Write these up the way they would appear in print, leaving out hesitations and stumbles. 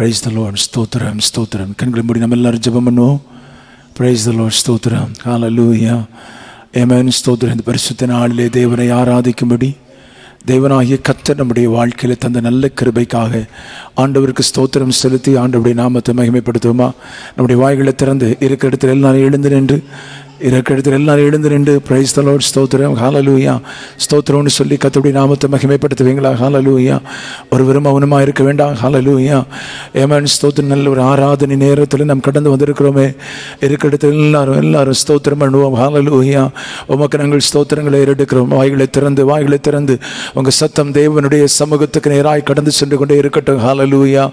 Price the Lord. ஸ்தோத்திரம் ஸ்தோத்திரம். கண்களை மூடி நம்ம எல்லாரும் ஜெபம் பண்ணுவோம். Price the Lord. ஸ்தோத்திரம். ஹல்லேலூயா. ஆமென். ஸ்தோத்திரம். இந்த பரிசுத்த நாளிலே தேவனை ஆராதிக்கும்படி தேவனாகிய கர்த்தர் நம்முடைய வாழ்க்கையில் தந்த நல்ல கிருபைக்காக ஆண்டவருக்கு ஸ்தோத்திரம் செலுத்தி ஆண்டவருடைய நாமத்தை மகிமைப்படுத்துவோமா? நம்முடைய வாய்களை திறந்து இருக்கிற இடத்துல எல்லாரும் எழுந்து நின்று பிரைஸ் தி லார்ட். ஸ்தோத்திரம். ஹல்லேலூயா. ஸ்தோத்திரம்னு சொல்லி கர்த்தருடைய நாமத்தை மகிமைப்படுத்துவீங்களா? ஹல்லேலூயா. ஒருவரும் மௌனமாக இருக்க வேண்டாம். ஹல்லேலூயா. ஆமென். ஸ்தோத்திரம். நல்ல ஒரு ஆராதனை நேரத்தில் நாம் கடந்து வந்திருக்கிறோமே. இருக்கிற இடத்துல எல்லாரும் ஸ்தோத்திரம் பண்ணுவோம். ஹல்லேலூயா. உமக்கு நாங்கள் ஸ்தோத்திரங்களை எடுக்கிறோம். வாய்களை திறந்து உங்கள் சத்தம் தேவனுடைய சமூகத்துக்கு நேராய் கடந்து சென்று கொண்டே இருக்கட்டும். ஹல்லேலூயா.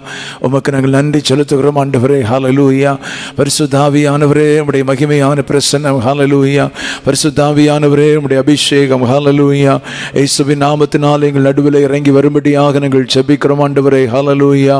உமக்கு நாங்கள் நன்றி செலுத்துகிறோம் ஆண்டவரே. ஹல்லேலூயா. பரிசுத்த ஆவியானவரே, உம்முடைய மகிமையான பிரசன்னம். ஹல்லேலூயா. பரிசுத்த ஆவியானவரே, உம்முடைய அபிஷேகம். ஹல்லேலூயா. இயேசுவின் நாமத்தினால் எங்கள் நடுவில் இறங்கி வரும்படியாக நாங்கள் ஜெபிக்கிறோம் ஆண்டவரே. ஹல்லேலூயா.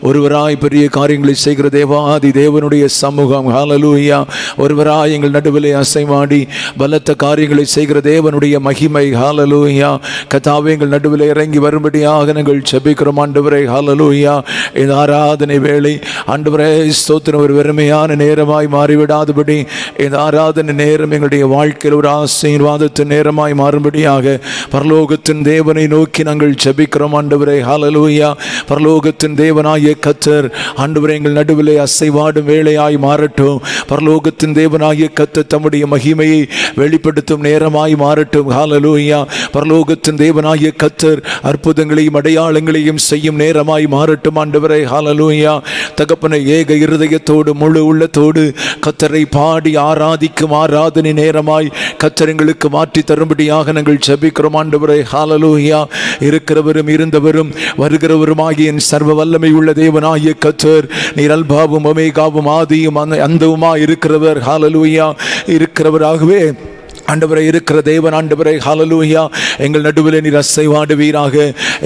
ஒருவராய் பெரிய காரியங்களை செய்கிற தேவாதி தேவனுடைய சமூகம். ஹல்லேலூயா. ஒருவராய் எங்கள் நடுவில் அசைவாடி பலத்த காரியங்களை செய்கிற தேவனுடைய மகிமை. ஹல்லேலூயா. கர்த்தாவே, எங்கள் நடுவில் இறங்கி வரும்படியாக நாங்கள் ஜெபிக்கிறோம் ஆண்டவரே. ஹல்லேலூயா. இந்த ஆராதனை வேளை ஆண்டவரே ஸ்தோத்திரம் ஒரு வெறுமையான நேரமாய் மாறிவிடாதபடி இந்த ஆராதனை நேரம் எங்களுடைய வாழ்க்கையில் ஒரு ஆசீர்வாதத்தின் நேரமாய் மாறும்படியாக பரலோகத்தின் தேவனை நோக்கி நாங்கள் ஜெபிக்கிறோம் ஆண்டவரே. ஹல்லேலூயா. பரலோகத்தின் தேவனாகிய கர்த்தர் ஆண்டவரே எங்கள் நடுவிலே அசைவாடும் வேளையாய் மாறட்டும். பரலோகத்தின் தேவனாகிய கர்த்தர் தம்முடைய மகிமையை வெளிப்படுத்தும் நேரமாய் மாறட்டும். ஹல்லேலூயா. பரலோகத்தின் தேவனாகிய கர்த்தர் அற்புதங்களையும் அடையாளங்களையும் செய்யும் நேரமாய் மாறட்டும் ஆண்டவரே. ஹல்லேலூயா. தகப்பனை ஏக இருதயத்தோடு முழு உள்ளத்தோடு கர்த்தரை பாடி ஆராதிக்கும் ஆராதனை நேரமாய் கர்த்தர் எங்களுக்கு மாற்றி தரும்படியாக நாங்கள் ஜெபிக்கிறோம் ஆண்டவரே. ஹல்லேலூயா. இருக்கிறவரும் இருந்தவரும் வருகிறவருமாகிய சர்வ வல்லமை உள்ள தேவனாகிய கர்த்தர், நீர் அல்பாவும் ஒமேகாவும் ஆதியும் அந்தவுமாய் இருக்கிறவர். ஹல்லேலூயா. இருக்கிறவராகவே ஆண்டவரே இருக்கிற தேவன் ஆண்டவரே. ஹல்லேலூயா. எங்கள் நடுவில் நீர் அசைவாடுவீராக.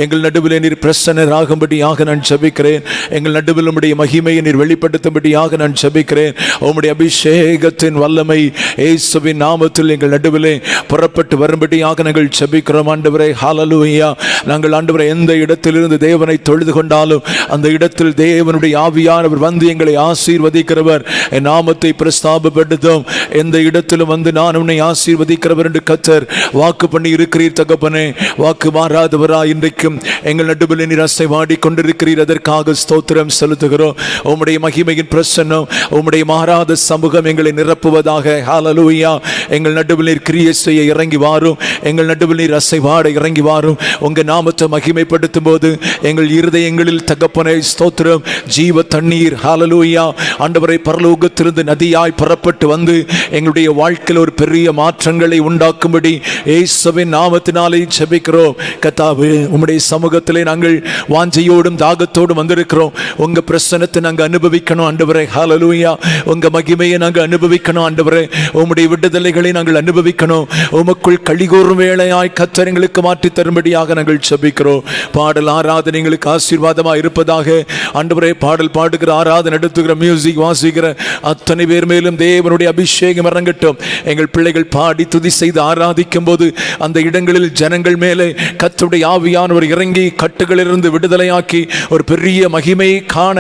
எங்கள் நடுவில் நீர் பிரசன்னராகும்படியாக நான் ஜெபிக்கிறேன். எங்கள் நடுவில் உம்முடைய மகிமையை நீர் வெளிப்படுத்தும்படியாக நான் ஜெபிக்கிறேன். உம்முடைய அபிஷேகத்தின் வல்லமை இயேசுவின் நாமத்தில் எங்கள் நடுவில் புறப்பட்டு வரும்படியாக நாங்கள் ஜெபிக்கிறோம் ஆண்டவரே. ஹல்லேலூயா. நாங்கள் ஆண்டவரே எந்த இடத்திலிருந்து தேவனை தொழுது கொண்டாலும் அந்த இடத்தில் தேவனுடைய ஆவியானவர் வந்து எங்களை ஆசீர்வதிக்கிறவர். என் நாமத்தை பிரஸ்தாபப்படுத்தும் எந்த இடத்திலும் வந்து நான் உன்னை ஆசீர்வதிக்கிறவர் என்று கர்த்தர் வாக்கு பண்ணி இருக்கிறீர் தகப்பனே. வாக்கு மாறாதவரா இன்றைக்கும் எங்கள் நடுவில் நீர் அசைவாடி கொண்டிருக்கிறீர். அதற்காக ஸ்தோத்திரம் செலுத்துகிறோம். உம்முடைய மகிமையின் பிரசன்னம், உம்முடைய மாறாத சமூகம் எங்களை நிரப்புவதாக. ஹல்லேலூயா. எங்கள் நடுவில் நீர் கிரியை செய்ய இறங்கி வாரும். எங்கள் நடுவில் நீர் அசைவாட இறங்கி வாரும். உங்க நாமத்தை மகிமைப்படுத்தும் போது எங்கள் இருதயங்களில் தகப்பனே ஸ்தோத்திரம் ஜீவ தண்ணீர். ஹல்லேலூயா. ஆண்டவரை பரலோகத்திலிருந்து நதியாய் புறப்பட்டு வந்து எங்களுடைய வாழ்க்கையில் ஒரு பெரிய மாற்றங்களை உண்டாக்கும்படி இயேசுவின் நாமத்தினாலே ஜெபிக்கிறோம். கர்த்தாவே, உம்முடைய சமூகத்திலே நாங்கள் வாஞ்சையோடும் தாகத்தோடும் வந்திருக்கிறோம். உங்க பிரசன்னத்தை நாங்கள் அனுபவிக்கணும் ஆண்டவரே. ஹல்லேலூயா. உங்க மகிமையை நாங்கள் அனுபவிக்கணும் ஆண்டவரே. உம்முடைய விடுதலைகளை நாங்கள் அனுபவிக்கணும். உமக்குள் கழிகூறும் வேளையாய் கர்த்தர் எங்களுக்கு மாற்றி தரும்படியாக நாங்கள் ஜெபிக்கிறோம். பாடல் ஆராதனை எங்களுக்கு ஆசீர்வாதமாக இருப்பதாக ஆண்டவரே. பாடல் பாடுகிற ஆராதனை நடத்துகிற மியூசிக் வாசிக்கிற அத்தனை பேர் மேலும் தேவனுடைய அபிஷேகம் இறங்கட்டும். எங்கள் பிள்ளைகள் பாடி துதி செய்து ஆராதிக்கும் போது அந்த இடங்களில் ஜனங்கள் மேலே கர்த்தருடைய ஆவியானவர் இறங்கி கட்டுகளிலிருந்து விடுதலையாக்கி ஒரு பெரிய மகிமையை காண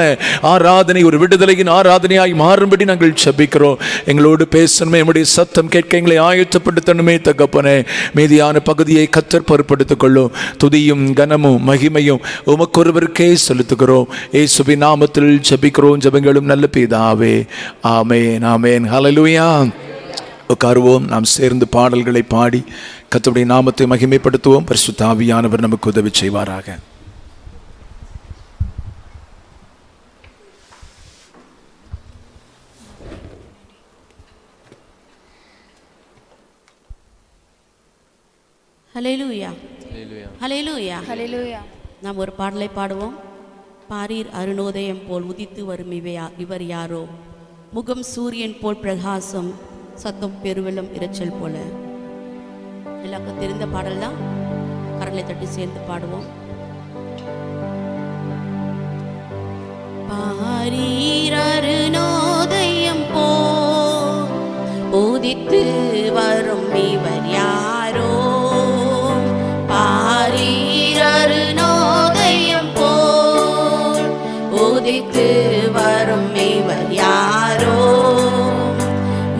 ஆராதனை ஒரு விடுதலையின் ஆராதனையாய் மாறும்படி நாங்கள் ஜெபிக்கிறோம். எங்களோடு பேசணுமே, நம்முடைய சத்தம் கேட்க எங்களை ஆயத்தப்படுத்தணுமே தகப்பனே. மீதியான பகுதியை கர்த்தர் பொறுப்படுத்திக் கொள்ளும். துதியும் கனமும் மகிமையும் உமக்கொருவருக்கே செலுத்துகிறோம். இயேசுவின் நாமத்தில் ஜெபிக்கிறோம். ஜெபங்களும் நல்ல பிதாவே. ஆமென். ஆமென். ஹல்லேலூயா. உட்காருவோம். நாம் சேர்ந்து பாடல்களை பாடி கர்த்தருடைய நாமத்தை மகிமைப்படுத்துவோம். பரிசுத்த ஆவியானவர் நமக்கு உதவி செய்வாராக. ஹல்லேலூயா. ஹல்லேலூயா. ஹல்லேலூயா. நாம் ஒரு பாடலை பாடுவோம். பாரீர் அருணோதயம் போல் உதித்து வரும் இவர் யாரோ, முகம் சூரியன் போல் பிரகாசம், சத்தம் பெருவெள்ளம் இரைச்சல் போல. எல்லாருக்கும் தெரிந்த பாடல் தான். கரங்களை தட்டி சேர்ந்து பாடுவோம். பாரீர் அருணோதயம் போல் உதித்து வரும் இவர் யாரோ, பாரீர் அருணோதயம் போல் உதித்து வரும் இவர் யாரோ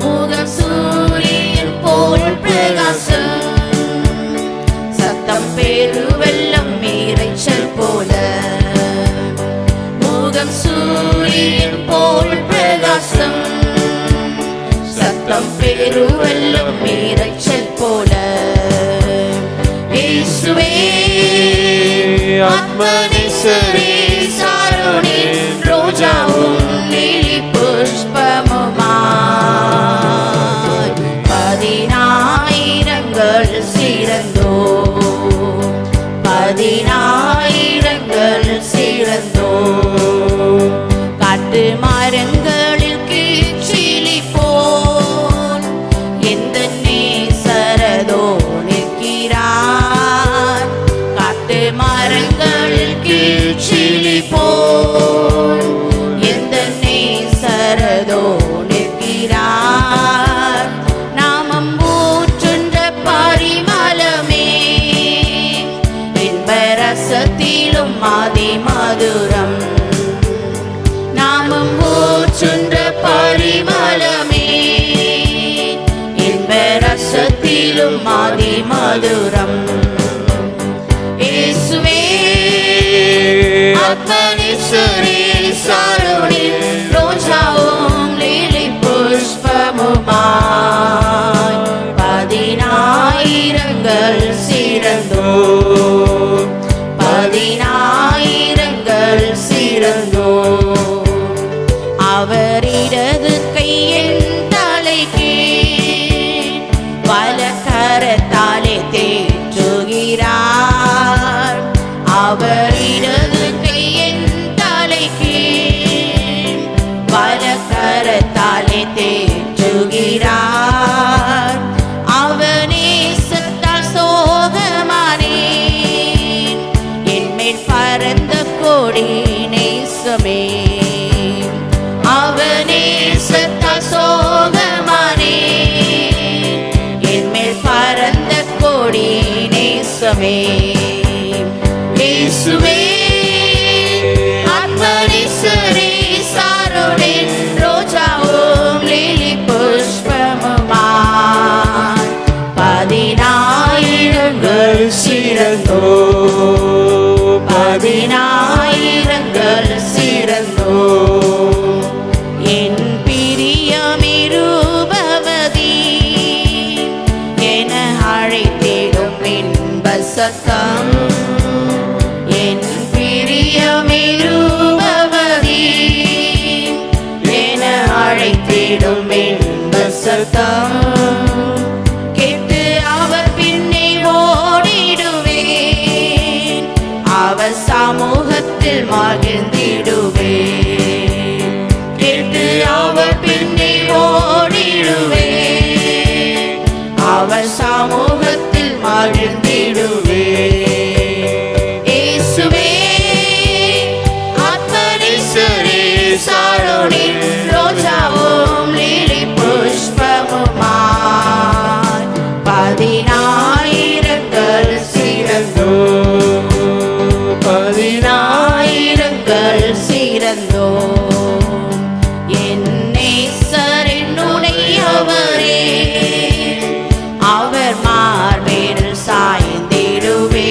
முகம் சூரியன் போல் பிரகாசம் சத்தம் பெருவெள்ளம் இரைச்சல் போல முகம் சூரியன் போல் பிரகாசம் சத்தம் பெருவெள்ளம் இரைச்சல் போல இயேசுவே ஆத்மநேசரே சாரோனே ரோஜாவும் லிலி புஷ்பமுமாய் பதினாயிரங்கள் சிறந்தோ பதினாயிரங்கள் சிறந்தோ காட்டு மரங்களில் கீச்சிலி போல் எந்த நேசரதோ நிற்கிறார் காட்டு மரங்களில் கீச்சிலி போல் எந்த நேசரதோ நிற்கிறார் நாமம் ஊற்றுன்ற பரிமளமே இன்பரசத்திலும் ஆதி மதுரம் நாமம் ஊற்றுன்ற பரிமளமே இன்பரசத்திலும் ஆதி மதுரம் இயேசுவே ஆத்மநேசரே சாரோனே ரோஜாவும் லிலி புஷ்பமுமாய் பதினாயிரங்கள் சிறந்தோ பதினாயிரங்கள் சிறந்தோ அவர் இடது கையின் தலைக்கு வலக்கரத்தாலே தேற்றுகிறார் அவர் இடது கையின் தலைக்கு வலக்கரத்தாலே தேற்றுகிறார் அவனே சத்தால் சோகமானேன் என்மேல் பரந்த கொடி நேசமே அவனே சத்தால் சோகமானேன் என்மேல் பரந்த கொடி நேசமே இயேசுவே ஆத்மநேசரே சாரோனே ரோஜாவும் லிலி புஷ்பமுமாய் பதினாயிரங்கள் சிறந்தோ பதினாயிரங்கள் சிறந்தோ என் பிரியமிருபவதி என அழைத்திடும் இன்ப சத்தம் என் பிரியமிருபவதி என அழைத்திடும் இன்ப சத்தம் கேட்டு அவர் பின்னே ஓடிடுவேன் அவர் சமூகத்தில் மகிழ்ந்திடுவேன் கேட்டு அவர் பின்னே ஓடிடுவேன் அவர் சமூகத்தில் மகிழ்ந்திடுவேன் இயேசுவே ஆத்மநேசரே சாரோனே ரோஜாவும் லிலி புஷ்பமுமாய் பதினாயிரங்கள் சிறந்தோ பதினாயிரங்கள் சிறந்தோ என் நேசர் என்னுடையவரே அவர் மார்பில் சாய்ந்திடுவே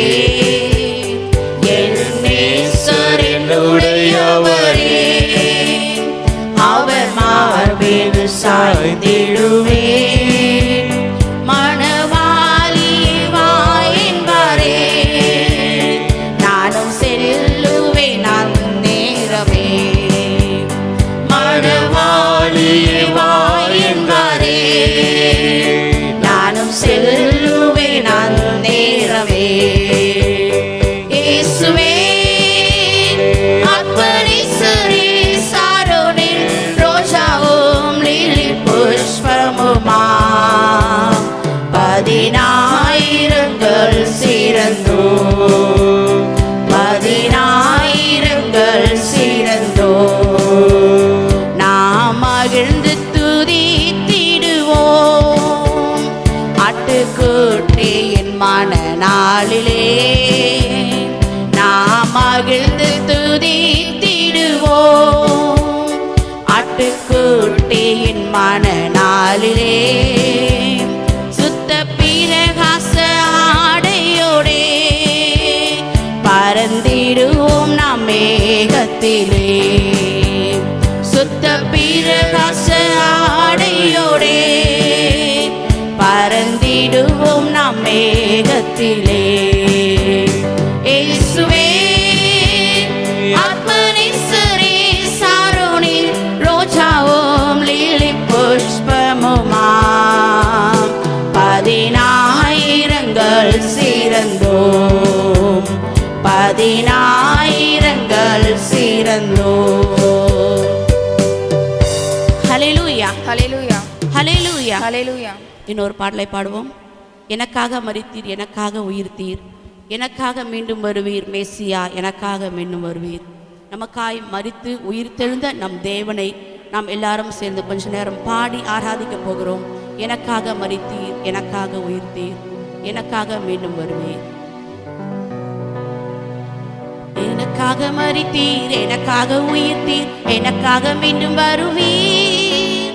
என் நேசர் என்னுடையவரே அவர் மார்பில் சாய்ந்திடுவே மணவாளியே வா என்பாரே நானும் செல்லுவேன் அந்நேரமே உன்னதமான நாளிலே சுத்த பிரகாச ஆடையோடே பறந்திடுவோம் நாம் மேகத்திலே. சுத்த பிரகாச ஆடையோடே பறந்திடுவோம் நாம் மேகத்திலே. இயேசுவே ஆத்மநேசரே சாரோனில் ரோஜாவும் லிலி புஷ்பமுமாம் 10,000 சிறந்தோம் 10,000 சிறந்தோம். ஹல்லேலூயா ஹல்லேலூயா ஹல்லேலூயா ஹல்லேலூயா. இன்னொரு பாடலை பாடுவோம். எனக்காக மரித்தீர், எனக்காக உயிர்த்தீர், எனக்காக மீண்டும் வருவீர் மேசியா, எனக்காக மீண்டும் வருவீர். நமக்காய் மரித்து உயிர்த்தெழுந்த நம் தேவனை நாம் எல்லாரும் சேர்ந்து கொஞ்ச நேரம் பாடி ஆராதிக்க போகிறோம். எனக்காக மரித்தீர், எனக்காக உயிர்த்தீர், எனக்காக மீண்டும் வருவீர். எனக்காக மரித்தீர், எனக்காக உயிர்த்தீர், எனக்காக மீண்டும் வருவீர்,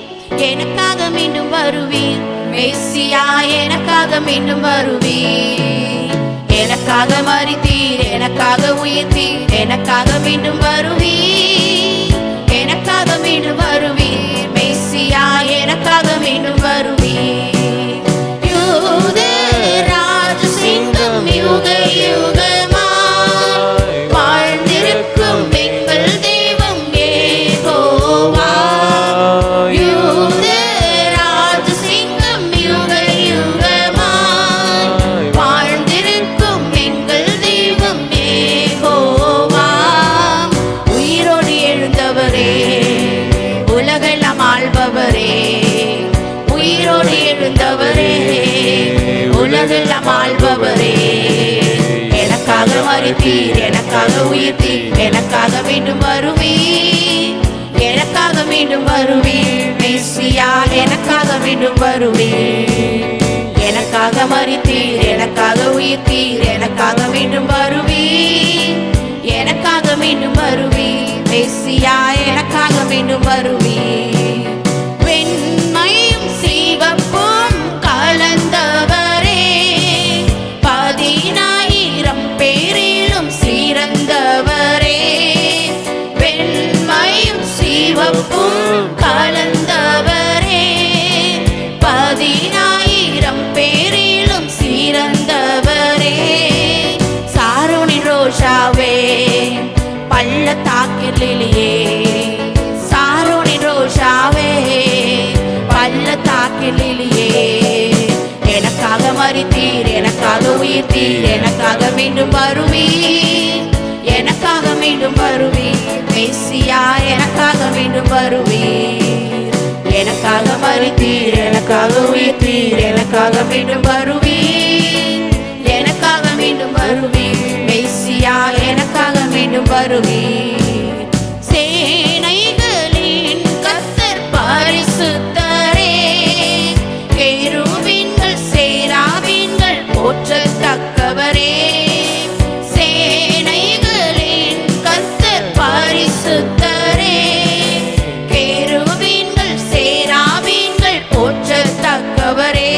எனக்காக மீண்டும் வருவீர் மேசியா, எனக்காக மீண்டும் வருவீர். எனக்காக மரித்தீர், எனக்காக உயிர்த்தீர், எனக்காக மீண்டும் வருவீர், எனக்காக மீண்டும் வருவீர் மேசியா, எனக்காக மீண்டும் வருவீர். யூத ராஜசிங்கம் யுக யுகமாய் வாழ்ந்திருக்கும் எங்கள் தெய்வம் யெகோவா. யூத ராஜசிங்கம் யுக யுகமாய் வாழ்ந்திருக்கும் எங்கள் தெய்வம் யெகோவா. உயிரோடு எழுந்தவரே, உலகெல்லாம் ஆள்பவரே, உயிரோடு எழுந்தவரே, உலகெல்லாம் ஆள்பவரே. எனக்காக மரித்தீர், எனக்காக உயிர்த்தீர், எனக்காக மீண்டும் வருவீர், எனக்காக மீண்டும் வருவீர் மேசியா, எனக்காக மீண்டும் வருவீர். எனக்காக மரித்தீர், எனக்காக உயிர்த்தீர், எனக்காக மீண்டும் வருவீர், எனக்காக மீண்டும் வருவீர் மேசியா, எனக்காக மீண்டும் வருவீர். வெண்மையும் சிவப்பும் கலந்தவரே, 10,000 பேரிலும் சிறந்தவரே. வெண்மையும் சிவப்பும் கலந்தவரே, 10,000 பேரிலும் சிறந்தவரே. சாரோனின் ரோஷாவே, பள்ளத்தாக்கிலே, சாரோனின் ரோஷாவே, பள்ளத்தாக்கிலே. எனக்காக மரித்தீர், எனக்காக உயிர்த்தீர், எனக்காக மீண்டும் வருவீர், எனக்காக மீண்டும் வருவீர் மேசியா, எனக்காக மீண்டும் வருவீர். எனக்காக மரித்தீர், எனக்காக உயிர்த்தீர், எனக்காக மீண்டும் வருவீர், எனக்காக மீண்டும் வருவீர் மேசியா, எனக்காக மீண்டும் வருவீர். சேனைகளின் கர்த்தர் பரிசுத்தரே, கேருபீன்கள் சேராபீன்கள் போற்றத்தக்கவரே. சேனைகளின் கர்த்தர் பரிசுத்தரே, கேருபீன்கள் சேராபீன்கள் போற்றத்தக்கவரே.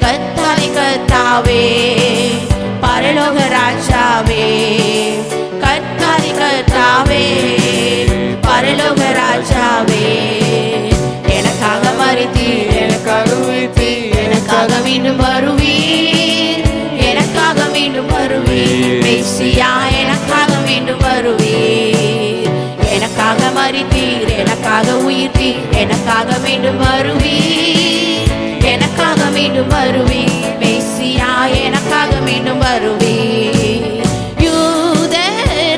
கர்த்தாவே கர்த்தாவே, பரலோக ராஜாவே, கர்த்தாவே கர்த்தாவே, பரலோக ராஜாவே. எனக்காக மரித்தீர், எனக்காக உயிர்த்தீர், எனக்காக மீண்டும் வருவீர், எனக்காக மீண்டும் வருவீர் மேசியா, எனக்காக மீண்டும் வருவீர். எனக்காக மரித்தீர், எனக்காக உயிர்த்தீர், எனக்காக மீண்டும் வருவீர், எனக்காக மீண்டும் வருவீர் மேசியா, எனக்காக மீண்டும் வருவீர். யூத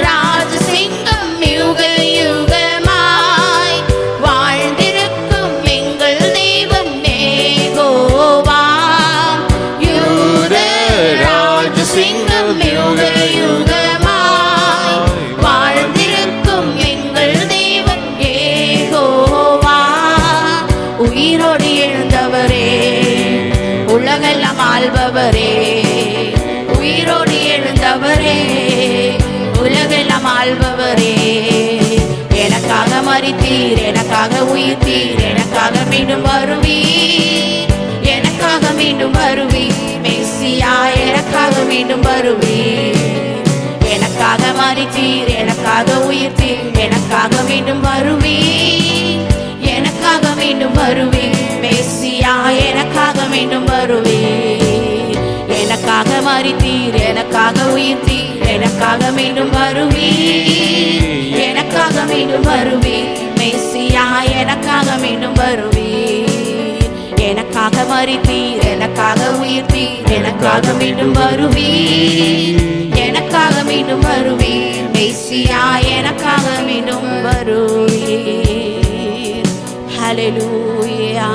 ராஜசிங்கம் யுக யுகமாய் வாழ்ந்திருக்கும் எங்கள் தெய்வம் யெகோவா. யூத ராஜசிங்கம் யுக யுகமாய் வாழ்ந்திருக்கும் எங்கள் தெய்வம் யெகோவா. உயிரோடு எழுந்தவரே, உலகெல்லாம் ஆள்பவரே, உயிரோடு உயிர்த்தீர், எனக்காக மீண்டும் வருவீர், எனக்காக மீண்டும் வருவீர் மெசியா, எனக்காக மீண்டும் வருவீர். எனக்காக மரித்தீர், எனக்காக உயிர்த்தீர், எனக்காக மீண்டும் வருவீர், எனக்காக மீண்டும் வருவீர் மெசியா, எனக்காக மீண்டும் வருவீர். எனக்காக மரித்தீர், எனக்காக உயிர்த்தீர், எனக்காக மீண்டும் வருவீர், எனக்காக மீண்டும் வருவீர் மெசியா, எனக்காக மீண்டும் வருவீர். எனக்காக மரித்தீர், எனக்காக உயிர்த்தீர், எனக்காக மீண்டும் வருவீர், எனக்காக மீண்டும் வருவீர் மெசியா, எனக்காக மீண்டும் வருவீர். ஹல்லேலூயா,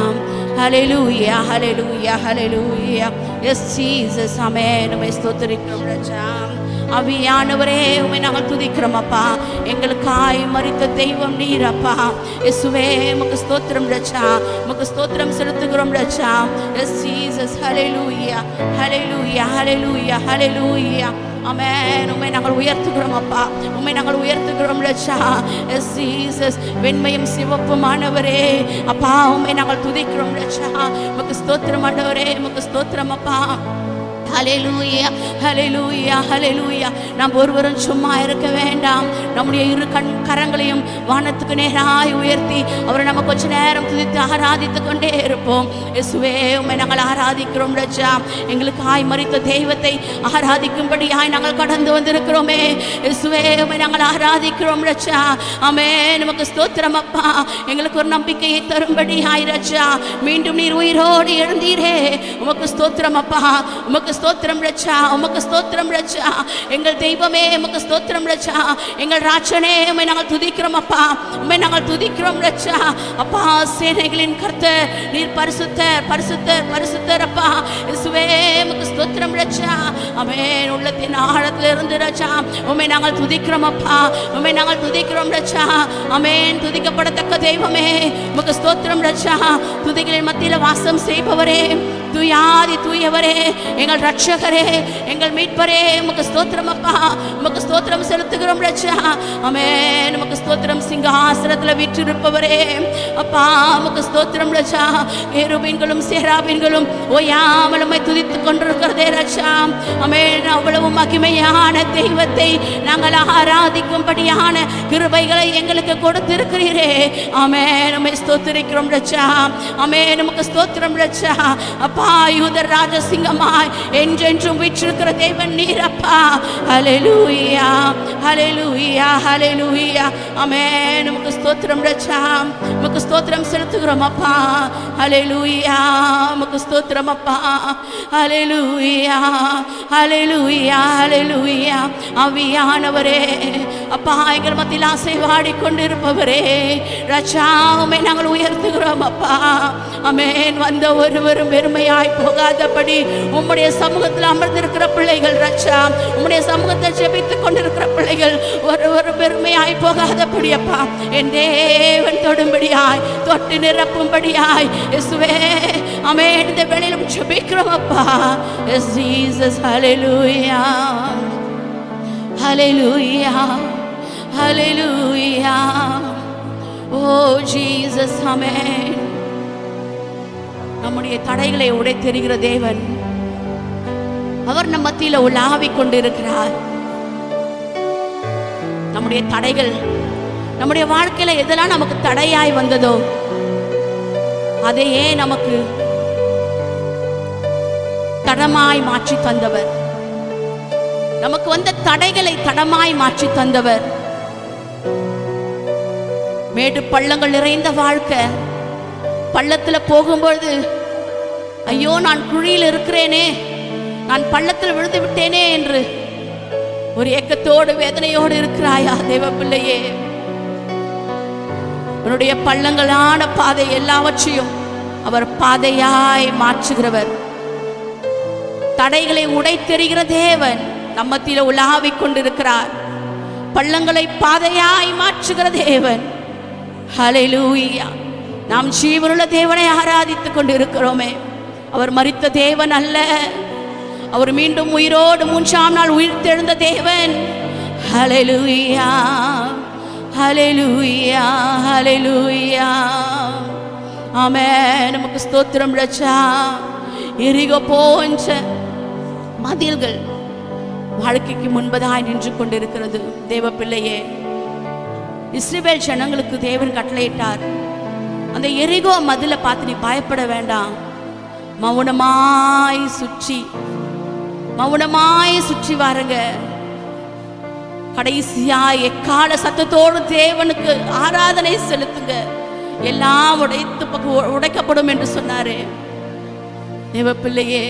ஹல்லேலூயா, ஹல்லேலூயா, ஹல்லேலூயா. எஸ் ஜீசஸ், ஆமென். உம்மை ஸ்தோத்திரிக்கிறோம் ராஜா. ஆவியானவரே, உம்மை நாங்கள் துதிக்கிறோம் அப்பா. எங்களுக்காய் மரித்த தெய்வம் நீர் அப்பா. இயேசுவே, உமக்கு ஸ்தோத்திரம் ராஜா, உமக்கு ஸ்தோத்திரம் செலுத்துகிறோம் ராஜா. எஸ் ஜீசஸ், ஹல்லேலூயா, ஹல்லேலூயா, ஹல்லேலூயா, ஹல்லேலூயா. ஆமென். உம்மை நாங்கள் உயர்த்துகிறோம் அப்பா, உம்மை நாங்கள் உயர்த்துகிறோம் ராஜா. எஸ் ஜீசஸ், வெண்மையும் சிவப்புமானவரே அப்பா, உம்மை நாங்கள் துதிக்கிறோம் ராஜா. உமக்கு ஸ்தோத்திரம் ஆண்டவரே, உமக்கு ஸ்தோத்திரம் அப்பா. ஹல்லேலூயா, ஹல்லேலூயா, ஹல்லேலூயா. நாம் ஒருவரும் சும்மா இருக்க வேண்டாம். நம்முடைய இரு கரங்களையும் வானத்துக்கு நேராய் உயர்த்தி அவரை நம்ம கொஞ்ச நேரம் துதித்து ஆராதித்து கொண்டே இருப்போம். இயேசுவே, உம்மை நாங்கள் ஆராதிக்கிறோம் ராஜா. எங்களுக்காய் மரித்த தெய்வத்தை ஆராதிக்கும்படியாய் நாங்கள் கடந்து வந்திருக்கிறோமே. இயேசுவே, உம்மை நாங்கள் ஆராதிக்கிறோம் ராஜா. ஆமென். நமக்கு ஸ்தோத்திரம் அப்பா. எங்களுக்கு ஒரு நம்பிக்கையை தரும்படியாய் ராஜா, மீண்டும் நீர் உயிரோடு எழுந்தீரே, உமக்கு ஸ்தோத்திரம் அப்பா, உமக்கு ஸ்தோத்திரம் ரட்சா, உமக்கு ஸ்தோத்திரம் ரட்சா. எங்கள் தெய்வமே உமக்கு ஸ்தோத்திரம் ரட்சா. எங்கள் ராஜனே, உம்மை நாங்கள் துதிக்கிறோம் அப்பா, உம்மை நாங்கள் துதிக்கிறோம் ரட்சா. அப்பா, சேனைகளின் கர்த்தர் நீர் பரிசுத்தர், பரிசுத்தர், பரிசுத்தர் அப்பா. இயேசுவே, உமக்கு ஸ்தோத்திரம் ரட்சா. ஆமென். உள்ளத்தின் ஆழத்திலிருந்து ரட்சா உம்மை நாங்கள் துதிக்கிறோம் அப்பா, உம்மை நாங்கள் துதிக்கிறோம் ரட்சா. ஆமென். துதிக்கப்படத்தக்க தெய்வமே உமக்கு ஸ்தோத்திரம் ரட்சா. துதிகளின் மத்தியில் வாசம் செய்பவரே, துயாதி தூயவரே, எங்கள் ரட்சகரே, எங்கள் மீட்பரே, உமக்கு ஸ்தோத்திரம் அப்பா, உமக்கு ஸ்தோத்திரம் செலுத்துகிறோம் ரட்சா. ஆமென். உமக்கு ஸ்தோத்திரம். சிங்காசனத்தில் வீற்றிருப்பவரே அப்பா, உமக்கு ஸ்தோத்திரம் ரட்சா. கேருபீன்களும் சேராபீன்களும் ஓயாமல் உம்மை துதித்துக் கொண்டிருக்கிறதே ரட்சா. ஆமென். அவ்வளவு மகிமையான தெய்வத்தை நாங்கள் ஆராதிக்கும்படியான கிருபைகளை எங்களுக்கு கொடுத்திருக்கிறீரே. ஆமென். உம்மை ஸ்தோத்திரிக்கிறோம் ரட்சா. ஆமென். உமக்கு ஸ்தோத்திரம் ரட்சா. அப்பா, யூத ராஜசிங்கமாய் என்றென்றும் வீற்றிருக்கிற தேவன் நீர் அப்பா. ஹல்லேலூயா, ஹல்லேலூயா, ஹல்லேலூயா. ஆமென். உமக்கு ஸ்தோத்திரம் ரட்சா, உமக்கு ஸ்தோத்திரம் செலுத்துகிறோம் அப்பா. ஹல்லேலூயா, உமக்கு ஸ்தோத்திரம் அப்பா. ஹல்லேலூயா, ஹல்லேலூயா, ஹல்லேலூயா. ஆவியானவரே அப்பா, எங்கள் மத்தியில் ஆசை வாடிக்கொண்டிருப்பவரே ரட்சா, உம்மை நாங்கள் உயர்த்துகிறோம் அப்பா. ஆமென். வந்த ஒருவரும் பெருமையாய் போகாதபடி உம்முடைய சமூகத்தில் அமர்ந்திருக்கிற பிள்ளைகள் ரட்சா, உம்முடைய சமூகத்தை ஜெபித்துக் கொண்டிருக்கிற பிள்ளைகள் ஒரு பெருமையாய் போகாதபடி அப்பா, என் தேவன் தொடும்படியாய், தொட்டு நிரப்பும்படியாய் இயேசுவே, ஆமென், இந்த வேளையிலும் ஜெபிக்கிறோம் அப்பா. எஸ் ஜீசஸ், ஹல்லேலூயா, ஹல்லேலூயா, ஹல்லேலூயா. ஓ ஜீசஸ், ஆமென். நம்முடைய தடைகளை உடைத்தெறிகிற தேவன், அவர் நம் மத்தியில் உலாவிக் கொண்டிருக்கிறார். நம்முடைய தடைகள், நம்முடைய வாழ்க்கையில எதெல்லாம் நமக்கு தடையாய் வந்ததோ அதையே நமக்கு தடமாய் மாற்றி தந்தவர். நமக்கு வந்த தடைகளை தடமாய் மாற்றி தந்தவர். மேடு பள்ளங்கள் நிறைந்த வாழ்க்கை, பள்ளத்தில் போகும்பொழுது ஐயோ நான் குழியில் இருக்கிறேனே, நான் பள்ளத்தில் விழுந்து விட்டேனே என்று ஒரு ஏக்கத்தோடு வேதனையோடு இருக்கிறாயா தேவ பிள்ளையே? உன்னுடைய பள்ளங்களான பாதை எல்லாவற்றையும் அவர் பாதையாய் மாற்றுகிறவர். தடைகளை உடைத்தெறிகிற தேவன் நம்மத்தில உலாவிக் கொண்டிருக்கிறார். பள்ளங்களை பாதையாய் மாற்றுகிற தேவன். ஹல்லேலூயா. நாம் ஜீவனுள்ள தேவனை ஆராதித்துக் கொண்டிருக்கிறோமே. அவர் மரித்த தேவன் அல்ல, அவர் மீண்டும் உயிரோடு 3ஆம் நாள் உயிர்த்தெழுந்த தேவன். ஹல்லேலூயா, ஹல்லேலூயா ஹல்லேலூயா. ஆமென். நமக்கு ஸ்தோத்திரம் ரட்சா. எரிகோ போன்ற மதில்கள் வாழ்க்கைக்கு முன்பதாய் நின்று கொண்டிருக்கிறது. தேவ பிள்ளையே, இஸ்ரவேல் ஜனங்களுக்கு தேவன் கட்டளையிட்டார், அந்த எரிகோ மதிலை பார்த்து நீ பயப்பட வேண்டாம், மௌனமாய் சுற்றி வாருங்க. கடைசியா எக்கால சத்தத்தோடு தேவனுக்கு ஆராதனை செலுத்துங்க, எல்லாம் உடைக்கப்படும் என்று சொன்னாரு. தேவ பிள்ளையே,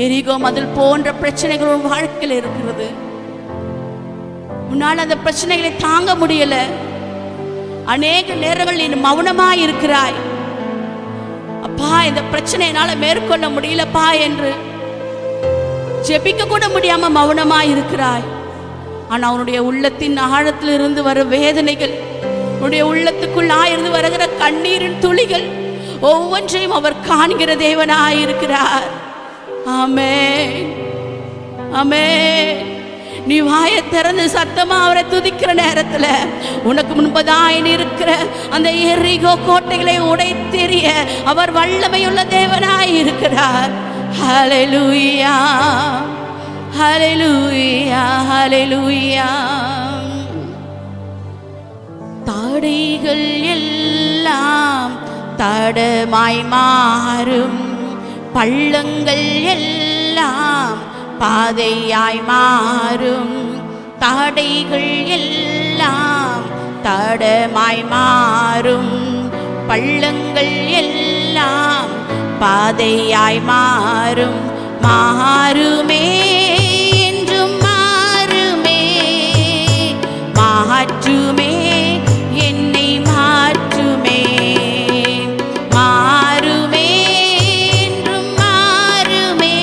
எரிகோ மதில் போன்ற பிரச்சனைகள் உன் வாழ்க்கையில் இருக்கிறது. உன்னால் அந்த பிரச்சனைகளை தாங்க முடியல. அநேக நேரங்கள் நீ மௌனமாய் இருக்கிறாய். அப்பா, இந்த பிரச்சனை என்னால மேற்கொள்ள முடியலப்பா என்று ஜெபிக்க கூட முடியாம மௌனமாய் இருக்கிறாய். ஆனா உன்னுடைய உள்ளத்தின் ஆழத்தில் இருந்து வரும் வேதனைகள், உன்னுடைய உள்ளத்துக்குள்ளாயிருந்து வருகிற கண்ணீரின் துளிகள் ஒவ்வொன்றையும் அவர் காண்கிற தேவனாய் இருக்கிறார். ஆமென் ஆமென். நீ வாயை திறந்து சத்தமா அவரை துதிக்கிற நேரத்துல உனக்கு முன்பதாய் இருக்கிற அந்த எரிகோ கோட்டைகளை உடைத்தெறிய அவர் வல்லமையுள்ள தேவனாய் இருக்கிறார். ஹல்லேலூயா ஹல்லேலூயா ஹல்லேலூயா. தடைகள் எல்லாம் தடமாய் மாறும், பள்ளங்கள் எல்லாம் பாதையாய் மாறும். தடைகள் எல்லாம் தடமாய் மாறும், பள்ளங்கள் எல்லாம் பாதையாய் மாறும். மாறுமே என்றும் மாறுமே, மாற்றுமே என்னை மாற்றுமே. மாறுமே என்றும் மாறுமே,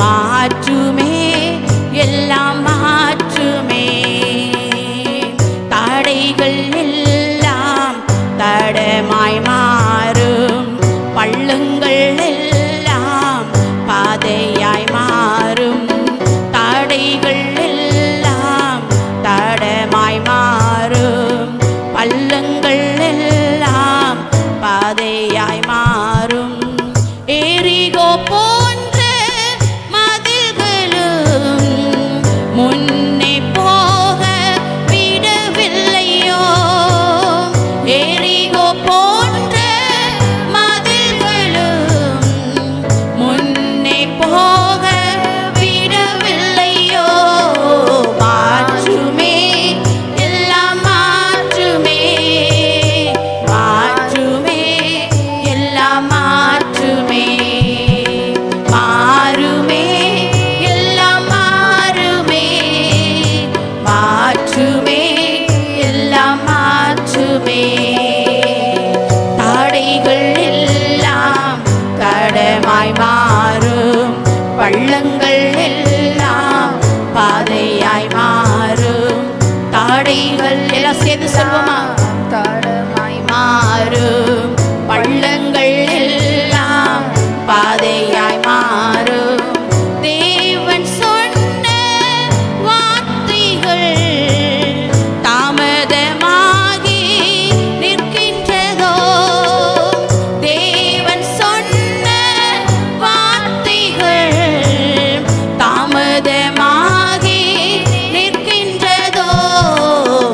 மாற்றுமே எல்லாம் மாற்றுமே. தடைகள் எல்லாம் தடமாய் மாறும், பள்ளங்கள் எல்லாம் பாதையாய் மாறும். தடைகள் எல்லாம் தடமாய் மாறும், பள்ளங்கள் எல்லாம் பாதையாய் மாறும். எரிகோ போன்ற மதில்களும் முன்னே போக விடவில்லையோ. எரிகோ போன்ற மதில்களும் முன்னே போக விடவில்லையோ. மாற்றுமே எல்லாம் மாற்றுமே, மாற்றுமே எல்லாம் மாற்றுமே. மாறுமே எல்லாம் மாறுமே, மாற்றுமே எல்லாம் மாற்றுமே. தடைகள் எல்லாம் தடமாய் மாறும், பள்ளங்கள் எல்லாம் பாதையாய் மாறும். தடைகள் எல்லாம் சேர்ந்து சொல்வோமா? தடமாய் மாறும், பள்ளங்கள் எல்லாம் பாதையாய் மாறும். தேவன் சொன்ன வார்த்தைகள் தாமதமாகி நிற்கின்றதோ. தேவன் சொன்ன வார்த்தைகள் தாமதமாகி நிற்கின்றதோ.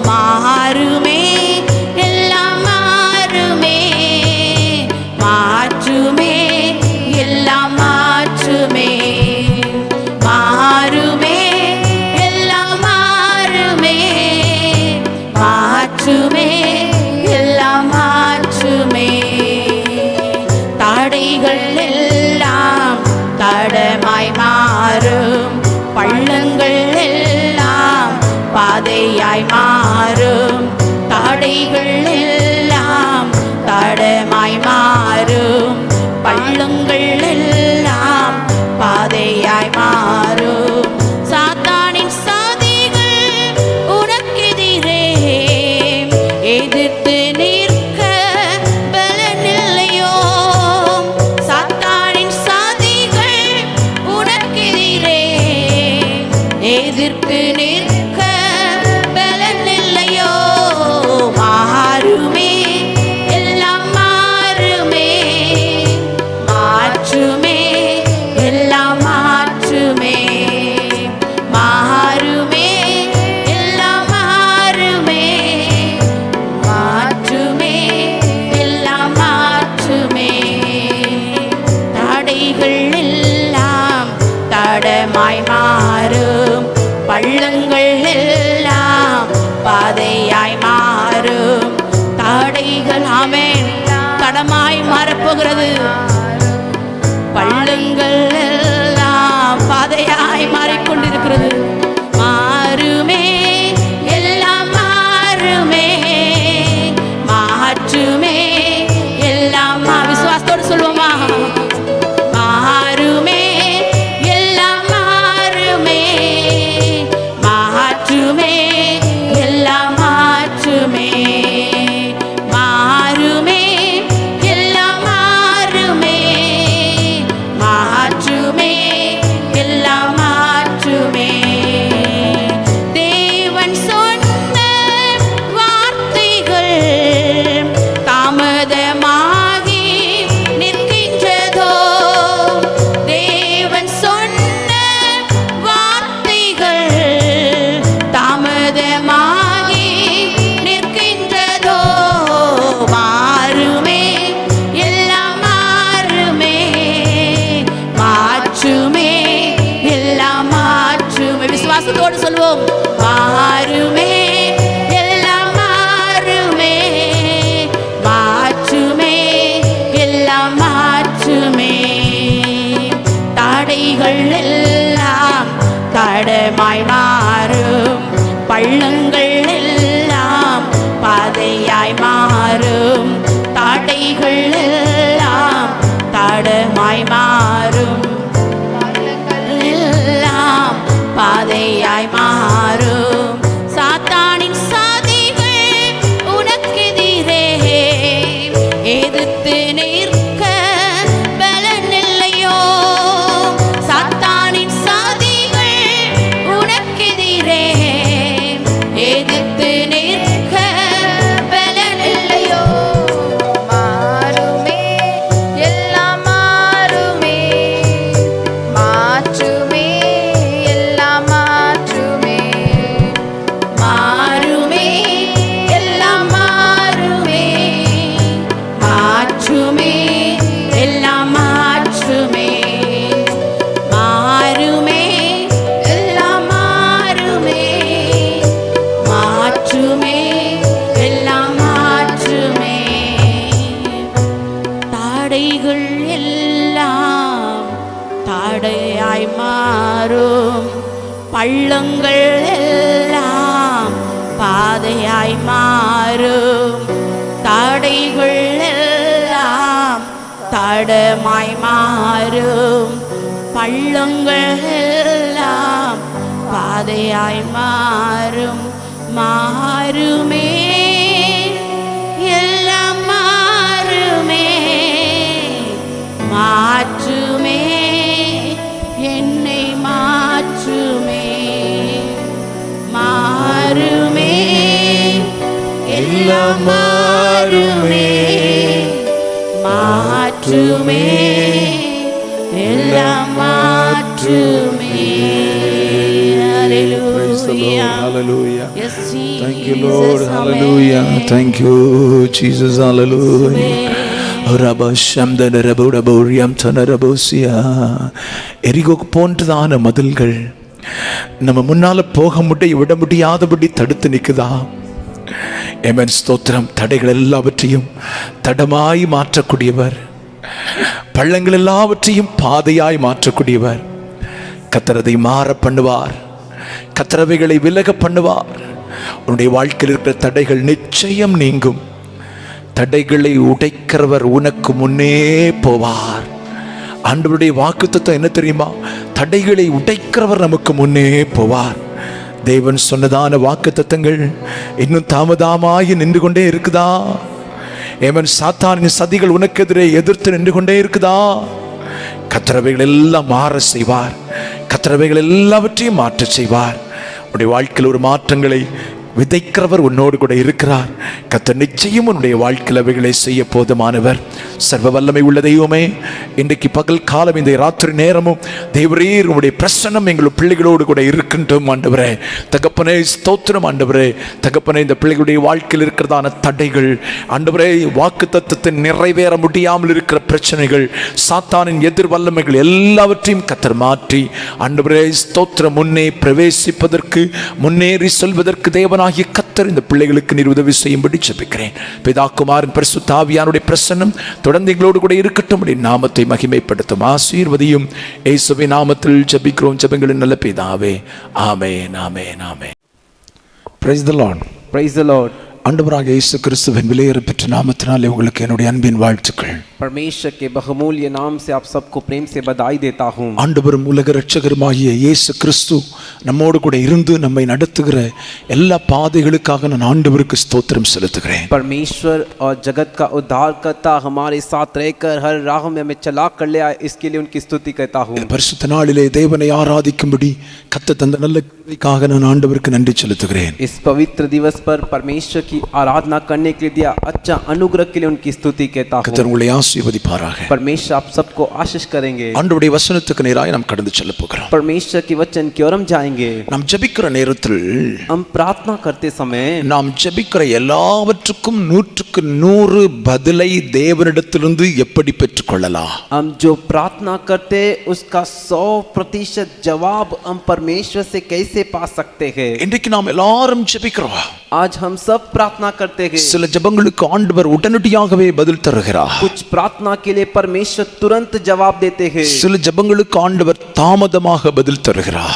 மாறுமே எல்லாம் மாறுமே, மாற்றுமே எல்லாம் மாற்றுமே. மாறுமே எல்லாம் மாறுமே, மாற்றுமே எல்லாம் மாற்றுமே. தடைகள் எல்லாம் தடமாய் மாறும், பள்ளங்கள் எல்லாம் பாதையாய் மாறும். தடைகள் எல்லாம் தடமாய் மாறும், பள்ளங்கள் எல்லாம் பாதையாய் மாறும். சாத்தானின் சதிகள் உனக்கெதிரே எதிர்த்து நிற்க பலனில்லையோ. சாத்தானின் சதிகள் உனக்கெதிரே எதிர்த்து நிற்க பலனில்லையோ. பாதையாய் மாறும். தடைகள் ஆமென் தடமாய் மாறப்போகிறது. பள்ளங்கள் எல்லாம் பாதையாய் மாறிக்கொண்டிருக்கிறது. மாறுமே, எல்லாம் மாறுமே, மாற்றுமே எல்லாம். விசுவாசத்தோடு சொல்லுவோமா? மாறுமே, எல்லாம் மாறுமே, மாற்றுமே எல்லாம் மாற்றுமே. மாறுமே, எல்லாம் மாறுமே, மாற்றுமே எல்லாம் மாற்றுமே. தேவன் சொன்ன வார்த்தைகள் தாமதமாகி நிற்கின்றதோ. தேவன் சொன்ன வார்த்தைகள் தாமதமாகி நிற்கின்றதோ. மாறுமே, எல்லாம் மாறுமே, மாற்றுமே எல்லாம் மாற்றுமே. விசுவாசத்தோடு சொல்வோம். மாறுமே, எல்லாம் மாறுமே, மாற்றுமே எல்லாம் மாற்றுமே. தடைகள் எல்லாம் தடமாய் மாறும். பள்ளங்கள் எல்லாம் பாதையாய் மாறும். தடைகள் எல்லாம் தடமாய் மாறும். எல்லாம் பாதையாய் மாறும். சாத்தானின் சதிகள் உனக்கெதிரே எதிர்த்து நிற்க பலனில்லையோ. சாத்தானின் சதிகள் உனக்கெதிரே எதிர்த்து நிற்க பலனில்லையோ. மாறுமே, எல்லாம் மாறுமே, மாற்றுமே எல்லாம் மாற்றுமே. மாறுமே, எல்லாம் மாறுமே, மாற்றுமே எல்லாம் மாற்றுமே. மாறுமே, எல்லாம் மாறுமே, மாற்றுமே எல்லாம் மாற்றுமே. தடைகள் எல்லாம் தடையாய் மாறும். பள்ளங்கள் எல்லாம் பாதையாய் மாறும். தடைகள் எல்லாம் தடமாய் மாறும். பள்ளங்கள் எல்லாம் பாதையாய் மாறும். மாறுமே, எல்லாம் மாறுமே, மாற்றுமே என்னை மாற்றுமே. மாறுமே, எல்லாம் மாறுமே, மாற்றுமே எல்லாம் மாற்றுமே. Praise the Lord. Hallelujah. Hallelujah. Yes, Jesus. Thank you, Lord. Amen. Hallelujah. Thank you, Jesus. Hallelujah. எரிகோக்கு போன்றதான மதில்கள் நம்ம முன்னால போக விட முடியாதபடி தடுத்து நிற்குதா? ஆமென். ஸ்தோத்திரம். தடைகள் எல்லாவற்றையும் தடமாய் மாற்றக்கூடியவர், பள்ளங்கள் எல்லாவற்றையும் பாதையாய் மாற்றக்கூடியவர். கத்தரதை மாற பண்ணுவார், கத்தரவைகளை விலக பண்ணுவார். உன்னுடைய வாழ்க்கையில் இருக்கிற தடைகள் நிச்சயம் நீங்கும். தடைகளை உடைக்கிறவர் உனக்கு முன்னே போவார். ஆண்டவருடைய வாக்குத்தத்தம் என்ன தெரியுமா? தடைகளை உடைக்கிறவர் நமக்கு முன்னே போவார். தேவன் சொன்னதான வாக்குத்தத்தங்கள் இன்னும் தாமதமாகி நின்று கொண்டே இருக்குதா? ஏவன் சாத்தானின் சதிகள் உனக்கு எதிரே எதிர்த்து நின்று கொண்டே இருக்குதா? கத்திரவைகள் எல்லாம் மாற செய்வார். கத்திரவைகள் எல்லாவற்றையும் மாற்ற செய்வார். உன்னுடைய வாழ்க்கையில் ஒரு மாற்றங்களை விதைக்கிறவர் உன்னோடு கூட இருக்கிறார். கர்த்தர் நிச்சயம் உன்னுடைய வாழ்க்கையில் அவைகளை செய்ய போதுமானவர். சர்வ வல்லமை உள்ள தெய்வமே, இன்றைக்கு பகல் காலம் இந்த ராத்திரி நேரமும் தேவரீர் உங்களுடைய பிரசன்னம் எங்கள் பிள்ளைகளோடு கூட இருக்கின்றோம் ஆண்டவரே. தகப்பனே ஸ்தோத்திரம் ஆண்டவரே. தகப்பனே, இந்த பிள்ளைகளுடைய வாழ்க்கையில் இருக்கிறதான தடைகள் ஆண்டவரே, வாக்கு தத்தத்தை நிறைவேற முடியாமல் இருக்கிற பிரச்சனைகள், சாத்தானின் எதிர் வல்லமைகள் எல்லாவற்றையும் கர்த்தர் மாற்றி ஆண்டவரே ஸ்தோத்திரம் முன்னே பிரவேசிப்பதற்கு, முன்னேறி செல்வதற்கு தேவனாகிய கர்த்தர் இந்த பிள்ளைகளுக்கு நீர் உதவி செய்யும்படி ஜெபிக்கிறேன். பிதா குமாரன் பரிசுத்த ஆவியானுடைய பிரசன்னம் தொடர்ந்து எங்களோடு கூட இருக்கட்டும். உம்முடைய நாமத்தை மகிமைப்படுத்தும் ஆசீர்வதியும். இயேசுவின் நாமத்தில் ஜெபிக்கிறோம் ஜெபங்களின் நல்ல பிதாவே. ஆமென், ஆமென், ஆமென். Praise the Lord. Praise the Lord. ஆண்டவராக இயேசு கிறிஸ்துவின் விலையேற பெற்ற நாமத்தினாலே உங்களுக்கு என்னுடைய அன்பின் வாழ்த்துக்கள். परमेश्वर के बहुमूल्य नाम से आप सबको प्रेम से बधाई देता हूँ. ஆண்டவரும் உலக இரட்சகருமாகிய இயேசு கிறிஸ்து நம்மோடு கூட இருந்து நம்மை நடத்துகிற எல்லா பாதைகளுக்காக நான் ஆண்டவருக்கு ஸ்தோத்திரம் செலுத்துகிறேன். परमेश्वर और जगत का उद्धारकर्ता हमारे साथ रहकर हर राह में हमें चला कर ले आए, इसके लिए उनकी स्तुति करता हूँ. பரிசுத்த நாளிலே தேவனை ஆராதிக்கும்படி கர்த்தர் தந்த நல்ல கிருபைக்காக நான் ஆண்டவருக்கு நன்றி செலுத்துகிறேன். इस पवित्र दिवस पर परमेश्वर की आराधना करने के लिए दिया अच्छा अनुग्रह के लिए उनकी स्तुति कहता हूँ. கர்த்தர் உங்களை ஆசீர்வதிப்பாராக. परमेश्वर आप सबको आशीष करेंगे. ஆண்டவருடைய வசனத்துக்கு நேராக நாம் கடந்து செல்ல போகிறோம். परमेश्वर के वचन की ओर हम जाएंगे. நாம் ஜெபிக்கிற நேரத்தில் हम प्रार्थना करते समय நாம் ஜெபிக்கிற எல்லாவற்றுக்கும் 100க்கு 100 பதிலை தேவனிடத்திலிருந்து எப்படி பெற்றுக்கொள்ளலாம்? हम जो प्रार्थना करते उसका 100% जवाब हम परमेश्वर से कैसे पा सकते हैं? இன்றைக்கு நாம் எல்லாரும் ஜெபிக்கிறோம். आज हम सब प्रार्थना करते हैं. சில ஜெபங்களுக்கு ஆண்டவர் உடனடியாகவே பதில் தருகிறார். कुछ प्रार्थना के लिए परमेश्वर तुरंत जवाब देते हैं சில ஜெபங்களுக்கு ஆண்டவர் தாமதமாக பதில் தருகிறார்.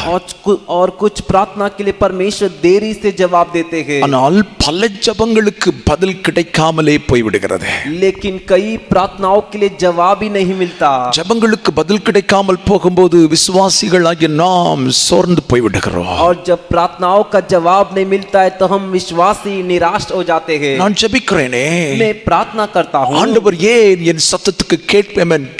और कुछ प्रार्थना के लिए परमेश्वर देरी से जवाब देते हैं. ஆனால் பல ஜெபங்களுக்கு பதில் கிடைக்காமலே போய்விடுகிறது. लेकिन कई प्रार्थनाओं के लिए जवाब ही नहीं मिलता. ஜெபங்களுக்கு பதில் கிடைக்காமல் போகும்போது விசுவாசிகளாகிய நாம் சோர்ந்து போய்விடுகிறோம். और जब प्रार्थनाओं का जवाब नहीं मिलता है तो हम विश्वासी निराश हो जाते हैं. நான் ஜெபிக்கிறேனே, मैं प्रार्थना करता हूँ, ஆண்டவர் ஏன் என் சத்தத்துக்கு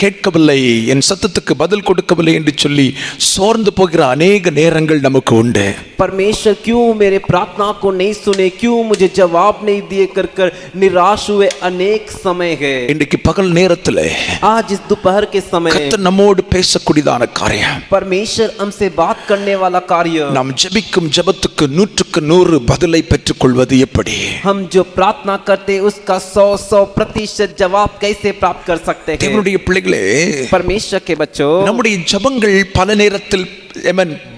கேட்கவில்லை, என் சத்தத்துக்கு பதில் கொடுக்கவில்லை என்று சொல்லி சோர்ந்து போகிற அநேக நேரங்கள் நமக்கு உண்டு. परमेश्वर क्यों मेरे प्रार्थना को नहीं सुने, क्यों मुझे जवाब नहीं दिए कर कर निराश हुए अनेक समय है. இன்றைக்கு பகல் நேரத்தில் आज इस दोपहर के समय கர்த்தர் நம்மோடு பேசக்கூடியதான காரியம், परमेश्वर हमसे बात करने वाला कार्य, நாம் ஜெபிக்கும் ஜெபத்துக்கு 100க்கு 100 பதிலை பெற்றுக்கொள்வது எப்படி? हम जो प्रार्थना करते उसका 100% जवाब कैसे प्राप्त कर सकते हैं? தேவனுடைய பிள்ளைகளே, परमेश्वर के बच्चों, நம்முடைய ஜெபங்கள் பல நேரத்தில்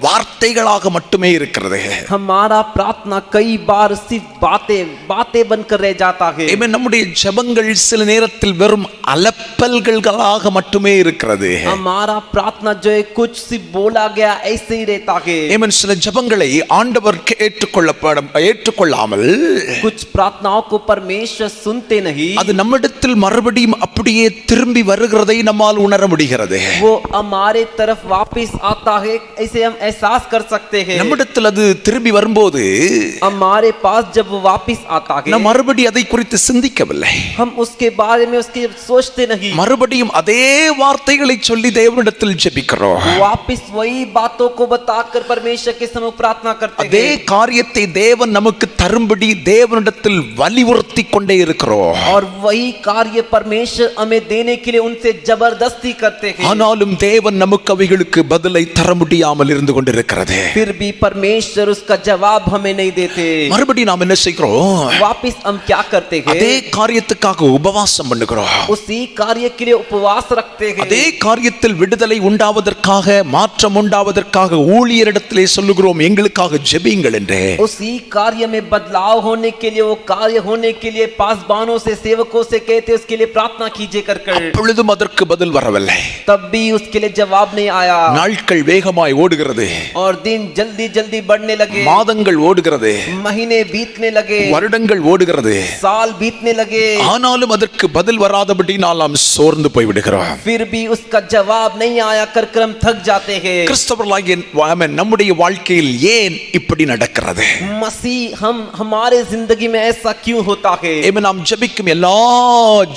வார்த்தைகளாக மட்டுமே இருக்கிறது. हमारा प्रार्थना कई बार सिर्फ बातें बनकर रह जाता है. நம்முடைய ஜெபங்கள் சில நேரத்தில் வெறும் அலப்பல்களாக மட்டுமே இருக்கிறது. हमारा प्रार्थना जो है कुछ सिर्फ बोला गया ऐसे ही रहता है. சில ஜெபங்களை ஆண்டவர் ஏற்றுக்கொள்ளாமல், कुछ प्रार्थनाओं को परमेश्वर सुनते नहीं, அது நம்மிடத்தில் மறுபடியும் அப்படியே திரும்பி வருகிறதை நம்மால் உணர முடிகிறது. वो हमारे तरफ वापस आता है, ऐसे हम एहसास कर सकते हैं. நம்மிடத்தில் அது திரும்பி வரும்போது हमारे पास जब वो वापस आता है, நாம் மறுபடியும் அதை குறித்து சிந்திக்கவில்லை. हम उसके बारे में उसके सोचते नहीं, மறுபடியும் அதே வார்த்தைகளை சொல்லி தேவனிடத்தில் ஜெபிக்கிறோம். वापस वही बातों को बताकर परमेश्वर के समक्ष प्रार्थना करते அதே हैं. காரியத்தை தேவன் நமக்கு தரும்படி தேவனிடத்தில் வலியுறுத்தி கொண்டே இருக்கிறோம். और वही कार्य परमेश्वर हमें देने के लिए उनसे जबरदस्ती करते हैं. ஆனாலும் தேவன் நமக்கு அவைகளுக்கு பதிலை தர முடியாமல் இருந்து கொண்டிருக்கிறது. फिर भी परमेश्वर उसका जवाब हमें नहीं देते. மறுபடியும் நாம் என்ன செய்கிறோம்? वापस हम क्या करते हैं? அதே காரியத்துக்காக உபவாசம் பண்ணுகிறோம். उसी कार्य के लिए उपवास रखते हैं. அதே காரியத்தில் விடுதலை உண்டாவதற்காக, மாற்றம் உண்டாவதற்காக ஊழியரிடத்திலே சொல்லுகிறோம், எங்களுக்காக ஜெபியுங்கள் என்று. उसी कार्य में बदलाव होने के लिए, वो कार्य होने के लिए पासबानों से, सेवकों से कहते उसके लिए प्रार्थना कीजिए कर कर. அப்பொழுதும் அதற்கு பதில் வரவில்லை. तब भी उसके लिए जवाब नहीं आया. நாட்கள் வேகமாய் ஓடுகிறது. और दिन जल्दी जल्दी बढ़ने लगे. மாதங்கள் ஓடுகிறது. महीने बीतने लगे. வருடங்கள் ஓடுகிறது. साल बीतने लगे. ஆனாலும் அதற்கு பதில் வராதபடியால் நாம் சோர்ந்து போய் விடுகிறோம். फिर भी उसका जवाब नहीं आया कर कर हम थक जाते हैं. கிறிஸ்தவர்களாகிய நம்முடைய வாழ்க்கையில் ஏன் இப்படி நடக்கிறது? मसीह हमारे जिंदगी में ऐसा क्यों होता है? நாம் ஜெபிக்கும் எல்லா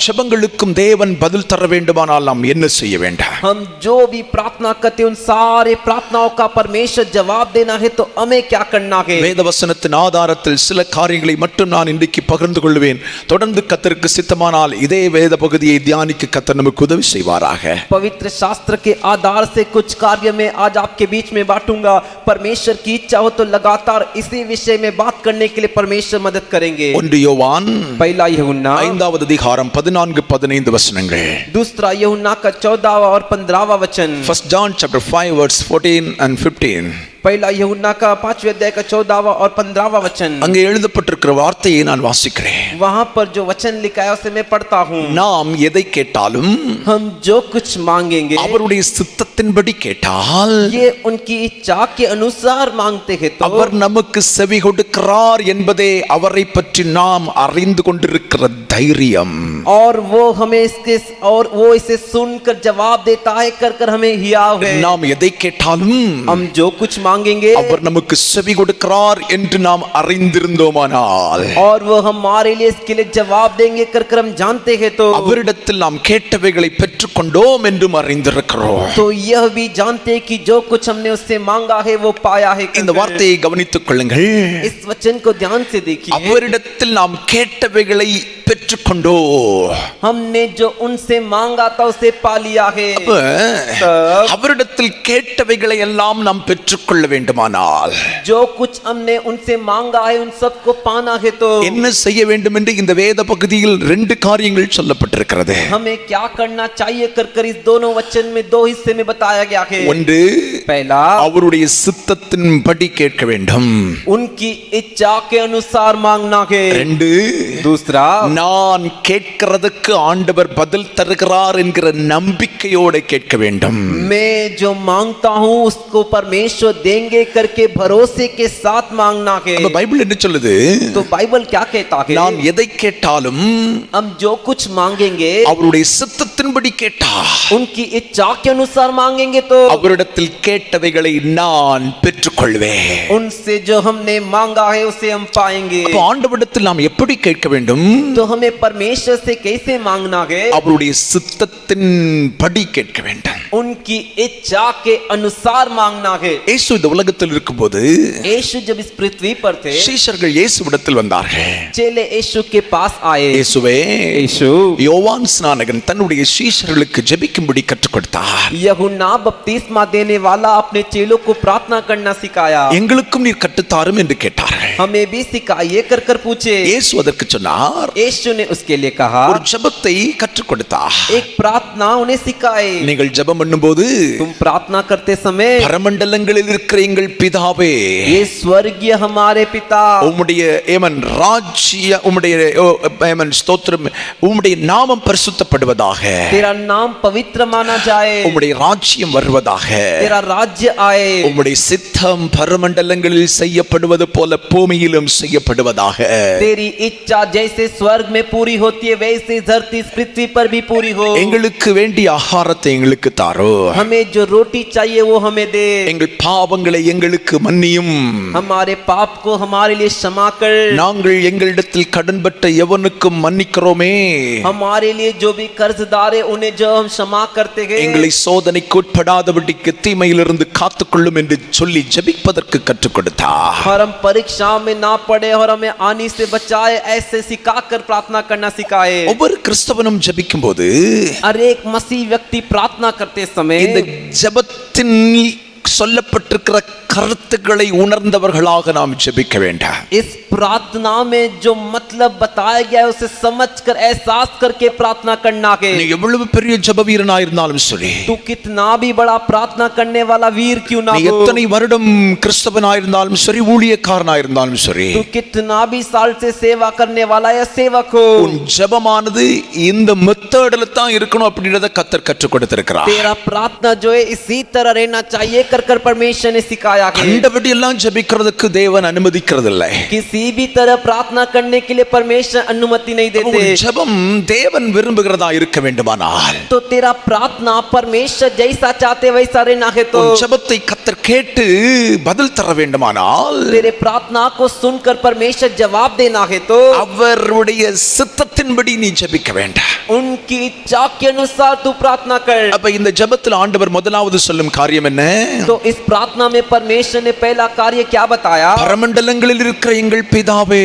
ஜெபங்களுக்கும் தேவன் பதில் தர வேண்டுமானால் நாம் என்ன செய்ய வேண்டும்? हम जो भी प्रार्थना करते उन सारे प्रार्थनाओं का परमेश्वर जवाब देना है तो हमें क्या करना है? வேதவசனத்தின் ஆதாரத்தில் சில காரியங்களை மட்டும் நான் இன்றைக்கு பகிர்ந்து கொள்வேன். தொடர்ந்து கர்த்தருக்கு சித்தமானால் இதே வேத பகுதியை தியானிக்க கர்த்தர் நமக்கு உதவி செய்வாராக. पवित्र शास्त्र के आधार से कुछ कार्य में आज आपके बीच में बांटूंगा. परमेश्वर की इच्छा हो तो लगातार इसी विषय में बात करने के लिए परमेश्वर मदद करेंगे. 1 யோவான் पहला यूहन्ना 5வது அதிகாரம் 14-15 வசனங்கள். दूसरा यूहन्ना का 14वां और 15वां वचन. 1 John chapter 5 verse 14 and 15 15. पहला यूहन्ना का 5वें अध्याय का 14वां और 15वां वचन। அங்கே எழுதப்பட்டிருக்கிற வார்த்தையை நான் வாசிக்கிறேன். वहां पर जो वचन लिखा है उसे मैं पढ़ता हूँ। நாம் எதை கேட்டாலும் हम जो कुछ मांगेंगे அவருடைய சித்தத்தின்படி கேட்டால் ये उनकी इच्छा के अनुसार मांगते हैं तो அவர் நமக்கு செவி கொடுக்கிறார் என்பதே அவரை பற்றி நாம் அறிந்து கொண்டிருக்கிற தைரியம். और वो इसे सुनकर जवाब देता है कर हमें हियाव है। நாம் எதை கேட்டாலும் हम जो कुछ मांगेंगे அவர் நமக்கு செவி கொடுக்கிறார் என்று நாம் அறிந்திருந்தோமானால் और वो हमारे लिए इसके लिए जवाब देंगे कर हम जानते हैं तो அவரிடத்தில் நாம் கேட்டவைகளை பெற்றுக்கொண்டோம் என்றும் அறிந்திருக்கிறோம். तो यह भी जानते हैं कि जो कुछ हमने उससे मांगा है वो पाया है। இந்த வார்த்தையை கவனித்துக் கொள்ளுங்கள். इस वचन को ध्यान से देखिए। அவரிடத்தில் நாம் கேட்டவைகளை பெற்றுக்கொண்டோ हमने जो उनसे मांगा था उसे पा लिया है। அவரிடத்தில் கேட்டவைகளை எல்லாம் நாம் பெற்றுக்கொள்ள வேண்டுமானால் जो कुछ हमने उनसे मांगा है उन सबको पाना है तो என்ன செய்ய வேண்டும் என்று இந்த வேத பகுதியில் ரெண்டு காரியங்கள் சொல்லப்பட்டிருக்கிறது. हमें क्या करना चाहिए कर इस दोनों वचन में दो हिस्से में बताया गया है। ஒன்று, पहला அவருடைய சித்தத்தின்படி கேட்க வேண்டும். उनकी इच्छा के अनुसार मांगना है। ரெண்டு, दूसरा நான் கேட்கிறதுக்கு ஆண்டவர் பதில் தருகிறார் என்கிற நம்பிக்கையோடு கேட்க வேண்டும். मैं जो मांगता हूँ उसको परमेश्वर देंगे करके भरोसे के साथ मांगना है। பைபிள் என்ன சொல்லுது? तो बाइबल क्या कहता है? நாம் எதை கேட்டாலும் हम जो कुछ मांगेंगे அவருடைய சித்தத்தின்படி கேட்டா उनकी इच्छा के अनुसार मांगेंगे तो அவரிடத்தில் கேட்டவைகளை நான் பெற்றுக்கொள்வேன். उनसे जो हमने मांगा है उसे हम पाएंगे। அப்ப ஆண்டவரிடத்தில் நாம் எப்படி கேட்க வேண்டும்? तो हमें परमेश्वर से कैसे मांगना है? அவருடைய சித்தத்தின்படி கேட்க வேண்டும். उनकी इच्छा के अनुसार मांगना है। இயேசு இந்த உலகத்தில் இருக்கும்போது यीशु जब इस पृथ्वी पर थे சீஷர்கள் இயேசுவிடத்தில் வந்தார்கள். चेले यीशु के पास आए। இயேசுவே, यीशु யோவான் ஸ்நானகன் தன்னுடைய சீஷர்களுக்கு ஜெபிக்கும்படி கற்றுக் கொடுத்தார். यूहन्ना बपतिस्मा देने वाला अपने चेलों को प्रार्थना करना सिखाया। எங்களுக்கும் நீர் கற்றுத்தாரும் என்று கேட்டார்கள். हमें भी सिखाइए कर पूछे। இயேசு அதற்கு சொன்னார், यीशु ने उसके लिए कहा ஒரு ஜெபத்தை கற்றுக் கொடுத்தார். एक प्रार्थना उन्हें सिखाए। நீங்கள் ஜெபம் பண்ணும்போது तुम प्रार्थना करते समय பரமண்டலங்களில் இருக்கிற எங்கள் பிதாவே, ये स्वर्गीय हमारे पिता, உம்முடைய ராஜ்ய உம்முடைய ஸ்தோத்திரம், உம்முடைய நாமம் பரிசுத்தப்படுவதாக, तेरा नाम पवित्र माना जाए, உம்முடைய ராஜ்யம் வருவதாக, तेरा राज्य आए, உம்முடைய சித்தம் பரமண்டலங்களில் செய்யப்படுவது போல பூமியிலும் செய்யப்படுவதாக. तेरी इच्छा जैसे स्वर्ग में पूरी होती है वैसे धरती इस पृथ्वी पर भी पूरी हो। எங்களுக்கு வேண்டிய ஆகாரத்தை எங்களுக்கு தாரோ, हमें जो रोटी चाहिए वो हमें दे, எங்கள் பாவங்களை எங்களுக்கு மன்னியும், हमारे पाप को हमारे लिए क्षमा कर, நாங்கள் எங்களிடத்தில் கடன்பட்ட எவனுக்கும் மன்னிக்கிறோமே, हमारे लिए जो भी कर्जदार है उन्हें जो हम क्षमा करते हैं, எங்களை சோதனைக்கு உட்படாதபடிக்கு தீமையிலிருந்து காத்துக்கொள்ளும் என்று சொல்லி ஜெபிப்பதற்கு கற்றுக் கொடுத்தார். और हम परीक्षा में ना पड़े और हमें आनी से बचाए ऐसे सिखाकर प्रार्थना करना सिखाए। ஒவ்வொரு கிறிஸ்தவனும் ஜெபிக்கும் போது हर एक मसीह व्यक्ति प्रार्थना करते समय இந்த ஜெபத்தின் சொல்லப்பட்டிருக்கிற கருத்துக்களை உணர்ந்தவர்களாக நாம் ஜெபிக்க வேண்டாம். इस प्रार्थना में जो मतलब बताया गया है उसे समझकर एहसास करके प्रार्थना करना है। நீ எவ்வளவு பெரிய ஜெப வீரனா இருந்தாலும் சரி, तू कितना भी बड़ा प्रार्थना करने वाला वीर क्यों ना நீ हो, எத்தனை வருடம் கிறிஸ்தவனா இருந்தாலும் சரி, ஊழியக்காரனா இருந்தாலும் சரி, तू कितना भी साल से सेवा करने वाला या सेवक हो, உன் ஜெபமானது இந்த மெத்தட்ல தான் இருக்கணும் அப்படின்றத கர்த்தர் கற்றுக் கொடுத்திருக்கிறார். तेरा प्रार्थना जो है इसी तरह रहना चाहिए कर परमेश्वर ने सिखाया है। கண்டபடி எல்லாம் ஜெபிக்கிறதுக்கு தேவன் அனுமதிக்கிறது இல்லை. किसी भी तरह प्रार्थना करने के लिए परमेश्वर अनुमति नहीं देते। உன் ஜெபம் தேவன் விரும்புகிறதா இருக்க வேண்டுமானால், तो तेरा प्रार्थना परमेश्वर जैसा चाहते वैसा रहना है। तो உன் ஜெபத்தை கர்த்தர் கேட்டு பதில் தர வேண்டுமானால், तेरे प्रार्थना को सुनकर परमेश्वर जवाब देना है तो அவருடைய சித்தத்தின்படி நீ ஜெபிக்க வேண்டாம். उनकी इच्छा के अनुसार तू प्रार्थना कर। அப்ப இந்த ஜெபத்தில் ஆண்டவர் முதலாவது சொல்லும் காரியம் என்ன? तो इस प्रार्थना में परमेश्वर ने पहला कार्य क्या बताया? பரமண்டலங்களில் இருக்கிற எங்கள் பிதாவே,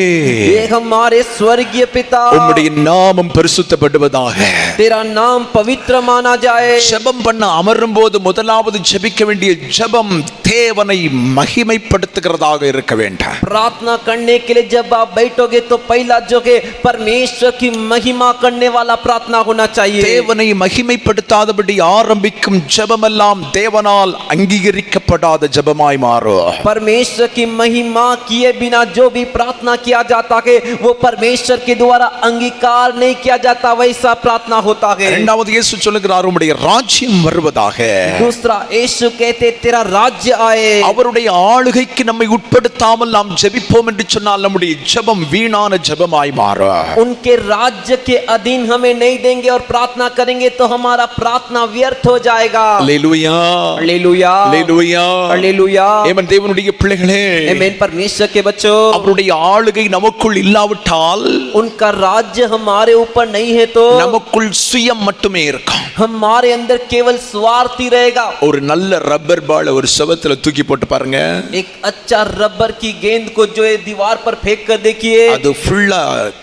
ये हमारे स्वर्गीय पिता, உம்முடைய நாமம் பரிசுத்தப்படுவதாக. तेरा नाम पवित्र माना जाए। ஜெபம் பண்ண அமரும் போது முதலாவது ஜெபிக்க வேண்டிய ஜெபம் தேவனை மகிமைப்படுத்துகிறதாக இருக்க வேண்டும். प्रार्थना करने के लिए जब आप बैठोगे तो पहला जो है परमेश्वर की महिमा करने वाला प्रार्थना होना चाहिए। தேவனை மகிமைப்படுத்தாதபடி ஆரம்பிக்கும் ஜெபமெல்லாம் தேவனால் அங்கீகரிக்கப்படாத ஜெபமாய் மாறும். परमेश्वर की महिमा किए बिना जो भी प्रार्थना किया जाता है वो परमेश्वर के द्वारा अंगीकार नहीं किया जाता, वैसा प्रार्थना होता है। இரண்டாவது இயேசு சொல்லுகிறார் உம்முடைய ராஜ்யம் வருவதாக. दूसरा यीशु कहते तेरा राज्य आए। அவருடைய ஆளுகைக்கு நம்மை உட்படுத்தாமல் நாம் ஜெபிப்போம் என்று சொன்னால் நம்முடைய ஜெபம் வீணான ஜெபமாய் மாறும். उनके राज्य के अधीन हमें नहीं देंगे और प्रार्थना करेंगे तो हमारा प्रार्थना व्यर्थ हो जाएगा। அல்லேலூயா हालेलुया அல்லேலூயா हालेलुया ஆமென். தேவனுடைய பிள்ளைகளே, आमीन। परमेश्वर के बच्चों, அவருடைய ஆளுகை நமக்குள் இல்லாவிட்டால் उनका राज्य हमारे ऊपर नहीं है तो நமக்குள் சுயம் மட்டுமே இருக்கும். हमारे अंदर केवल स्वार्थ ही रहेगा। ஒரு நல்ல ரப்பர் பால் ஒரு செவத்துல தூக்கி போட்டு பாருங்க, एक अच्छा रबर की गेंद को जो है दीवार पर फेंक कर देखिए, அது ஃபுல்லா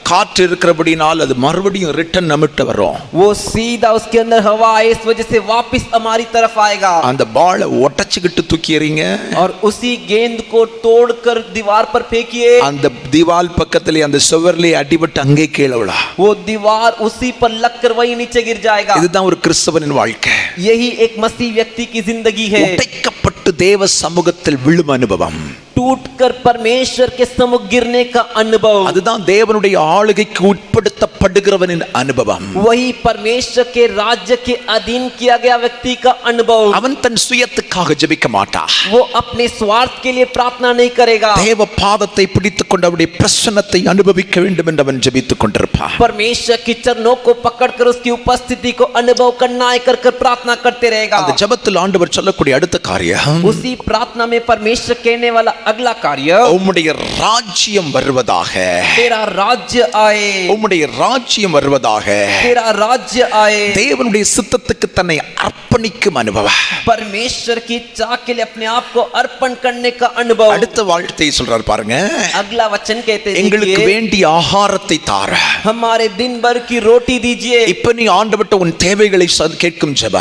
காற்று இருக்கிறபடினால் அது மறுபடியும் ரிட்டர்ன் நம்மிட்ட வரும். वो सीधा उसके अंदर हवा है, इस वजह से वापस हमारी तरफ आएगा। அந்த பாலை ஒட்டச்சுக்கிட்டு தூக்கி எறிங்க, और उसी गेंद को तोड़कर दीवार पर फेंकिए, அந்த தீவால் பக்கத்திலே அந்த சுவர்லே அடிபட்டு அங்கே கீழே விழா. वो दीवार उसी पर लगकर वही नीचे गिर जाएगा। இதுதான் ஒரு கிறிஸ்தவனின் வாழ்க்கை. यही एक मसीह व्यक्ति की जिंदगी है। உடைக்கப்பட்டு தேவ சமூகத்தில் விழும் அனுபவம், टूटकर परमेश्वर के सम्मुख गिरने का अनुभव, அதுதான் தேவனுடைய ஆளுகைக்கு உட்படுத்தப்படுகிறவனின் அனுபவம். वही परमेश्वर के राज्य के अधीन किया गया व्यक्ति का अनुभव। அவன் தன் சுயத்துக்காக ஜெபிக்க மாட்டான். वो अपने स्वार्थ के लिए प्रार्थना नहीं करेगा। தேவ பாதத்தை பிடித்துக்கொண்டு அவருடைய பிரசன்னத்தை அனுபவிக்க வேண்டும் என்று அவன் ஜெபித்துக் கொண்டிருப்பான். परमेश्वर की चरणों को पकड़कर उसकी उपस्थिति को अनुभव करना है, कर प्रार्थना करते रहेगा। அந்த ஜெபத்தில் ஆண்டவர் சொல்லக்கூடிய அடுத்த காரியம், उसी प्रार्थना में परमेश्वर कहने वाला अगला कार्य, உம்முடைய ராஜ்யம் வருவதாக, तेरा राज्य आए, உம்முடைய ராஜ்யம் வருவதாக. तेरा राज्य आए। தேவனுடைய சித்தத்துக்கு தன்னை அர்ப்பணிக்கும் அனுபவம், परमेश्वर की चाह के लिए अपने आप को अर्पण करने का अनुभव। அடுத்த வாழ்த்தை சொல்றார் பாருங்க, अगला वचन कहते हैं, எங்களுக்கு வேண்டிய ஆகாரத்தை தார, हमारे दिन भर की रोटी दीजिए। இப்ப நீ ஆண்டவர்ட்ட உன் தேவைகளை கேட்கும் ஜெப,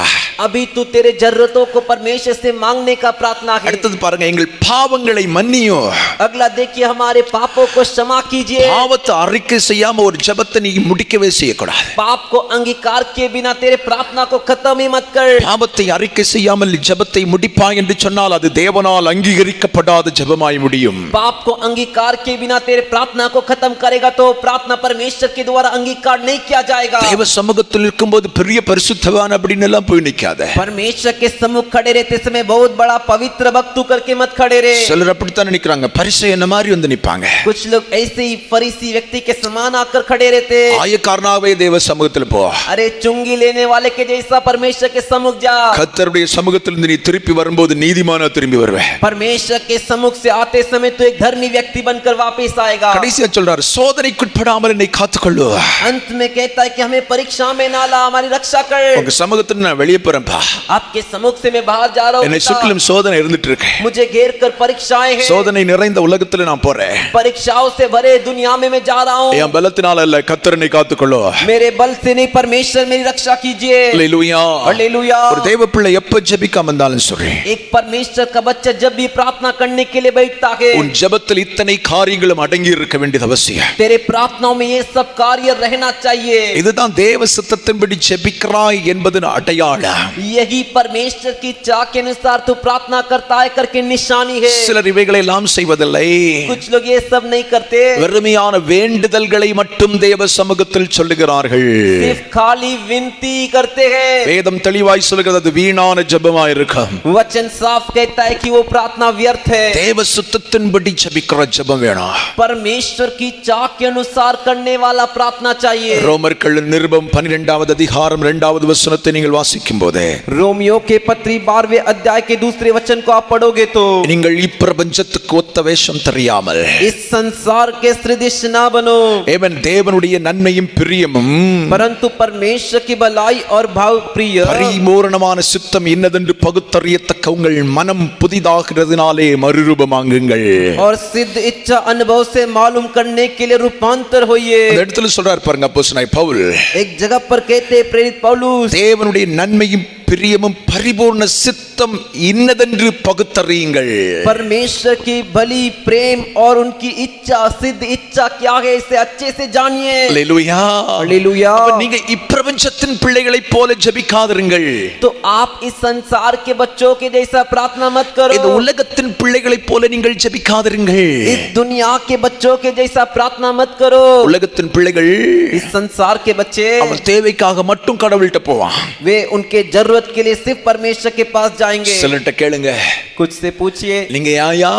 अभी तू तेरे जरूरतों को परमेश्वर से मांगने का प्रार्थना है। அடுத்தது பாருங்க, எங்கள் பாவங்களை மன்னியோ. अगला देखिए, हमारे पापों को क्षमा कीजिए। பாவத்தை அறிக்கை செய்யாம ஒரு ஜெபத்தை நீ முடிக்கவே செய்யக்கூடாது. पाप को अंगीकार किए बिना तेरे प्रार्थना को खत्म ही मत कर। பாவத்தை அறிக்கை செய்யாமல் ஜெபத்தை முடிப்பாய் என்று சொன்னால் அது தேவனால் அங்கீகரிக்கப்படாத ஜெபமாய் முடியும். पाप को अंगीकार किए बिना तेरे प्रार्थना को खत्म करेगा तो प्रार्थना परमेश्वर के द्वारा अंगीकार नहीं किया जाएगा। தேவ சமூகத்தில் இருக்கும்போது பெரிய பரிசுத்தவான் அப்படின்னு எல்லாம் போய் நிக்காத. परमेश्वर के सम्मुख खड़े रहते समय बहुत बड़ा पवित्र भक्त करके मत खड़े रहे। சிலர் அப்படித்தான் நினைக்கிறாங்க, பரிசை என்ன மாதிரி வந்து நிப்பாங்க. कुछ लोग ऐसे ही फरीसी व्यक्ति के समान आकर खड़े रहते। ஆயக்காரனாவே தேவ சமூகத்தில் போ, अरे चुंगी लेने वाले के जैसा परमेश्वर के सम्मुख जा। கர்த்தருடைய சமூகத்திலிருந்து நீ திருப்பி வரும்போது நீதிமானா திரும்பி வருவே. परमेश्वर के सम्मुख से आते समय तो एक धर्मी व्यक्ति बनकर वापस आएगा। கடைசியா சொல்றார், சோதனைக்குட்படாமல் என்னை காத்துக்கொள்ளு. अंत में कहता है कि हमें परीक्षा में ना ला, हमारी रक्षा कर। உங்க சமூகத்துல நான் வெளியே போறேன்பா, आपके सम्मुख से मैं बाहर जा रहा என்னை हूँ, சுற்றிலும் சோதனை இருந்துட்டு இருக்கு. मुझे घेर कर परीक्षाएं हैं। சோதனை நிறைந்த உலகத்துல நான் போறேன். परीक्षाओं से भरे दुनिया में मैं जा रहा हूँ। என் பலத்தினால அல்ல, கர்த்தர் என்னை காத்துக்கொள்ளு. मेरे बल से नहीं, परमेश्वर मेरी रक्षा कीजिए। அல்லேலூயா. हालेलुया। ஒரு தேவ பிள்ளை எப்ப ஜெபிக்காம இருந்தாலும் சரி, एक परमेश्वर का बच्चा जब भी प्रार्थना करने के लिए बैठता है, உன் ஜெபத்தில் இத்தனை காரியங்களும் அடங்கி இருக்க வேண்டியது அவசியம். तेरे प्रार्थनाओं में ये सब कार्य रहना चाहिए। இதுதான் தேவ சித்தத்தின்படி ஜெபிக்கிறாய் என்பதன் அடையாளம். यही परमेश्वर की चाह के अनुसार तू प्रार्थना करता है करके निशानी है। சிலர் இவைகளை எல்லாம் செய்வதில்லை, कुछ लोग ये सब नहीं करते, வெறுமையான வேண்டுதல்களை மட்டும் தேவ சமூகத்தில் சொல்லுகிறார்கள். सिर्फ खाली विनती करते हैं। வேதம் தெளிவாய் சொல்கிறது, அது வீணான ஜெபமாய் இருக்கும். वचन साफ कहता है कि वो प्रार्थना व्यर्थ है। தேவ சித்தத்தின்படி ஜெபிக்கிற ஜெபம் வேணும். परमेश्वर की चाह के अनुसार करने वाला प्रार्थना चाहिए। ரோமர்கள் நிருபம் 12வது அதிகாரம் 2வது வசனத்தை நீங்கள் வாசிக்கும் போது, रोमियो के पत्री 12वें अध्याय के दूसरे वचन को आप पढ़ोगे तो, நீங்கள் இப்பிரபஞ்சத்துக்கு ஒத்த வேஷம் தெரியாமல் इस संसार के सदृश ना बनो, ஏவன் தேவனுடைய நன்மையும் பிரியமும் परंतु परमेश्वर की भलाई और भाव प्रिय பரிபூரணமான சித்தம் இன்னதென்று பகுத்தறியத்தக்க உங்கள் மனம் புதிதாகிறதுனாலே மறுரூபமாகுங்கள். और सिद्ध इच्छा अनुभव से मालूम करने के लिए रूपांतर होइए। அந்த இடத்துல சொல்றார் பாருங்க அப்போஸ்தலனாகிய பவுல், एक जगह पर कहते प्रेरित पौलुस, தேவனுடைய நன்மையும் பிரியமும் பரிபூர்ண சித்தம் இன்னதென்று பகுத்தறியுங்கள். परमेश्वर की भली प्रेम और उनकी इच्छा, सिद्ध इच्छा क्या है इसे अच्छे से जानिए. அல்லேலூயா. हालेलुया. அப்ப நீங்க இப்பிரபஞ்சத்தின் பிள்ளைகளைப் போல ஜெபிக்காதிருங்கள். तो आप इस संसार के बच्चों के जैसा प्रार्थना मत करो. இந்த உலகத்தின் பிள்ளைகளைப் போல நீங்கள் ஜெபிக்காதிருங்கள். इस दुनिया के बच्चों के जैसा प्रार्थना मत करो. உலகத்தின் பிள்ளைகள் इस संसार के बच्चे அவன் தேவைக்காக மட்டும் கடவுள்கிட்ட போவான். वे उनके जरूरत के लिए सिर्फ परमेश्वर के पास जाएंगे. சிலர்ட்ட கேளுங்க, कुछ से पूछिए, நீங்க யா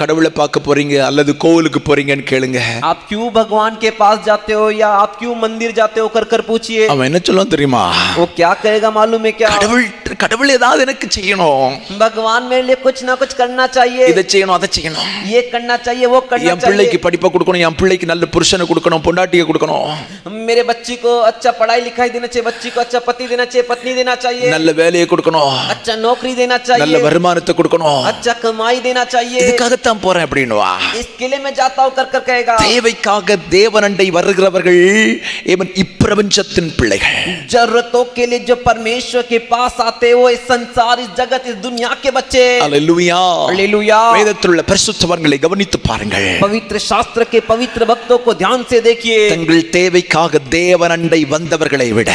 கடவுளை பார்க்க போறீங்க அல்லது கோவிலுக்கு போறீங்கன்னு கேளுங்க. आप क्यों भगवान के पास जाते हो या आप क्यों मंदिर जाते हो कर पूछिए. அவன் என்ன சொல்லுவான் தெரியுமா? वो क्या कहेगा मालूम है क्या? கடவுள் ஏதாவது எனக்கு செய்யணும், भगवान मेरे लिए कुछ ना कुछ करना चाहिए, இதை செய்யணும் அதை செய்யணும், ये करना चाहिए वो करना என் பிள்ளைக்கு चाहिए, படிப்பை கொடுக்கணும், என் பிள்ளைக்கு நல்ல புருஷனை கொடுக்கணும், பொண்டாட்டியை கொடுக்கணும், मेरे बच्ची को अच्छा पढ़ाई लिखाई देना चाहिए, बच्ची को अच्छा पति देना चाहिए, पत्नी देना चाहिए, நல்ல வேலையை கொடுக்கணும், अच्छा नौकरी देना நல்ல चाहिए, வருமானத்தை கொடுக்கணும், अच्छा कमाई देना चाहिए, இதுக்காகத்தான் போறேன் அப்படின்னுவா. इसके लिए मैं जाता हूँ कर कहेगा. தேவைக்காக தேவனண்டை வருகிறவர்கள் இப்பிரபஞ்சத்தின் பிள்ளைகள். जरूरतों के लिए जो परमेश्वर के पास आते हैं वो इस संसार, इस जगत, इस दुनिया के बच्चे. அல்லேலூயா. हालेलुया. வேதத்தில் உள்ள பரிசுத்தவான்களை கவனித்து பாருங்கள். पवित्र शास्त्र के पवित्र भक्तों को ध्यान से देखिए. தங்கள் தேவைக்காக தேவனண்டை வந்தவர்களை விட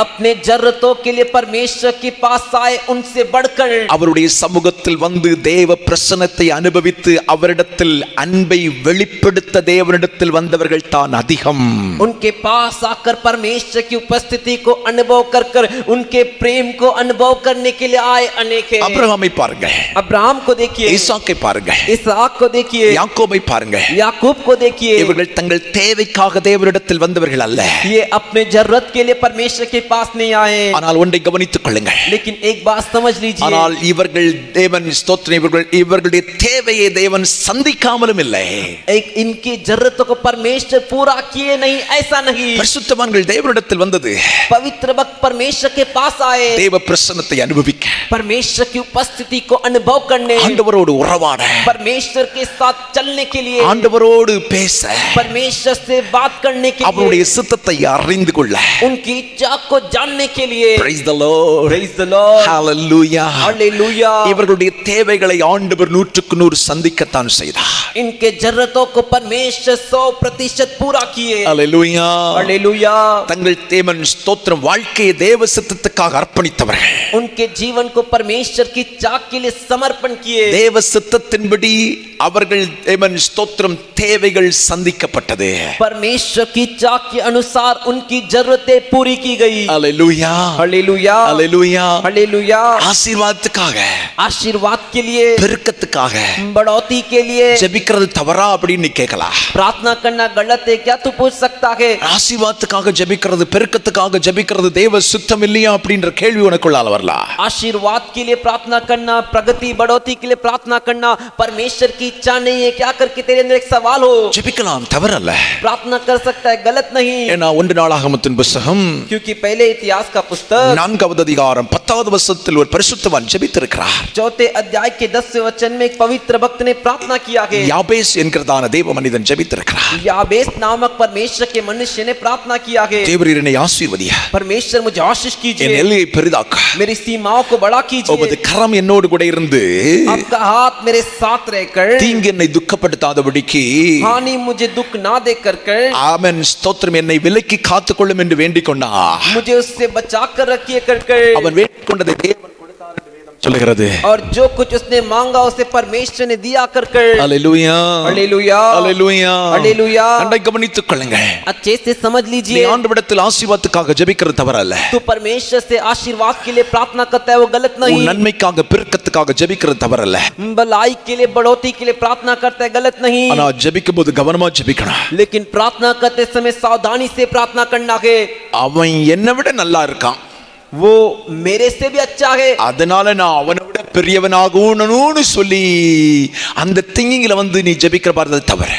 अपने जरूरतों के लिए परमेश्वर के पास आए उनसे बढ़कर அவருடைய சமூகத்தில் வந்து தேவ பிரசன்னத்தை அனுபவித்து அவரிடத்தில் அன்பை வெளிப்படுத்த தேவனிடத்தில் வந்தவர்கள் தான் அதிகம். उनके पास आकर परमेश्वर की उपस्थिति को अनुभव कर उनके प्रेम को अनुभव करने के लिए आए अनेक हैं. அபிரகாமை பாருங்கள், अब्राहम को देखिए, ஈசாக்கை பாருங்கள், इसहाक को देखिए, யாக்கோபை பாருங்கள். याकूब को देखिए. இவர்கள் தங்கள் தேவைக்காக தேவனிடத்தில் வந்தவர்கள் அல்ல. ये अपने जरूरत के लिए परमेश्वर के पास नहीं आए. ஆனால் ஒன்றை கவனித்துக் கொள்ளுங்கள், लेकिन एक बात समझ लीजिए, ஆனால் இவர்கள் தேவன் ஸ்தோத்திரம் இவர்களுடைய தேவையை தேவன் சந்திக்காமலும் இல்லை. एक इनकी जरूरतों को परमेश्वर पूरा किए नहीं, ऐसा नहीं. பரிசுத்தவான்கள் தேவனிடத்தில் வந்தது पवित्र भक्त परमेश्वर के पास आए தேவ பிரசன்னத்தை அனுபவிக்க, परमेश्वर की उपस्थिति को अनुभव करने, ஆண்டவரோடு உறவாட, परमेश्वर के साथ चलने के लिए, ஆண்டவரோடு பேச, परमेश्वर से बात करने के அவருடைய लिए, சித்தத்தை அறிந்து கொள்ள. उनकी इच्छा को जानने के लिए. Praise the Lord. Praise the Lord. Hallelujah. Hallelujah. இவர்களுடைய தேவைகளை ஆண்டவர் 100% சந்திக்கத்தான் செய்தார். इनके जरूरतों को परमेश्वर 100% पूरा किए. Hallelujah. Hallelujah. தங்கள் தேவன் ஸ்தோத்திரம் வாழ்க்கையை தேவ சித்தத்துக்காக அர்ப்பணித்தவர்கள், उनके जीवन को परमेश्वर की चाह के लिए समर्पण किए. தேவ சித்தத்தின்படி அவர்கள் தேவன் ஸ்தோத்திரம் தேவைகள் சந்திக்கப்பட்டது. परमेश्वर की चाह के अनुसार उनकी जरूरतें पूरी की गई. Hallelujah. हालेलुया. Hallelujah. हालेलुया. ஆசீர்வாதத்துக்காக, आशीर्वाद के लिए, பெருக்கத்துக்காக बढ़ोतरी के लिए ஜெபிக்கிறது தவறா அப்படின்னு கேட்கலாம். प्रार्थना करना गलत है क्या तू पूछ सकता है. ஆசீர்வாதத்துக்காக ஜெபிக்கிறது, பெருக்கத்துக்காக ஜெபிக்கிறது தேவ சித்தம் இல்லையா அப்படின்ற கேள்வி உனக்குள்ளால வரலாம். आशीर्वाद के लिए प्रार्थना करना, प्रगति बढ़ोतरी के लिए प्रार्थना करना परमेश्वर की इच्छा नहीं है क्या करके तेरे अंदर एक सवाल हो. ஜெபிக்கலாம், தவறல்ல. प्रार्थना कर सकता है, गलत नहीं. ஏன்னா 1 நாளாகமத்தின் புத்தகம் क्योंकि पहले इतिहास का पुस्तक 4வது அதிகாரம் 10வது வசனத்தில் ஒரு பரிசுத்தவான் ஜெபித்திருக்கிறார். 4 अध्याय के 10वें वचन में एक पवित्र भक्त ने प्रार्थना किया है. யாபேஸ் என்கிறதான தேவ மனிதன் ஜெபித்திருக்கிறார். याबेस नामक परमेश्वर के मनुष्य ने प्रार्थना किया है. தேவரீர் என்னை ஆசீர்வதிய, परमेश्वर मुझे आशीष என் कीजिए, எல்லையை பெரிதாக்க, मेरी सीमाओं को बड़ा உமது कीजिए, கரம் என்னோடு கூட இருந்து आपका हाथ मेरे साथ रहकर தீங்கு என்னை துக்கப்படுத்தாதபடிக்கு हानि मुझे दुख ना देकर कर ஆமென் ஸ்தோத்திரம் என்னை விலக்கி காத்துக்கொள்ளும் என்று வேண்டிக் கொண்டார். मुझे उससे बचा कर रखिए कर அவன் வேண்டிக் கொண்டதை தேவன் கொடுத்தார் என்று வேதம் சொல்லுகிறது. और जो कुछ उसने मांगा उसे परमेश्वर ने दिया कर அல்லேலூயா. हालेलुया. அல்லேலூயா. हालेलुया. நன்றாய் கவனித்துக் கொள்ளுங்கள். अच्छे से समझ நீ लीजिए, ஆண்டவரிடத்தில் ஆசீர்வாதத்துக்காக ஜெபிக்கிறது தவறல்ல. तो परमेश्वर से आशीर्वाद के लिए प्रार्थना करता है वो गलत உன் नहीं. நன்மைக்காக பெருக்கத்துக்காக ஜெபிக்கிறது தவறல்ல. भलाई के लिए बढ़ोतरी के लिए प्रार्थना करता है गलत नहीं. ஆனா ஜெபிக்கும் போது கவனமா ஜெபிக்கணும். लेकिन प्रार्थना करते समय सावधानी से प्रार्थना करना है. அவன் என்னை விட நல்லா இருக்கான், वो मेरे से भी अच्छा है, அதனால நான் அவனை விட பெரியவனாகணும்னு சொல்லி அந்த திங்கிங்ல வந்து நீ ஜெபிக்கிற பாரு தவறு.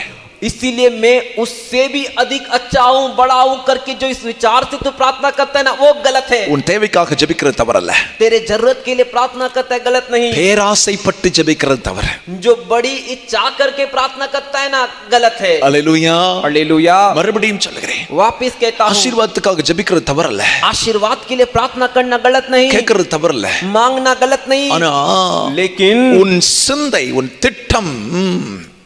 इसीलिए मैं उससे भी अधिक अच्छा हूँ, बड़ा हूँ करके जो इस विचार से तू प्रार्थना करता है ना, वो गलत है। உன் தேவைக்காக ஜெபிக்கிறது தவறல்ல, तेरे जरूरत के लिए प्रार्थना करता है, गलत नहीं। பேராசைப்பட்டு ஜெபிக்கிறது தவறு। जो बड़ी इच्छा करके प्रार्थना करता है ना, गलत है। அல்லேலூயா, हालेलुया। மறுபடியும் சொல்லுகிறேன், वापिस कहता हूँ, ஆசீர்வாதத்துக்காக ஜெபிக்கிறது தவறல்ல, आशीर्वाद के लिए प्रार्थना करना गलत नहीं, கேட்கிறது தவறல்ல, मांगना गलत नहीं, ஆனா लेकिन உன் சிந்தை, உன் திட்டம்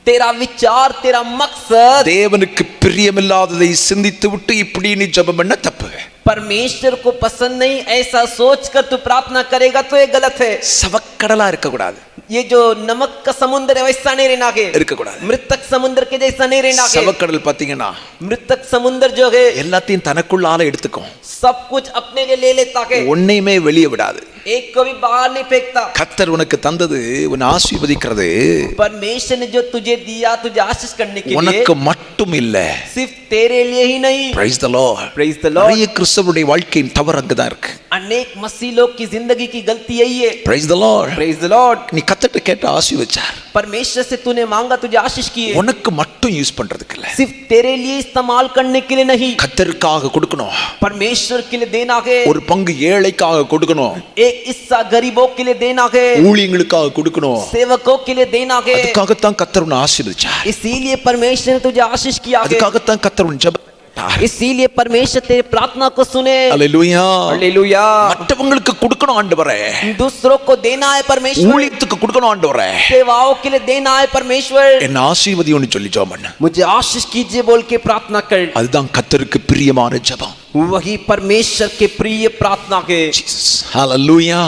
तेरा विचार, तेरा मकसद தேவனுக்கு பிரியமில்லாததை சிந்தித்து விட்டு இப்படி நீ ஜெபம் பண்ண தப்பு। परमेश्वर को पसंद नहीं ऐसा सोच कर तू प्रार्थना करेगा तो ये गलत है। சவக்கடலா இருக்க கூடாது, ये जो नमक का समुद्र है वैसा नहीं रहना के, இருக்க கூடாது। मृतक समुद्र के जैसा नहीं रहना के। சவக்கடல் பாத்தீங்கன்னா मृतक समुद्र जो है எல்லாத்தையும் தனக்குள்ளால எடுத்துக்கும், सब कुछ अपने लिए ले लेता के, ஒன்னையுமே வெளியே விடாது। एक को भी बाहर नहीं फेंकता। கர்த்தர் உனக்கு தந்தது, உன்னை ஆசீர்வதிக்கிறது परमेश्वर ने जो तुझे दिया, तुझे आशीष करने के लिए, உனக்கு மட்டும் இல்ல, सिर्फ तेरे लिए ही नहीं। Price the Lord, praise the Lord. நிறைய கிறிஸ்தவருடைய வாழ்க்கையின் தவறு அங்கதான் இருக்கு। अनेक मसीह लोग की जिंदगी की गलती यही है। Price the Lord. Praise the Lord. நீ கர்த்தர்ட்ட கேட்ட ஆசீர்வதிச்சார், परमेश्वर से तूने मांगा, तुझे आशीष किए, உனக்கு மட்டும் யூஸ் பண்றதுக்கு இல்ல, सिर्फ तेरे लिए इस्तेमाल करने के लिए नहीं, கர்த்தருக்காக கொடுக்கணும்। परमेश्वर के लिए देना है। ஒரு பங்கு ஏழைக்காக கொடுக்கணும், एक हिस्सा गरीबों के लिए देना है, ஊழியங்களுக்காக கொடுக்கணும்। सेवकों के लिए देना है। அதுக்காகத்தான் கர்த்தர் உன்னை ஆசீர்வதிச்சார், इसीलिए परमेश्वर ने तुझे आशीष किया है। அதுக்காகத்தான் கர்த்தர் உன் ஜெபம் கேட்டார்। इसीलिए परमेश्वर तेरे प्रार्थना को सुने। அல்லேலூயா, हालेलुया। மற்றவங்களுக்கு கொடுக்கணும் ஆண்டவரே, दूसरों को देना है परमेश्वर, ஊழியத்துக்கு கொடுக்கணும் ஆண்டவரே, सेवाओं के लिए देना है परमेश्वर। என்ன ஆசீர்வதியோன்னு சொல்லி ஜெபம் பண்ணு। मुझे आशीष कीजिए बोल के प्रार्थना कर, அதுதான் கர்த்தருக்கு பிரியமான ஜெபம்। वही परमेश्वर के प्रिय प्रार्थना है। ஜீசஸ், ஹalleluya,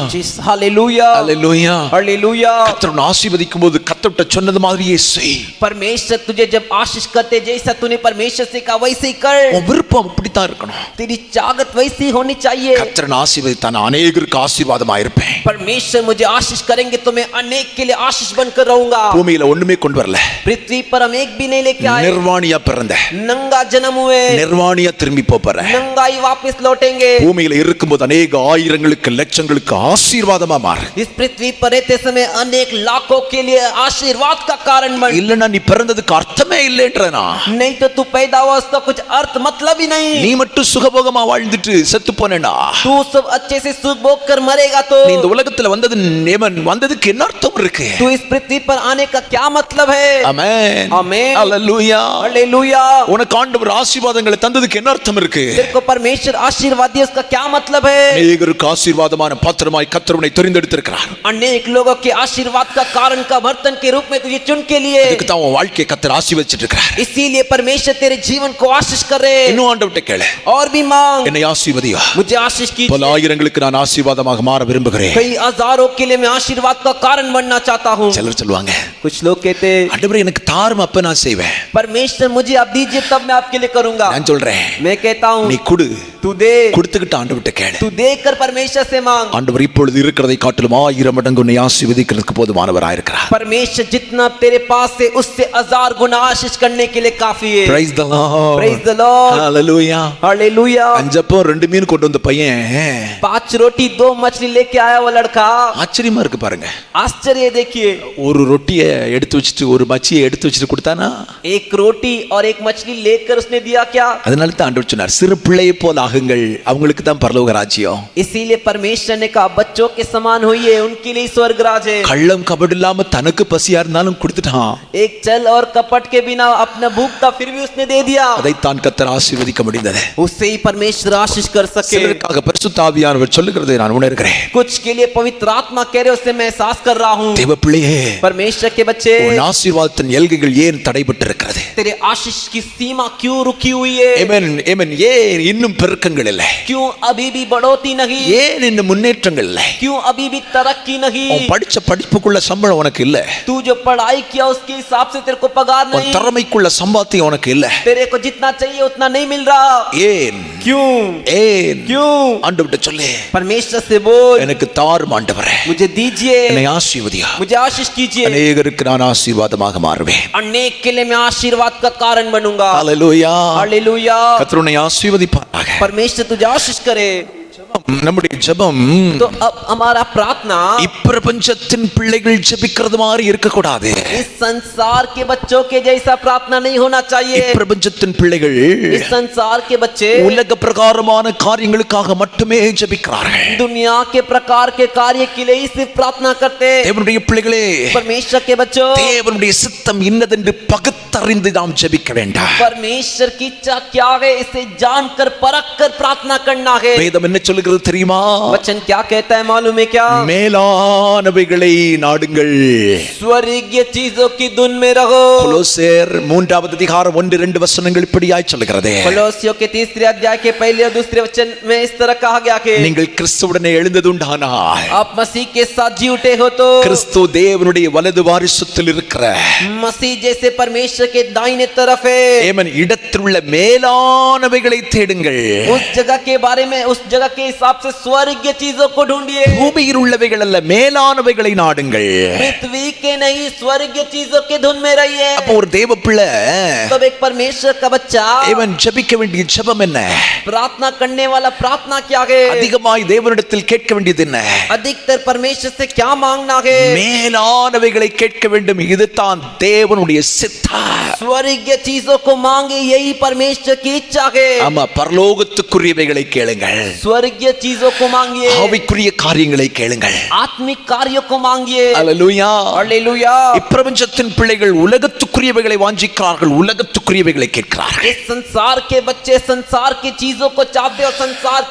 हालेलुया, ஹalleluya। हालेलुया। கர்த்தர் உன்னை ஆசீர்வதிக்கும்போது கர்த்தர்ட்ட சொன்னது மாதிரியே செய்। परमेश्वर तुझे जब आशीष करते, जैसा तूने परमेश्वर से कहा वैसे ही कर। உன் விருப்பம் அப்படித்தான் இருக்கணும்। तेरी चाहत वैसी होनी चाहिए। கர்த்தர் ஆசீர்வதித்தான், அநேகருக்கு ஆசீர்வாதமா இருப்பேன்। परमेश्वर मुझे आशीष करेंगे तो मैं अनेक के लिए आशीष बनकर रहूंगा। பூமியில ஒண்ணுமே கொண்டு வரல, पृथ्वी पर हम एक भी नहीं लेके आए, நிர்வாணியா பிறந்த, नंगा जन्म हुए, நிர்வாணியா திரும்பி போற। नंगाई वापस लौटेंगे। பூமியில இருக்கும்போது அநேக ஆயிரங்களுக்கு லட்சங்களுக்கு ஆசீர்வாதமா மாறு। इस पृथ्वी पर रहते समय अनेक लाखों के लिए आशीर्वाद का कारण बन। இல்லன்னா நீ பிறந்ததுக்கு அர்த்தமே இல்லைன்றனா, नहीं तो तू पैदा हुआ उसका कुछ अर्थ मतलब ही नहीं। நீ மட்டும் சுகபோகமா வாழ்ந்துட்டு செத்து போனேனா, तू सब अच्छे से सुख भोग कर मरेगा तो நீ இந்த உலகத்துல வந்ததுக்கு என்ன அர்த்தம் இருக்கு? तू इस पृथ्वी पर आने का क्या मतलब है? ஆமென், आमेन, ஹalleluya, हालेलुया। உனக்கு ஆண்டவர் ஆசீர்வாதங்களை தந்ததுக்கு என்ன அர்த்தம் இருக்கு? तेरे को परमेश्वर आशीर्वाद दिया, उसका क्या मतलब है? அநேகருக்கு ஆசீர்வாதமான பாத்திரமாய் கர்த்தர் உன்னை தெரிந்தெடுத்திருக்கிறார்। अनेक लोगों के आशीर्वाद का कारण का बर्तन के रूप में तुझे चुन के लिए, அதுக்கு தான் உன் வாழ்க்கையை கர்த்தர் ஆசீர்வதிச்சிட்டு இருக்கிறார்। इसीलिए परमेश्वर तेरे जीवन को आशीष कर रहे। இன்னும் ஆண்டவர்ட்ட கேளு, और भी मांग, என்னை ஆசீர்வதியா, मुझे आशीष பல कीजिए। ஆயிரங்களுக்கு நான் ஆசீர்வாதமாக மாற விரும்புகிறேன்। कई हजारों के लिए मैं आशीर्वाद का कारण बनना चाहता हूँ। சிலர் சொல்லுவாங்க, कुछ लोग कहते हैं ஆண்டவரே எனக்கு தாரும் அப்ப நான் செய்வேன்। परमेश्वर मुझे आप दीजिए तब मैं आपके लिए करूंगा। நான் சொல்றேன், मैं कहता हूँ நீ கொடு, तू दे, கொடுத்துக்கிட்டு ஆண்டவர்ட்ட கேளு। तू देकर परमेश्वर से मांग। ஆண்டவர் இப்பொழுது இருக்கிறதை காட்டிலும் 1000 மடங்கு உன்னை ஆசீர்வதிக்கிறதுக்கு போதுமானவராய் இருக்கிறார்। परमेश्वर जितना तेरे पास है उससे 1000 गुना आशीष करने के लिए काफी है। Praise the Lord, Praise the Lord, Hallelujah। Hallelujah. 5 அப்பம் 2 மீன் கொண்டு வந்த பையன் 5 रोटी 2 मछली लेके आया वो लड़का। ஆச்சரியமா இருக்கு பாருங்க। आश्चर्य देखिए, ஒரு ரொட்டியை எடுத்து வச்சிட்டு ஒரு மச்சியை எடுத்து வச்சிட்டு கொடுத்தானா, एक रोटी और एक मछली लेकर उसने दिया क्या? அதனால தான் ஆண்டவர் சொன்னார், சிறு பிள்ளையை போல ஆகுங்கள், அவங்களுக்கு தான் பரலோக ராஜ்யம்। इसीलिए परमेश्वर ने कहा बच्चों के समान होइए, उनके लिए स्वर्ग राज है। கள்ளம் கபடு இல்லாம தனக்கு பசியா இருந்தாலும் கொடுத்துட்டான்। एक चल और कपट के बिना अपना भूख था फिर भी उसने दे दिया। அதைத்தான் கர்த்தர் ஆசீர்வதிக்க முடிந்தது। उससे ही परमेश्वर आशीष कर सके। சிலருக்காக பரிசுத்த ஆவியானவர் சொல்லுகிறதை நான் உணர்கிறேன்। कुछ के लिए पवित्र आत्मा कह रहे उससे मैं एहसास कर रहा हूँ। தேவ பிள்ளையே, परमेश्वर के बच्चे, உன் ஆசீர்வாதத்தின் எல்கைகள் ஏன் தடைபட்டு இருக்கிறது? तेरे आशीष की सीमा क्यों रुकी हुई है? ஆமென், ஆமென்। ஏன் இன்னும் பெருக்கங்கள் இல்லை? क्यों अभी भी बढ़ोतरी नहीं? ஏன் இன்னும் முன்னேற்றங்கள் இல்லை? क्यों अभी भी तरक्की नहीं? உன் படிச்ச படிப்புக்குள்ள சம்பளம் உனக்கு இல்ல, तू जो पढ़ाई किया उसके हिसाब से तेरे को पगार உன் नहीं, திறமைக்குள்ள சம்பாத்தியம் உனக்கு இல்ல। तेरे को जितना चाहिए उतना नहीं मिल रहा। ஏன் क्यों? ஏன் क्यों? ஆண்டவர்ட்ட சொல்லு, परमेश्वर से बोल, எனக்கு தாரும் ஆண்டவரே, मुझे दीजिए, என்னை ஆசீர்வதியா, मुझे आशीष कीजिए। அநேகருக்கு நான் ஆசீர்வாதமாக மாறுவேன்। अनेक के लिए मैं आशीर्वाद का कारण बनूंगा। ஹalleluya, हालेलुया। கர்த்தர் உன்னை ஆசீர்வதிப்பாராக। परमेश्वर तुझे आशीष करे। நம்முடைய ஜெபம் तो अब हमारा प्रार्थना இப்பிரபஞ்சத்தின் பிள்ளைகள் ஜெபிக்கிறது மாதிரி இருக்க கூடாது. इस संसार के बच्चों के जैसा प्रार्थना नहीं होना चाहिए. இப்பிரபஞ்சத்தின் பிள்ளைகள் इस संसार के बच्चे உலக பிரகாரமான காரியங்களுக்காக மட்டுமே ஜெபிக்கிறார்கள். दुनिया के प्रकार के कार्य के लिए ही सिर्फ प्रार्थना करते हैं. தேவனுடைய பிள்ளைகளே, परमेश्वर के बच्चों, தேவனுடைய சித்தம் இன்னதென்று பகுத்தறிந்து நாம் ஜெபிக்க வேண்டாம். परमेश्वर की इच्छा क्या है इसे जानकर परखकर प्रार्थना करना है. வேதம் என்ன சொல்லுகிறது தெரியுமா? वचन क्या कहता है मालूम है क्या? மேலானவைகளை நாடுங்கள். स्वर्गीय चीजों की धुन में रहो. கொலோசியர் 3வது அதிகாரம் 1-2 வசனங்கள் இப்படியாய் சொல்லுகிறது. कोलोसियों के 3 अध्याय के पहले और दूसरे वचन में इस तरह कहा गया कि நீங்கள் கிறிஸ்துவுடனே எழுந்ததுண்டானால், आप मसीह के साथ जी उठे हो तो கிறிஸ்து தேவனுடைய வலது வாரிசத்தில் இருக்கிற मसीह जैसे परमेश्वर के दाहिने तरफ है. ஏமன் இடத்திலுள்ள மேலானவைகளை தேடுங்கள். उस जगह के बारे में, उस जगह के हिसाब से स्वर्गीय चीजों को ढूंढिए. பூமியில் உள்ளவைகள் அல்ல, மேலானவைகளை நாடுங்கள். पृथ्वी के नहीं, स्वर्गीय चीजों के धुन में रहिए. அப்போ ஒரு தேவ பிள்ளை तब एक परमेश्वर का बच्चा ஏமன் ஜெபிக்க வேண்டிய ஜெபம் என்ன? प्रार्थना करने वाला प्रार्थना क्या है? அதிகமாய் தேவனிடத்தில் கேட்க வேண்டியது என்ன? अधिकतर परमेश्वर से क्या मांगना है? மேலானவைகளை கேட்க வேண்டும். இதுதான் தேவனுடைய சித்தம். स्वर्गीय चीजों को मांगे, यही परमेश्वर की इच्छा है. ஆமா, பரலோகத்துக்குரியவைகளை கேளுங்கள். स्वर्गीय चीजों को मांगिए, ஆவிக்குரிய காரியங்களை கேளுங்கள். आत्मिक कार्यों को मांगिए. அல்லேலூயா. हालेलुया. இப்பிரபஞ்சத்தின் பிள்ளைகள் உலகத்துக்குரியவைகளை வாஞ்சிக்கிறார்கள், உலகத்துக்குரியவைகளை கேட்கிறார்கள். इस संसार के बच्चे संसार की चीजों को चाहते और संसार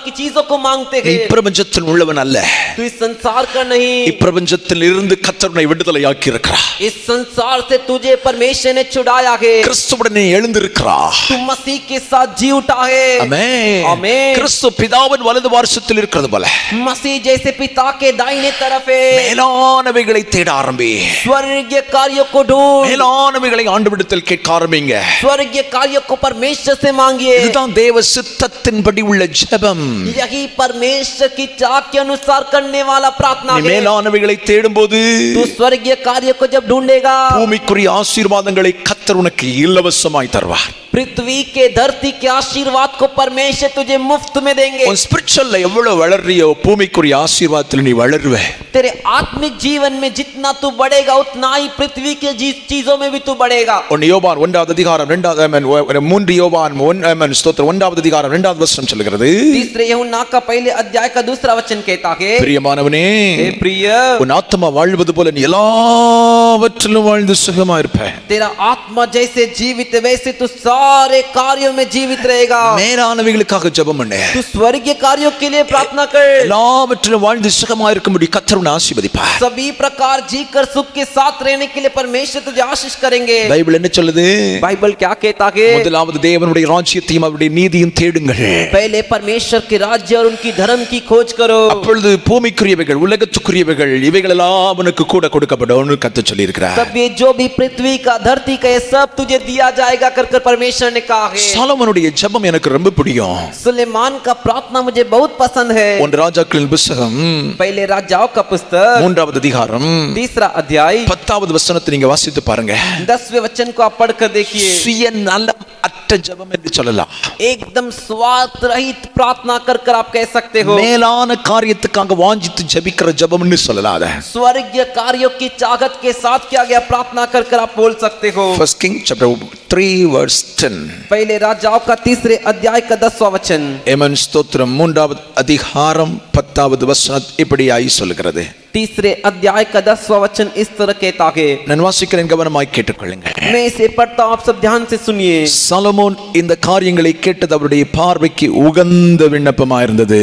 की चीजों को मांगते हैं. இப்பிரபஞ்சத்தில் உள்ளவன் அல்ல, तू इस संसार का नहीं. இப்பிரபஞ்சத்தில் இருந்து கர்த்தர் உன்னை விடுதலையாக்கி இருக்கிறார். इस संसार से तुझे परमेश्वर ने छुड़ाया है. கிறிஸ்துவுடனே எழுந்திருக்கிறார். तू मसीह के साथ जी उठा है. ஆமென். ஆமென். கிறிஸ்து பிதாவின் வலது வாரிசத்தில் இருக்கிறது போல मसीह जैसे पिता के दाहिने तरफ है. மேலானவைகளை தேட ஆரம்பி. स्वर्गीय कार्यों को ढूंढ. மேலானவைகளை ஆண்டவரிடத்தில் கேட்க ஆரம்பிங்க. स्वर्गीय कार्यों को परमेश्वर से मांगिए. இதுதான் தேவ சித்தத்தின்படி உள்ள ஜெபம். यही परमेश्वर की चाह के अनुसार करने वाला प्रार्थना நீ है. மேலானவைகளை தேடும்போது तू स्वर्गीय कार्य को जब ढूंढेगा, பூமிக்குரிய ஆசீர்வாதங்களை கர்த்தர் உனக்கு இலவசமாய் தருவார். पृथ्वी के धरती के आशीर्वाद को परमेश्वर तुझे मुफ्त में देंगे. உன் ஸ்பிரிச்சுவல்ல எவ்வளவு வளர்றியோ பூமிக்குரிய ஆசீர்வாதத்தில் நீ வளருவ. तेरे आत्मिक जीवन में जितना तू बढ़ेगा उतना ही पृथ्वी के चीजों में भी तू बढ़ेगा. யோவான் 1வது அதிகாரம் 2வது 3 யோவான் 1வது அதிகாரம் 2வது வசனம் சொல்கிறது. तीसरे यूहन्ना का पहले अध्याय का दूसरा वचन कहता है, பிரியமானவனே, हे प्रिय, உன் ஆத்மா வாழ்வது போல நீ எல்லாவற்றிலும் வாழ்ந்து சுகமா இருப்ப. तेरा आत्मा जैसे जीवित है वैसे तू सारे कार्यों में जीवित रहेगा. மேலானவைகளுக்காக ஜெபம் பண்ணு. तू स्वर्गीय कार्यों के लिए प्रार्थना कर. எல்லாவற்றிலும் வாழ்ந்து சுகமா இருக்கும்படி கர்த்தர் உன்னை ஆசீர்வதிப்பார். सभी प्रकार जीकर सुख के साथ रहने के लिए परमेश्वर तुझे आशीष करेंगे. பைபிள் என்ன சொல்லுது? बाइबल क्या कहता है? முதலாவது தேவனுடைய ராஜ்யத்தையும் அவருடைய நீதியையும் தேடுங்கள். पहले परमेश्वर के राज्य और उनकी धर्म की खोज करो. அப்பொழுது பூமிக்குரியவைகள் உலகத்துக்குரியவைகள் இவைகளெல்லாம் உனக்கு கூட கொடுக்கப்படும் கர்த்தர் சொல்லி இருக்கிறார். तब ये जो भी पृथ्वी का धरती का ये सब तुझे दिया जाएगा कर परमेश्वर ने कहा है. சாலமோனுடைய ஜெபம் எனக்கு ரொம்ப பிடிக்கும். सुलेमान का प्रार्थना मुझे बहुत पसंद है. ஒன்று ராஜாக்களின் புத்தகம் पहले राजाओं का पुस्तक 3வது அதிகாரம் 3 अध्याय 10வது வசனத்தை நீங்க வாசித்து பாருங்க. 10वें वचन को आप पढ़कर देखिए. சுயநலம் அற்ற ஜெபம் என்று சொல்லலாம். एकदम स्वार्थ रहित प्रार्थना कर आप कह सकते हो. மேலான காரியத்துக்காக வாஞ்சித்து ஜெபிக்கிற ஜெபம்னு சொல்லலாம். அத स्वर्गीय कार्यों की चाहत के साथ किया गया प्रार्थना कर आप बोल सकते हो. First King chapter 3 verse 10. पहले राजाओं का 3 अध्याय का 10वां वचन. ஏமன் ஸ்தோத்திரம் 3வது அதிகாரம் 10வது வசனம் இப்படியாய் சொல்கிறது. 3 अध्याय का 10वां वचन इस तरह कहता है. நான் வாசிக்கிறேன், கவனமாய் கேட்டுக்கொள்ளுங்க. मैं इसे पढ़ता हूं, आप सब ध्यान से सुनिए. சாலமோன் இந்த காரியங்களை கேட்டது அவருடைய பார்வைக்கு உகந்த விண்ணப்பமாக இருந்தது.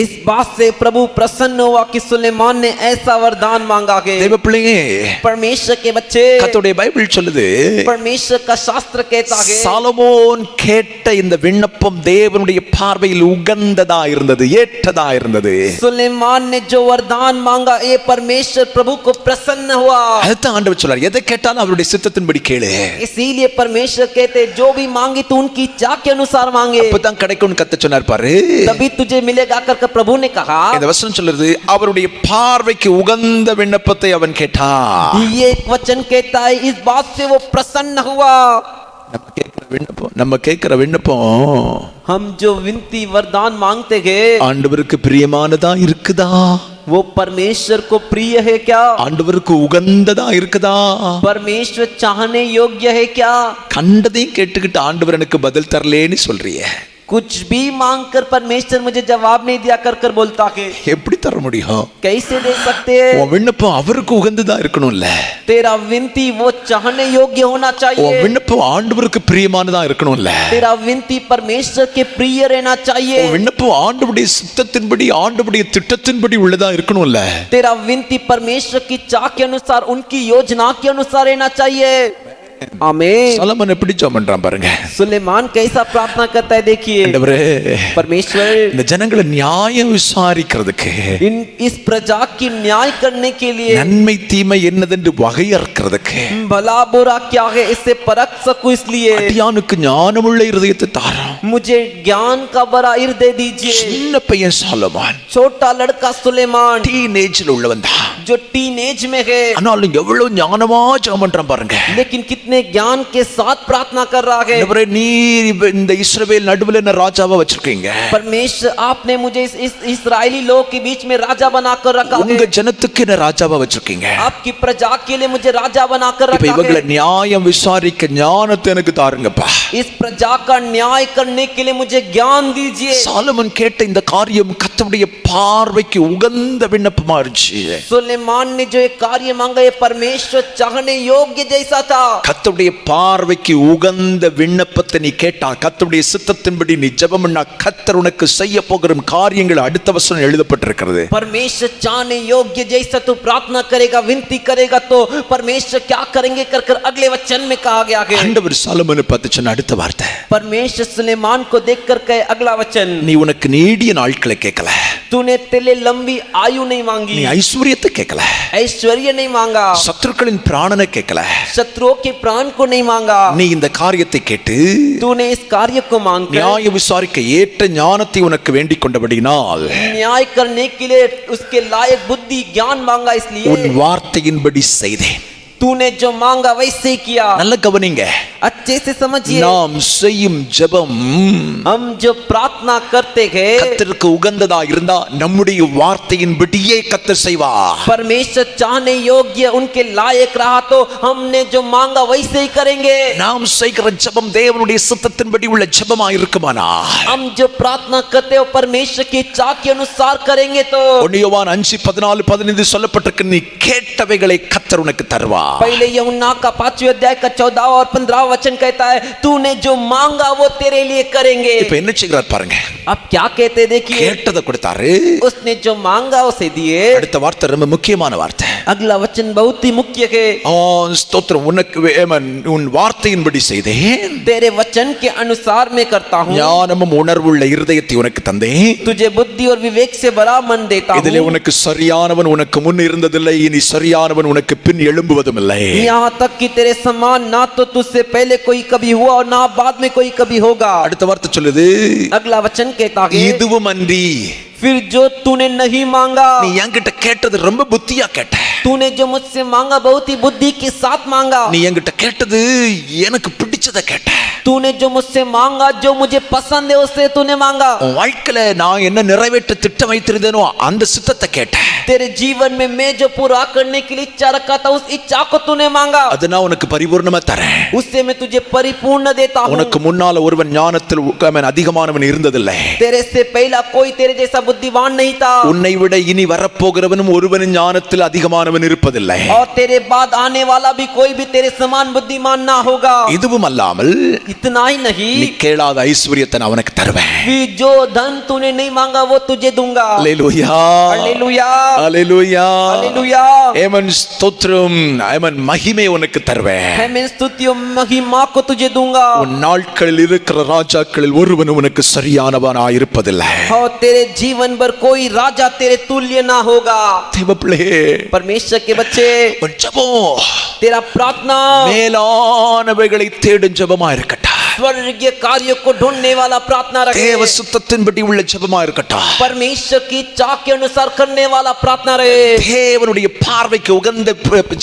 इस बात से प्रभु प्रसन्न हुआ कि सुलेमान ने ऐसा वरदान मांगा है. தேவ பிள்ளையே, परमेश्वर के बच्चे, கர்த்தருடைய பைபிள் சொல்லுது, परमेश्वर का शास्त्र कहता है சாலமோன் கேட்ட இந்த விண்ணப்பம் தேவனுடைய பார்வையில் உகந்ததா இருந்தது, ஏற்றதா இருந்தது. सुलेमान ने जो वरदान मांगा ये परमेश्वर प्रभु को प्रसन्न हुआ. அதுதான் ஆண்டவர் சொல்றார், எதை கேட்டாலும் அவருடைய சித்தத்தின்படி கேளு. इसीलिए परमेश्वर कहते जो भी मांगे तो उनकी इच्छा के अनुसार मांगे, அப்பதான் கிடைக்கும்னு கர்த்தர் சொன்னார் பாரு. तभी तुझे मिलेगा कर प्रभु ने कहा. இந்த வசனம் சொல்றது அவருடைய பார்வைக்கு உகந்த விண்ணப்பத்தை அவன் கேட்டான். ये एक वचन कहता है इस बात से वो प्रसन्न हुआ. நம்ம கேட்கிற விண்ணப்பம், நம்ம கேட்கிற விண்ணப்பம் हम जो विनती वरदान मांगते हैं ஆண்டவருக்கு பிரியமானதா இருக்குதா? वो परमेश्वर को प्रिय है क्या? ஆண்டவருக்கு உகந்ததா இருக்குதா? परमेश्वर चाहने योग्य है क्या? கண்டதையும் கேட்டுக்கிட்டு ஆண்டவர் எனக்கு பதில் தரலேன்னு சொல்றியே, कुछ भी मांगकर परमेश्वर मुझे जवाब नहीं दिया कर कर बोलता है, எப்படி தர முடியும்? कैसे दे सकते हैं? உன் விண்ணப்பம் அவருக்கு உகந்ததா இருக்கணும்ல. तेरा विनती वो चाहने योग्य होना உன் चाहिए, விண்ணப்பம் ஆண்டவருக்கு பிரியமானதா இருக்கணும்ல. तेरा विनती परमेश्वर के प्रिय रहना चाहिए, உன் விண்ணப்பம் ஆண்டவருடைய சித்தத்தின்படி ஆண்டவருடைய திட்டத்தின்படி உள்ளதா இருக்கணும்ல. तेरा विनती परमेश्वर की चाह के अनुसार उनकी योजना के अनुसार रहना चाहिए। आमीन। சாலமன் எப்படி ஜெபம் பண்றான் பாருங்க. सुलेमान कैसा प्रार्थना करता है देखिए। ஆண்டவரே, परमेश्वर இந்த ஜனங்களை நியாயம் விசாரிக்கிறதுக்கு, इस प्रजा की न्याय करने के लिए, நன்மை தீமை என்னதென்று வகையறுக்கிறதுக்கு, भला बुरा क्या है इसे परख सकूं इसलिए அடியானுக்கு ஞானமுள்ள இருதயத்தை தாரும். मुझे ज्ञान का बड़ा हृदय दीजिए। சின்ன பையன் சாலமன், छोटा लड़का सुलेमान டீனேஜ்ல உள்ளவன் தான், जो टीनेज में है, ஆனாலும் எவ்வளவு ஞானமா ஜெபம் பண்றான் பாருங்க. लेकिन कितने ज्ञान के साथ प्रार्थना कर रहा है। ஆண்டவரே, நீர் இந்த இஸ்ரவேல் நடுவுல என்ன ராஜாவா வச்சிருக்கீங்க. परमेश्वर आपने मुझे इस इस्राएली लोग के बीच में राजा बनाकर रखा உங்க है, ஜனத்துக்கு என்ன ராஜாவா வச்சிருக்கீங்க. आपकी प्रजा के लिए मुझे राजा बनाकर இப்ப रखा இவங்களை है। நியாயம் விசாரிக்க ஞானத்தை எனக்கு தாருங்கப்பா. इस प्रजा का न्याय करने के लिए मुझे ज्ञान दीजिए। சாலமன் கேட்ட இந்த காரியம் கர்த்தருடைய பார்வைக்கு உகந்த விண்ணப்பமா இருந்துச்சு. सुलेमान ने जो एक कार्य मांगा ये परमेश्वर चाहने योग्य जैसा था। கர்த்தருடைய பார்வைக்கு உகந்த விண்ணப்பத்தை நீ கேட்டா, கர்த்தருடைய சித்தத்தின்படி நீ ஜெபம் பண்ணா, கர்த்தர் உனக்கு செய்ய போகிற காரியங்கள் அடுத்த வசனம் எழுதப்பட்டிருக்கிறது. परमेश्वर चाहने योग्य जैसा तू प्रार्थना करेगा, विनती करेगा तो परमेश्वर क्या करेंगे कर कर अगले वचन में कहा गया है। ஆண்டவர் சாலமனை பார்த்து சொன்ன அடுத்த வார்த்தை, परमेश्वर सुलेमान को देखकर कहे अगला वचन, நீ உனக்கு நீடிய நாட்களை கேட்கல, तूने तेरे लंबी आयु नहीं मांगी, நீ ஐஸ்வரியத்தை கேட்கல, ऐश्वर्य नहीं मांगा, சத்துருக்களின் பிராணனை கேட்கல, शत्रुओं के प्राण को नहीं मांगा, நீ இந்த காரியத்தை கேட்டு तूने इस कार्य को मांगकर நியாய விசாரிக்க ஏற்ற ஞானத்தை உனக்கு வேண்டிக் கொண்டபடினால் न्याय करने के लिए उसके लायक बुद्धि ज्ञान मांगा, உன் इसलिए வார்த்தையின்படி செய்தேன். तूने जो मांगा वैसे ही किया। நல்ல கவனிங்க, अच्छे से समझिए, நாம் செய்யும் ஜெபம் हम जो प्रार्थना करते हैं கர்த்தருக்கு உகந்ததா இருந்தா நம்முடைய வார்த்தையின்படியே கர்த்தர் செய்வார். परमेश्वर चाहने योग्य उनके लायक रहा तो हमने जो मांगा वैसे ही करेंगे। நாம் செய்கிற ஜெபம் தேவனுடைய சித்தத்தின்படி உள்ள ஜெபமா இருக்குமானா, हम जो प्रार्थना करते हो परमेश्वर की इच्छा के अनुसार करेंगे तो யோவான் 5:14-15 சொல்லப்பட்டிருக்கு, நீ கேட்டவைகளை கர்த்தர் உனக்கு தருவார். पहले यूहन्ना का 5वें अध्याय का 14 और 15 वचन कहता है, तूने जो मांगा वो तेरे लिए करेंगे। இப்ப என்ன செய்கிறார் பாருங்க, अब क्या कहते देखिए, கேட்டதை கொடுத்தாரு, उसने जो मांगा उसे दिए। அடுத்த வார்த்தை ரொம்ப முக்கியமான வார்த்தை. अगला वचन बहुत ही मुख्य है, ஸ்தோத்திரம், உனக்கு உன் வார்த்தையின்படி செய்தேன், तेरे वचन के अनुसार मैं करता हूँ, ஞானமும் உணர்வுள்ள இருதயத்தை உனக்கு தந்தேன், तुझे बुद्धि और विवेक से भरा मन देता இதிலே हूँ। உனக்கு சரியானவன் உனக்கு முன் இருந்ததில்லை, இனி சரியானவன் உனக்கு பின் எழும்புவதும் இல்லை. यहाँ तक कि तेरे समान ना तो तुझसे पहले कोई कभी हुआ और ना बाद में कोई कभी होगा। அடுத்த வார்த்தை சொல்லுது, अगला वचन कहता है, இதுவும் அன்றி, फिर जो तूने नहीं मांगा, நீ என்கிட்ட கேட்டது ரொம்ப புத்தியா கேட்ட, तूने जो मुझसे मांगा बहुत ही बुद्धि के साथ मांगा, நீ என்கிட்ட கேட்டது எனக்கு பிடிச்சதை கேட்ட, तूने जो मुझसे मांगा जो मुझे पसंद है उससे तूने मांगा। உன் வாழ்க்கையில நான் என்ன நிறைவேற்ற திட்டம் வைத்திருந்தேனோ அந்த சித்தத்தை கேட்ட, तेरे जीवन में मैं जो पूरा करने के लिए इच्छा रखा था उस इच्छा को तूने मांगा, அது நான் உனக்கு பரிபூர்ணமா தரேன். उससे मैं तुझे परिपूर्ण देता हूँ। உனக்கு முன்னால ஒருவன் ஞானத்தில் அதிகமானவன் இருந்ததில்லை, तेरे से पहला कोई तेरे जैसा बुद्धिमान नहीं था, உன்னை விட இனி வரப்போகிறவனும் ஒருவனின் ஞானத்தில் அதிகமானவன் இருப்பதில்லை. और तेरे बाद आने वाला भी कोई भी तेरे समान बुद्धिमान ना होगा। இதுவும் அல்லாமல் इतना ही नहीं, நீ கேளாத ஐஸ்வரியத்தை நான் உனக்கு தருவேன். भी जो धन तूने नहीं मांगा वो तुझे दूंगा। அல்லேலூயா, हालेलुया, அல்லேலூயா, हालेलुया। ஆமென், ஸ்தோத்திரம், ஆமென், மகிமை உனக்கு தருவேன். मैं स्तुति और महिमा को तुझे दूंगा। உன் நாட்களில் இருக்கிற ராஜாக்களில் ஒருவனும் உனக்கு சரியானவனா இருப்பதில்லை. और तेरे जीवन भर कोई राजा तेरे तुल्य ना होगा। தேவப்பிள்ளையே, परमेश्वर के बच्चे, உன் ஜெபம் तेरा प्रार्थना மேலானவைகளை தேடும் ஜெபமா இருக்கட்டும். स्वर्गीय कार्यों को ढूंढने वाला प्रार्थना रखे தேவ சித்தத்தின்படி உள்ள ஜெபமா இருக்கட்டும். परमेश्वर की चाह के अनुसार करने वाला प्रार्थना रहे தேவனுடைய பார்வைக்கு உகந்த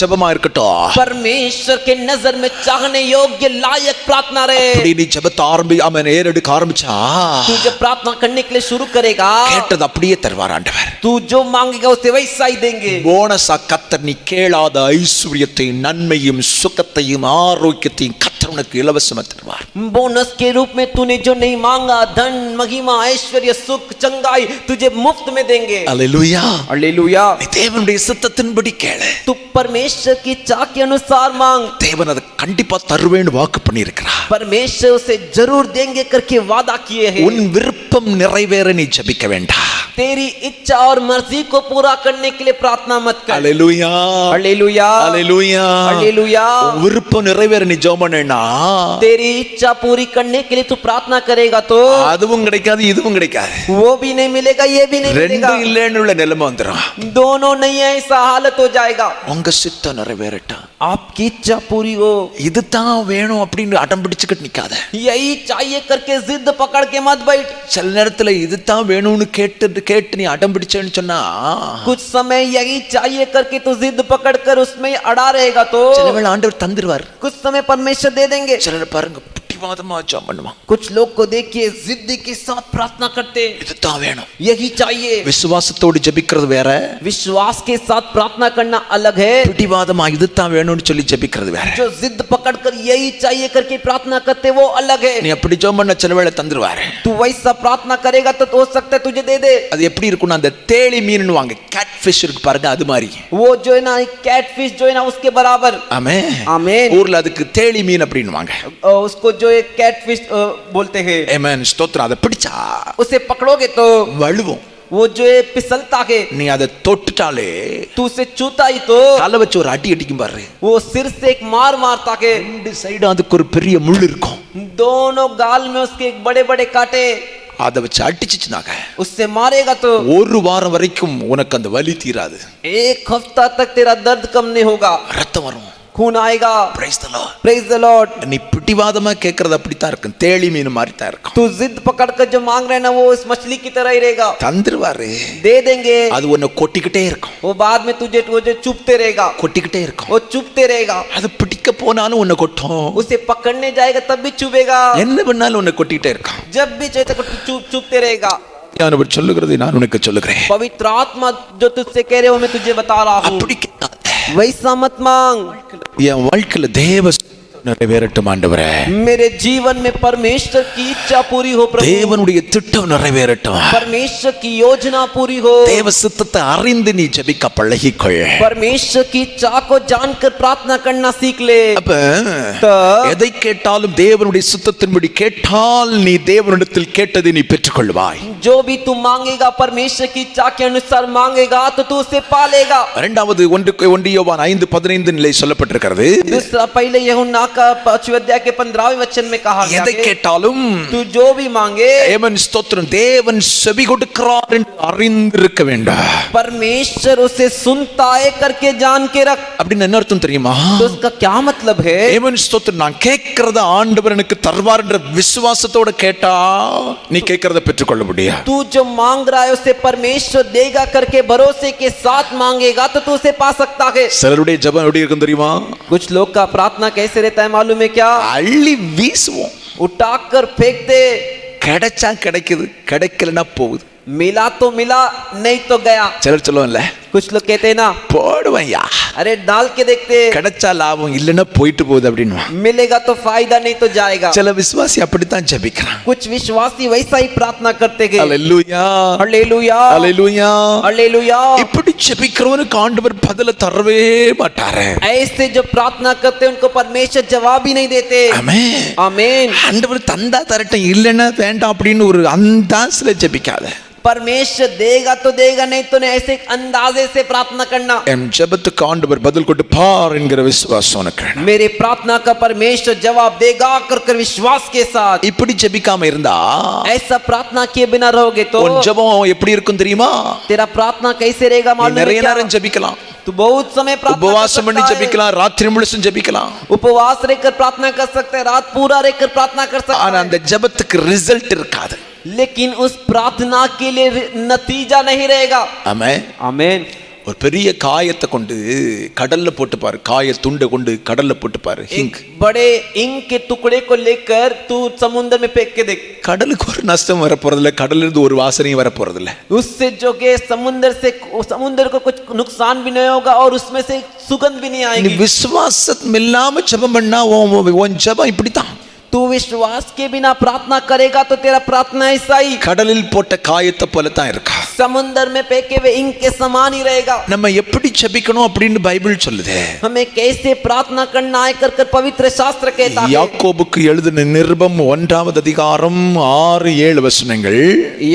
ஜெபமா இருக்கட்டும். परमेश्वर के नजर में चाहने योग्य लायक प्रार्थना रहे அப்படி நீ ஜெபத்தை அவன் ஏறெடுக்க ஆரம்பிச்சா तू जब प्रार्थना करने के लिए शुरू करेगा கேட்டது அப்படியே தருவார் ஆண்டவர். तू जो मांगेगा उसे वैसा ही देंगे போனஸா கர்த்தர் நீ கேளாத ஐஸ்வரியத்தையும் நன்மையும் சுகத்தையும் ஆரோக்கியத்தையும் கர்த்தர் உனக்கு இலவசமா தருவார். बोनस के रूप में तूने जो नहीं मांगा धन महिमा ऐश्वर्य सुख चंगाई तुझे मुफ्त में देंगे. அல்லேலூயா हालेलुया. நீ தேவனுடைய சித்தத்தின்படி கேளு. तू परमेश्वर की चाह के अनुसार मांग. தேவன் அதை கண்டிப்பா தருவேன்னு வாக்கு பண்ணியிருக்கிறார். परमेश्वर उसे जरूर देंगे करके वादा किए हैं. உன் விருப்பம் நிறைவேற நீ ஜெபிக்க வேண்டாம். तेरी इच्छा और मर्जी को पूरा करने के लिए प्रार्थना मत कर. அல்லேலூயா हालेलुया. அல்லேலூயா हालेलुया. விருப்பம் நிறைவேற நீ ஜெபம் பண்ணேன்னா तेरी इच्छा पूरी करने के लिए तू प्रार्थना करेगा तो அதுவும் கிடைக்காது இதுவும் கிடைக்காது. वो भी नहीं मिलेगा ये भी नहीं मिलेगा. ரெண்டும் இல்லைன்னு உள்ள நிலைமை வந்துரும். दोनों नहीं है ऐसा हालत हो जाएगा. உங்க சித்தம் நிறைவேறட்டும். आपकी इच्छा पूरी हो. இதுதான் வேணும் அப்படின்னு அடம் பிடிச்சுக்கிட்டு நிக்காத. यही चाहिए करके जिद पकड़ के मत बैठ. சில நேரத்துல இதுதான் வேணும்னு கேட்டு நீ அடம் பிடிச்சேன்னு சொன்னா कुछ समय यही चाहिए करके तू जिद पकड़ कर उसमें अड़ा रहेगा तो சில வேளை ஆண்டவர் தந்துருவார். कुछ समय परमेश्वर दे देंगे. சிலர் பாருங்க பிடிவாதமா ஜெபம் பண்ணுவாங்க. कुछ लोग को देखिए जिद्दी के साथ प्रार्थना करते இதுதான் வேணும். यही चाहिए. விசுவாசத்தோடு ஜெபிக்கிறது வேற, विश्वास के साथ प्रार्थना करना अलग है. பிடிவாதமா இதுதான் வேணும்னு சொல்லி ஜெபிக்கிறது வேற. जो जिद पकड़ कर यही चाहिए करके प्रार्थना करते वो अलग है. நீ அப்படி ஜெபம் பண்ண சில வேளை தந்துருவாரு. तू वैसा प्रार्थना करेगा तो हो सकता है तुझे दे दे. அது எப்படி இருக்கும்னா அந்த தேளி மீன் வாங்க கேட் ஃபிஷ் இருக்கு பாருங்க அது மாதிரி. वो जो है ना कैट फिश जो है ना उसके बराबर. ஆமென் आमीन. ஊர்ல அதுக்கு தேளி மீன் அப்படின்னு வாங்க. उसको जो एक कैट फिश बोलते हैं. ஆமென் ஸ்தோத்திரம். அதை பிடிச்சா उसे पकड़ोगे तो வழுவும். वो जो है फिसलता है. நீ அதை தொட்டுட்டாலே तू उसे छूता ही तो காலை வச்சு ஒரு அடி அடிக்கும் பாரு. वो सिर से एक मार मारता है. ரெண்டு சைடும் அதுக்கு ஒரு பெரிய முள் இருக்கும். दोनों गाल में उसके एक बड़े बड़े कांटे. அதை வச்சு அடிச்சுச்சுனாக்க उससे मारेगा तो ஒரு வாரம் வரைக்கும் உனக்கு அந்த வலி தீராது. एक हफ्ता तक तेरा दर्द कम नहीं होगा. ரத்தம் வரும். खून आएगा. Praise the Lord. Praise the Lord. நீ பிடிவாதமா கேட்கறது அப்படித்தான் இருக்கும். தேளி மீன் மாதிரி தான் இருக்கும். तू जिद पकड़ कर जो मांग रहे ना वो इस मछली की तरह ही रहेगा. தந்துருவாரு. दे देंगे. அது உன்னை கொட்டிக்கிட்டே இருக்கும். वो बाद में तुझे वो जो चुपते रहेगा. கொட்டிக்கிட்டே இருக்கும். वो चुपते रहेगा. அது பிடிக்க போனாலும் உன்னை கொட்டும். उसे पकड़ने जाएगा तब भी चुभेगा. என்ன பண்ணாலும் உன்னை கொட்டிக்கிட்டே இருக்கும். जब भी चाहे तो चुपते रहेगा. ஞானவர் சொல்லுகிறதை நான் உனக்கு சொல்லுகிறேன். पवित्र आत्मा जो तुझसे कह रहे हो मैं तुझे बता रहा हूँ. அப்படி கேட்காத. वैसा मत मांग. என் வாழ்க்கையில தேவ நிறைவேறட்டும் ஆண்டவரே. मेरे जीवन में परमेश्वर की इच्छा पूरी हो प्रभु. தேவனுடைய திட்டம் நிறைவேறட்டும். परमेश्वर की योजना पूरी हो. தேவ சித்தத்தை அறிந்து நீ ஜெபிக்க பழகிக்கொள். परमेश्वर की इच्छा को जानकर प्रार्थना करना सीख ले. அப்ப எதை கேட்டாலும் தேவனுடைய சித்தத்தின்படி கேட்டால் நீ தேவனிடத்தில் கேட்டதை நீ பெற்றுக்கொள்வாய். जो भी तू मांगेगा परमेश्वर की इच्छा के अनुसार मांगेगा तो तू उसे पालेगा. இரண்டாவது 1 யோவான் 5:15 நிலை சொல்லப்பட்டிருக்கிறது. दूसरा पहले यूहन्ना का 5वें अध्याय के 15वें वचन में कहा गया எதை है கேட்டாலும் तू जो भी मांगे ஆமென் ஸ்தோத்திரம் தேவன் செவி கொடுக்கிறார் என்று அறிந்திருக்க வேண்டும். परमेश्वर उसे सुनता है करके जान के रख. அப்படின்னு என்ன அர்த்தம் தெரியுமா? तो उसका क्या मतलब है? ஆமென் ஸ்தோத்திரம் நான் கேட்கிறத ஆண்டவர் எனக்கு தருவார் என்ற விசுவாசத்தோட கேட்டா நீ கேட்கிறத பெற்றுக்கொள்ள முடியும். तू जो मांग रहा है उसे परमेश्वर देगा करके भरोसे के साथ मांगेगा तो तू उसे पा सकता है. சிலருடைய ஜெபம் எப்படி இருக்கும் தெரியுமா? कुछ लोग का प्रार्थना कैसे रहता है मालूम है क्या? அள்ளி வீசுவோம். उठाकर फेंक दे. கிடைச்சா கிடைக்குது, கிடைக்கலனா போகுது. मिला तो मिला नहीं तो गया. சிலர் சொல்லுவாங்கல்ல, कुछ लोग कहते हैं ना போடுவையா अरे डाल के देखते கிடைச்சா லாபம் இல்லைன்னா போயிட்டு போகுது அப்படின்னு. मिलेगा तो फायदा नहीं तो जाएगा. சில விசுவாசி அப்படித்தான் ஜெபிக்கிறான். कुछ विश्वासी वैसा ही प्रार्थना करते हैं. அல்லேலூயா हालेलुया அல்லேலூயா. हालेलुया. இப்படி ஜெபிக்கிறவனுக்கு ஆண்டவர் பதில தரவே மாட்டாரு. ऐसे जो प्रार्थना करते हैं उनको परमेश्वर जवाब ही नहीं देते. ஆமென் आमीन. ஆண்டவர் தந்தா தரட்டும் இல்லைன்னா வேண்டாம் அப்படின்னு ஒரு அந்தாஸ்ல ஜெபிக்காத. परमेश्वर देगा तो देगा नहीं तो नहीं ऐसे अंदाजे से प्रार्थना करना. என் ஜெபத்துக்கு ஆண்டவர் பதில் கொடுப்பார் என்கிற விசுவாசம் உனக்கு வேணும். मेरे प्रार्थना का परमेश्वर जवाब देगा कर विश्वास के साथ. இப்படி ஜெபிக்காம இருந்தா ऐसा प्रार्थना किए बिना रहोगे तो உன் ஜெபம் எப்படி இருக்கும் தெரியுமா? तेरा प्रार्थना कैसे रहेगा मालूम है நிறைய क्या? நேரம் ஜெபிக்கலாம். तू बहुत समय प्रार्थना कर உபவாசம் பண்ணி सकता है। ஜெபிக்கலாம், ராத்திரி முழுசும் ஜெபிக்கலாம். उपवास रहकर प्रार्थना कर सकते हैं, रात पूरा रहकर प्रार्थना कर सकते ஆனா हैं, அந்த ஜெபத்துக்கு ரிசல்ட் இருக்காது. लेकिन उस प्रार्थना के लिए नतीजा नहीं रहेगा। ஆமென். आमीन। ஒரு பெரிய காயத்தை கொண்டு கடல்ல போட்டு பாரு, காய துண்டை கொண்டு கடல்ல போட்டு பாரு, ஹிங்க். बड़े इंक के टुकड़े को लेकर तू समुद्र में फेंक के देख, கடலுக்கு ஒரு நஷ்டம் வர போறதில்ல, கடல்ல இருந்து ஒரு வாசனையும் வர போறதில்ல. उससे जो के समुद्र को कुछ नुकसान भी नहीं होगा और उसमें से सुगंध भी नहीं நீ आएगी। விசுவாசம் இல்லாம ஜெபம் பண்ணா உன் ஜெபம் இப்படித்தான். तू विश्वास के बिना प्रार्थना करेगा तो तेरा प्रार्थना ऐसा ही கடலில் போட்ட காயத்தை போல தான் இருக்கா. समुद्र में फेंके हुए इंक के समान ही रहेगा। நம்ம எப்படி ஜெபிக்கணும் அப்படின்னு பைபிள் சொல்லுது. हमें कैसे प्रार्थना करना है कर पवित्र शास्त्र कहता है। யாக்கோபுக்கு எழுதின நிருபம் 1வது அதிகாரம் 6-7 வசனங்கள்.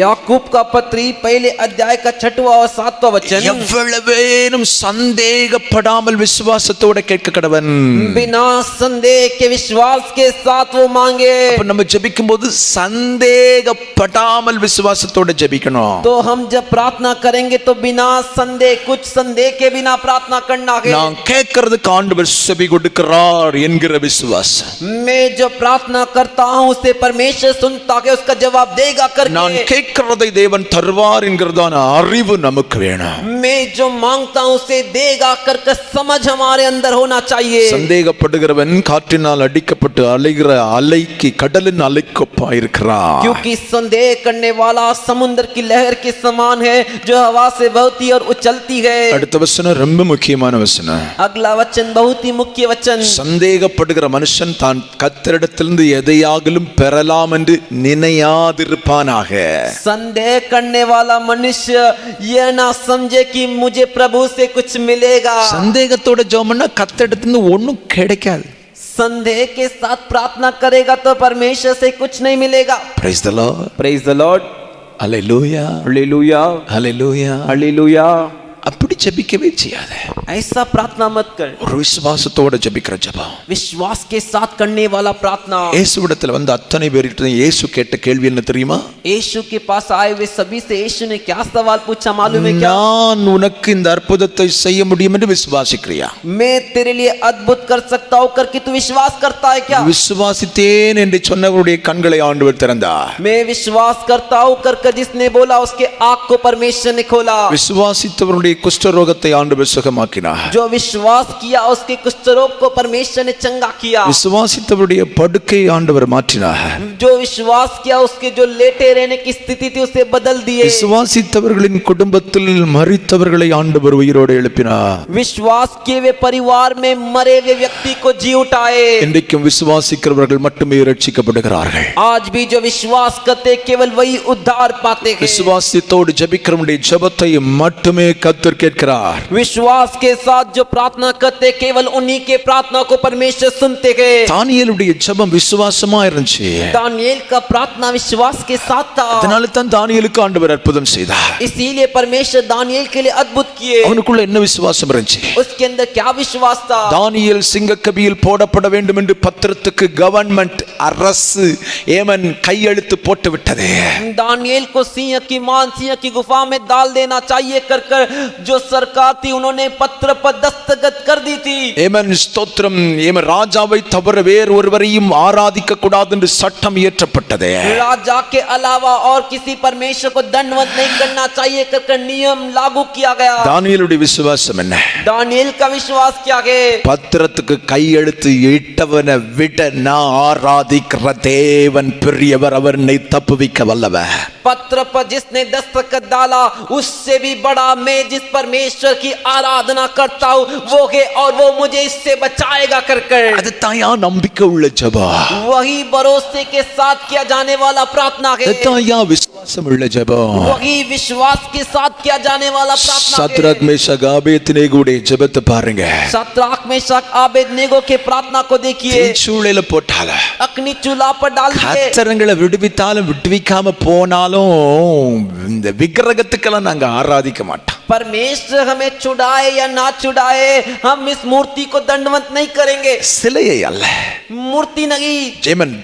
याकूब का पत्री पहले अध्याय का 6वां और 7वां वचन, எவ்வளவேனும் சந்தேகப்படாமல் விசுவாசத்தோட கேட்க கடவன். बिना संदेह के विश्वास के साथ वो मांगे। அப்ப நம்ம ஜெபிக்கும் போது சந்தேகப்படாமல் விசுவாசத்தோட ஜெபிக்கணும். तो हम जब प्रार्थना करेंगे तो बिना संदेह, कुछ संदेह के बिना प्रार्थना करना है। நான் கேட்கிறதுக்கு ஆண்டவர் செவி கொடுக்கிறார் என்கிற விசுவாசம். मैं जो प्रार्थना करता हूँ उसे परमेश्वर सुनता है, उसका जवाब देगा நான் करके। கேட்கிறதை தேவன் தருவார் என்கிறதான அறிவு நமக்கு வேணும். मैं जो मांगता हूँ उसे देगा करके समझ हमारे अंदर होना चाहिए। சந்தேகப்படுகிறவன் காற்றினால் அடிக்கப்பட்டு அலைகிற அலைக்கு, கடலின் அலைக்கொப்பா இருக்கிறான். क्योंकि संदेह करने वाला समुद्र की लहर के समान है जो हवा से बहती और उछलती है। அடுத்த வசனம் ரொம்ப முக்கியமான வசனம். अगला वचन बहुत ही मुख्य वचन, சந்தேகப்படுகிற மனுஷன் தான் கர்த்தரிடத்திலிருந்து எதையாகிலும் பெறலாம் என்று நினையாதிருப்பானாக. संदेह करने वाला मनुष्य यह ना समझे कि मुझे प्रभु से कुछ मिलेगा। சந்தேகத்தோட ஜெபம் பண்ணா கர்த்தரிடத்திலிருந்து ஒண்ணும் கிடைக்காது. संदेह के साथ प्रार्थना करेगा तो परमेश्वर से कुछ नहीं मिलेगा। Praise the Lord. Praise the Lord. Hallelujah. Hallelujah. Hallelujah. Hallelujah. அப்படி ஜெபிக்கவே செய்யாத. ऐसा प्रार्थना मत कर। ஒரு விசுவாசத்தோட ஜெபிக்கிற ஜெபம். विश्वास के साथ करने वाला प्रार्थना। இயேசுவிடத்தில் வந்த அத்தனை பேர்கிட்ட இயேசு கேட்ட கேள்வி என்ன தெரியுமா? यीशु के पास आए हुए सभी से यीशु ने क्या सवाल पूछा मालूम है क्या? நான் உனக்கு இந்த அற்புதத்தை செய்ய முடியும் என்று விசுவாசிக்கிறியா? मैं तेरे लिए अद्भुत कर सकता हूँ करके तू विश्वास करता है क्या? விசுவாசித்தேன் என்று சொன்னவருடைய கண்களை ஆண்டவர் திறந்தார். मैं विश्वास करता हूँ करके जिसने बोला उसके आँख को परमेश्वर ने खोला। விசுவாசித்தவருடைய குஷ்டரோகத்தை ஆண்டவர் சுகமாக்கினார். जो विश्वास किया उसके कुष्ठ रोग को परमेश्वर ने चंगा किया। விசுவாசித்தவருடைய படுக்கையை ஆண்டவர் மாற்றினார். जो विश्वास किया उसके जो लेटे रहने की स्थिति थी उसे बदल दिए। விசுவாசித்தவர்களின் குடும்பத்தில் மரித்தவர்களை ஆண்டவர் உயிரோடு எழுப்பினார். विश्वास किए वे परिवार में मरे हुए व्यक्ति को जी उठाए। இன்றைக்கும் விசுவாசிக்கிறவர்கள் மட்டுமே ரட்சிக்கப்படுகிறார்கள். आज भी जो विश्वास करते केवल वही उद्धार पाते हैं। விசுவாசத்தோடு ஜெபிக்கிறவருடைய ஜெபத்தை மட்டுமே கர்த்தர் கேட்கிறார். विश्वास के साथ जो प्रार्थना करते केवल उन्हीं के प्रार्थना को परमेश्वर सुनते हैं। தானியேலுடைய ஜெபம் விசுவாசமா இருந்துச்சு. दानियेल का प्रार्थना विश्वास के साथ था। அதனால தான் தானியேலுக்கு ஆண்டவர் அற்புதம் செய்தார். इसीलिए परमेश्वर दानियेल के लिए अद्भुत किए। அவனுக்குள்ள என்ன விசுவாசம் இருந்துச்சு? उसके अंदर क्या विश्वास था? தானியேல் சிங்கக்கபியில் போடப்பட வேண்டும் என்று பத்திரத்துக்கு கவர்மெண்ட் அரசு ஏமன் கையெழுத்து போட்டு விட்டது. दानियेल को सिंह की गुफा में डाल देना चाहिए कर जो सरकार थी उन्होंने पत्र पर दस्तखत कर दी थी। ஏமன் ஸ்தோத்திரம். ஏமன் ராஜாவை தவிர வேறு ஒருவரையும் ஆராதிக்க கூடாது என்று சட்டம் இயற்றப்பட்டது. राजा के अलावा और किसी परमेश्वर को दंडवत नहीं करना चाहिए कर नियम लागू किया गया। தானியேலுடைய விசுவாசம் என்ன? दानियेल का विश्वास क्या है? பத்திரத்துக்கு கையெழுத்து இட்டவனை விட நான் ஆராதிக்கிற தேவன் பெரியவர், அவர் என்னை தப்புவிக்க வல்லவர். पत्र पर जिसने दस्तखत डाला उससे भी बड़ा मैं जिस परमेश्वर की आराधना करता हूँ वो है और वो मुझे इससे बचाएगा कर அது தாயா நம்பிக்கை உள்ள ஜெபம். वही भरोसे के साथ किया जाने वाला प्रार्थना है। அது தாயா விசுவாசம் உள்ள ஜெபம். वही विश्वास के साथ किया जाने वाला प्रार्थना है। சத்ராக் மேஷாக் ஆபேத்நேகோவுடைய ஜெபத்தை பாருங்க. सद्राक मेशक आबेदनेगो के प्रार्थना को देखिए। சூளையில போட்டால अग्नि चूल्हा पर डाल दिए। கர்த்தரங்களை விடுவித்தாலும் விடுவிக்காம போனாலும் இந்த விக்கிரகத்துக்கெல்லாம் நாங்க ஆராதிக்க மாட்டோம். परमेश्वर हमें छुड़ाए या ना छुड़ाए हम इस मूर्ति को दंडवत नहीं करेंगे। சிலையை அல்ல, मूर्ति नहीं। ஜெமன்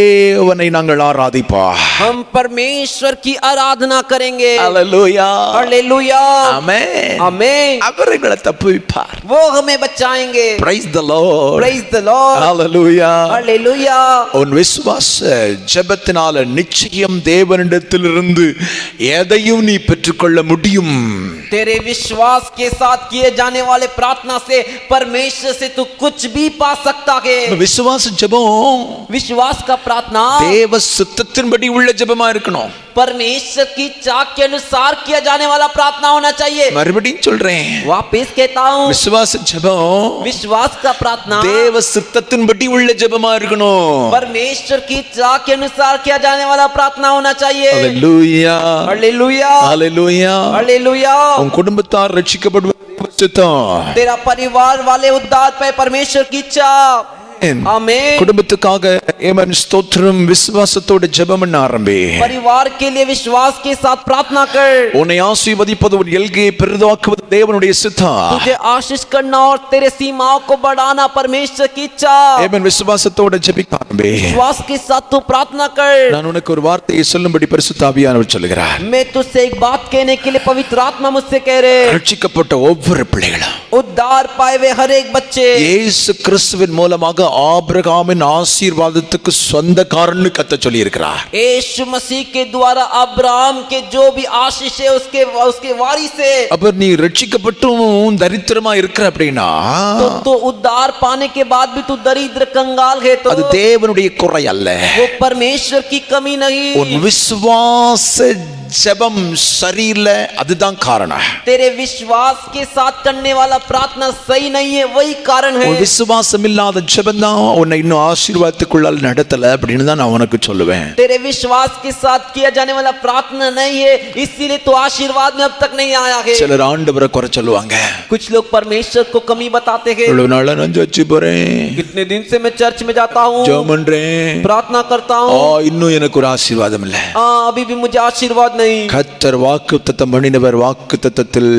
தேவனை நாங்கள் ஆராதிப்போம். हम परमेश्वर की आराधना करेंगे. Hallelujah. हालेलुया. Amen. आमीन. அவர் எங்களை தப்புவிப்பார். वो हमें बचाएंगे. Praise the Lord. Praise the Lord. Hallelujah. Hallelujah. உன் விசுவாச ஜெபத்தினால நிச்சயம் தேவனிடத்திலிருந்து எதையும் நீ பெற்றுக்கொள்ள முடியும். तेरे विश्वास के साथ किए जाने वाले प्रार्थना से परमेश्वर से तू कुछ भी पा सकता है. விசுவாச ஜெபம் विश्वास का प्रार्थना தேவ சித்தத்தின்படி உள்ள ஜெபமா இருக்கணும். परमेश्वर की चाह के अनुसार किया जाने वाला प्रार्थना होना चाहिए. மறுபடியும் சொல்றேன், वापिस कहता हूँ, விசுவாச ஜெபம் विश्वास का प्रार्थना தேவ சித்தத்தின்படி உள்ள ஜெபமா இருக்கணும். परमेश्वर की चाह के अनुसार किया जाने वाला प्रार्थना होना चाहिए. Hallelujah. हालेलुया. Hallelujah. हालेलुया. உன் குடும்பத்தார் ரட்சிக்கப்படுவது தேவ சித்தம். तेरा परिवार वाले उद्धार पे परमेश्वर की इच्छा. आमीन. குடும்பத்துக்காக ஏமன் ஸ்தோத்திரம் விசுவாசத்தோட ஜெபம் பண்ண ஆரம்பி. परिवार के लिए विश्वास के साथ प्रार्थना कर. உன்னை ஆசீர்வதிப்பது உன் எல்கையை பெரிதாக்குவது தேவனுடைய சித்தம். तुझे आशीष करना और तेरे सीमाओं को बढ़ाना परमेश्वर की इच्छा. ஏமன் விசுவாசத்தோட ஜெபிக்க ஆரம்பி. विश्वास के साथ तू प्रार्थना कर. நான் உனக்கு ஒரு வார்த்தையை சொல்லும்படி பரிசுத்த ஆவியானவர் சொல்கிறார். मैं तुझसे एक बात कहने के लिए पवित्र आत्मा मुझसे कह रहे. ரட்சிக்கப்பட்ட ஒவ்வொரு பிள்ளைகளும் उद्धार पाए हुए हर एक बच्चे இயேசு கிறிஸ்துவின் மூலமாக ஆபிரகாமின் ஆசீர்வாதத்துக்கு சொந்தக்காரன்னு கத்த சொல்லி இருக்கிறார். यीशु मसीह के द्वारा अब्राहम के जो भी आशीष है उसके वारिस है. அப்ப நீ ரட்சிக்கப்பட்டும் தரித்திரமா இருக்கிற அப்படின்னா तो उद्धार पाने के बाद भी तू दरिद्र कंगाल है तो அது தேவனுடைய குறை அல்ல. वो परमेश्वर की कमी नहीं. உன் விசுவாச ஜெபம் சரியில்லை, அதுதான் காரணம். तेरे विश्वास के साथ करने वाला प्रार्थना सही नहीं है, वही कारण है. உன் விசுவாசம் இல்லாத ஜெபம் தான் உன்னை இன்னும் ஆசீர்வாதத்துக்குள்ளால் நடத்தல அப்படின்னு தான் நான் உனக்கு சொல்லுவேன். तेरे विश्वास के साथ किया जाने वाला प्रार्थना नहीं है, इसीलिए तो आशीर्वाद में अब तक नहीं आया है. சிலர் ஆண்டவரை குறை சொல்லுவாங்க. कुछ लोग परमेश्वर को कमी बताते हैं. இவ்வளவு நாளா நான் சர்ச்சு போறேன், कितने दिन से मैं चर्च में जाता हूँ, ஜெபம் பண்றேன், प्रार्थना करता हूँ, இன்னும் எனக்கு ஒரு ஆசீர்வாதம் இல்ல. अभी भी मुझे आशीर्वाद नहीं. கர்த்தர் வாக்குத்தத்தம் பண்ணினவர் வாக்குத்தத்தத்தில்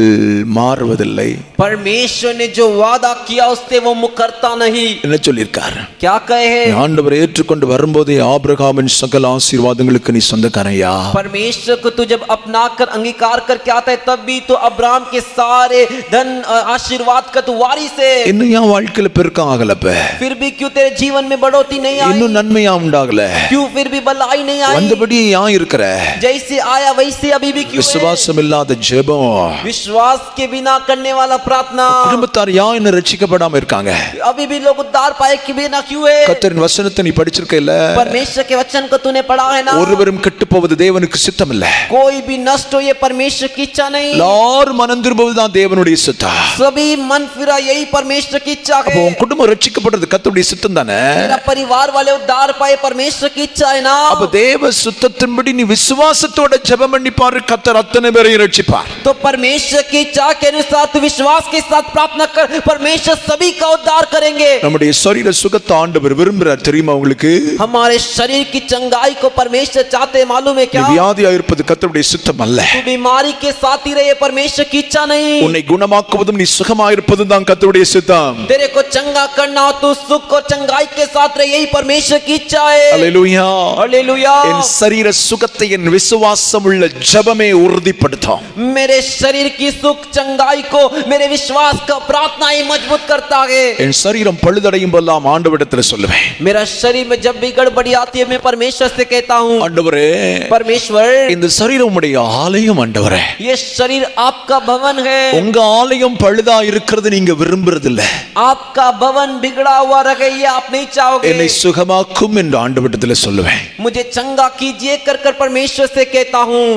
மாறுவதில்லை. परमेश्वर ने जो वादा किया उससे वो मुकरता नहीं. என்ன சொல்லியிருக்கார்? क्या कहे हैं? ஆண்டவரை ஏற்றுக்கொண்டு வரும்போதே ஆபிரகாமின் சகல ஆசீர்வாதங்களுக்கு நீ சொந்தக்காரன்யா. परमेश्वर को तू जब अपना कर अंगीकार करके आता है तब भी तो अब्राहम के सारे धन आशीर्वाद का तू वारिस है. இன்னும் ஏன் வாழ்க்கையில பெருக்கம் ஆகலப்ப? फिर भी क्यों तेरे जीवन में बढ़ोतरी नहीं आई? இன்னும் நன்மையா உண்டாகல? क्यों फिर भी भलाई नहीं आई? வந்தபடி ஏன் இருக்கிற? जैसे आया वैसे अभी भी क्यों है? விசுவாசம் இல்லாத ஜெபம், विश्वास के बिना करने वाला प्रार्थना. குடும்பத்தார் ஏன் இன்னும் ரட்சிக்கப்படாம இருக்காங்க? अभी भी लोग उद्धार पाए के बिना क्यों है? கர்த்தரின் வசனத்தை நீ படிச்சிருக்க இல்ல? परमेश्वर के वचन को तूने पढ़ा है ना? ஒருவரும் கெட்டு போவது தேவனுக்கு சித்தம் இல்ல. कोई भी नष्ट हो ये परमेश्वर की इच्छा नहीं. எல்லாரும் மனம் திரும்புவதுதான் தேவனுடைய சித்தம். सभी मन फिरा यही परमेश्वर की इच्छा அப்போ है. உன் குடும்பம் ரட்சிக்கப்படுறது கர்த்தருடைய சித்தம் தானே? तेरा परिवार वाले उद्धार पाए परमेश्वर की इच्छा है ना? அப்ப தேவ சித்தத்தின்படி நீ விசுவாசத்தோட ஜெபம் பண்ணி பாரு, கர்த்தர் அத்தனை பேரையும் ரட்சிப்பார். तो परमेश्वर की इच्छा के अनुसार तू विश्वास के साथ प्रार्थना कर, परमेश्वर सभी का उद्धार करेंगे. நம்முடைய சரீர சுகத்தை ஆண்டவர் விரும்புறார் தெரியுமா உங்களுக்கு? हमारे शरीर की चंगाई को परमेश्वर चाहते हैं, मालूम है நீ क्या? வியாதியா இருப்பது கர்த்தருடைய சித்தம் அல்ல. तू बीमारी के साथ ही रहे, परमेश्वर की इच्छा नहीं. உன்னை குணமாக்குவதும் நீ சுகமாயிருப்பதும் தான் கர்த்தருடைய சித்தம். तेरे को चंगा करना हो तू सुख और चंगाई के साथ रहे, यही परमेश्वर की इच्छा है. அல்லேலூயா. हालेलुया. என் சரீர சுகத்தை என் விசுவாசம் உள்ள ஜெபமே உறுதிப்படுத்தும். मेरे शरीर की सुख चंगाई को मेरे विश्वास का प्रार्थना ही मजबूत करता है. என் சரீரம் பழுதடையும் போதெல்லாம் ஆண்டவரிடத்தில் சொல்லுவேன், मेरा शरीर में जब भी गड़बड़ी आती है मैं परमेश्वर से कहता हूँ, ஆண்டவரே परमेश्वर இந்த சரீரம் உம்முடைய ஆலயம் ஆண்டவரே. ये शरीर आपका भवन है. உங்க ஆலயம் பழுதா இருக்கிறது நீங்க விரும்புறது இல்ல. आपका भवन बिगड़ा हुआ रहे ये आप नहीं चाहोगे. என்னை சுகமாக்கும் என்று ஆண்டவரிடத்தில் சொல்லுவேன். मुझे चंगा कीजिए कर कर परमेश्वर से कहता हूँ.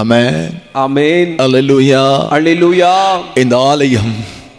ஆமென். आमीन. அல்லேலூயா. हालेलुया. இந்த ஆலயம்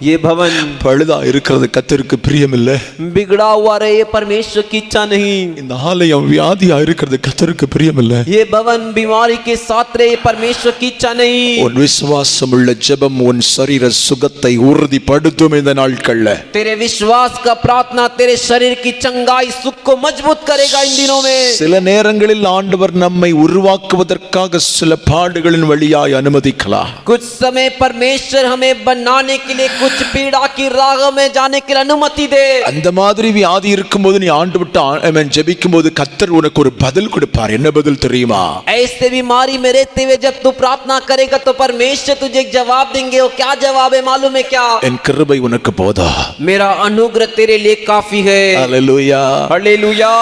ये भवन பழுதா இருக்கிறது கர்த்தருக்கு பிரியம் இல்ல. बिगड़ा हुआ रहे ये परमेश्वर की इच्छा नहीं. இந்த ஆலயம் வியாதியா இருக்கிறது கர்த்தருக்கு பிரியம் இல்ல. ये भवन बीमारी के साथ रहे ये परमेश्वर की इच्छा नहीं. உன் விசுவாசம் உள்ள ஜெபம் உன் சரீர சுகத்தை உறுதிப்படுத்தும் இந்த நாட்கள்ல. तेरे विश्वास का प्रार्थना तेरे शरीर की चंगाई सुख को मजबूत करेगा इन दिनों में. சில நேரங்களில் ஆண்டவர் நம்மை உருவாக்குவதற்காக சில பாடுகளின் வழியாய் அனுமதிக்கலாம். कुछ समय परमेश्वर हमें बनाने के लिए कुछ कुछ पीड़ा की राह में जाने के लिए अनुमति दे। அந்த மாதிரி வியாதி இருக்கும்போது நீ ஆண்டவர்ட்ட ஆமென் ஜெபிக்கும்போது கர்த்தர் உனக்கு ஒரு பதில் கொடுப்பார். என்ன பதில் தெரியுமா? ऐसे बीमारी में रहते हुए जब तू प्रार्थना करेगा तो परमेश्वर तुझे एक जवाब देंगे। वो क्या जवाब है मालूम है क्या? என் கிருபை உனக்கு போதும். मेरा अनुग्रह तेरे लिए काफी है। ஹalleluya. हालेलुया।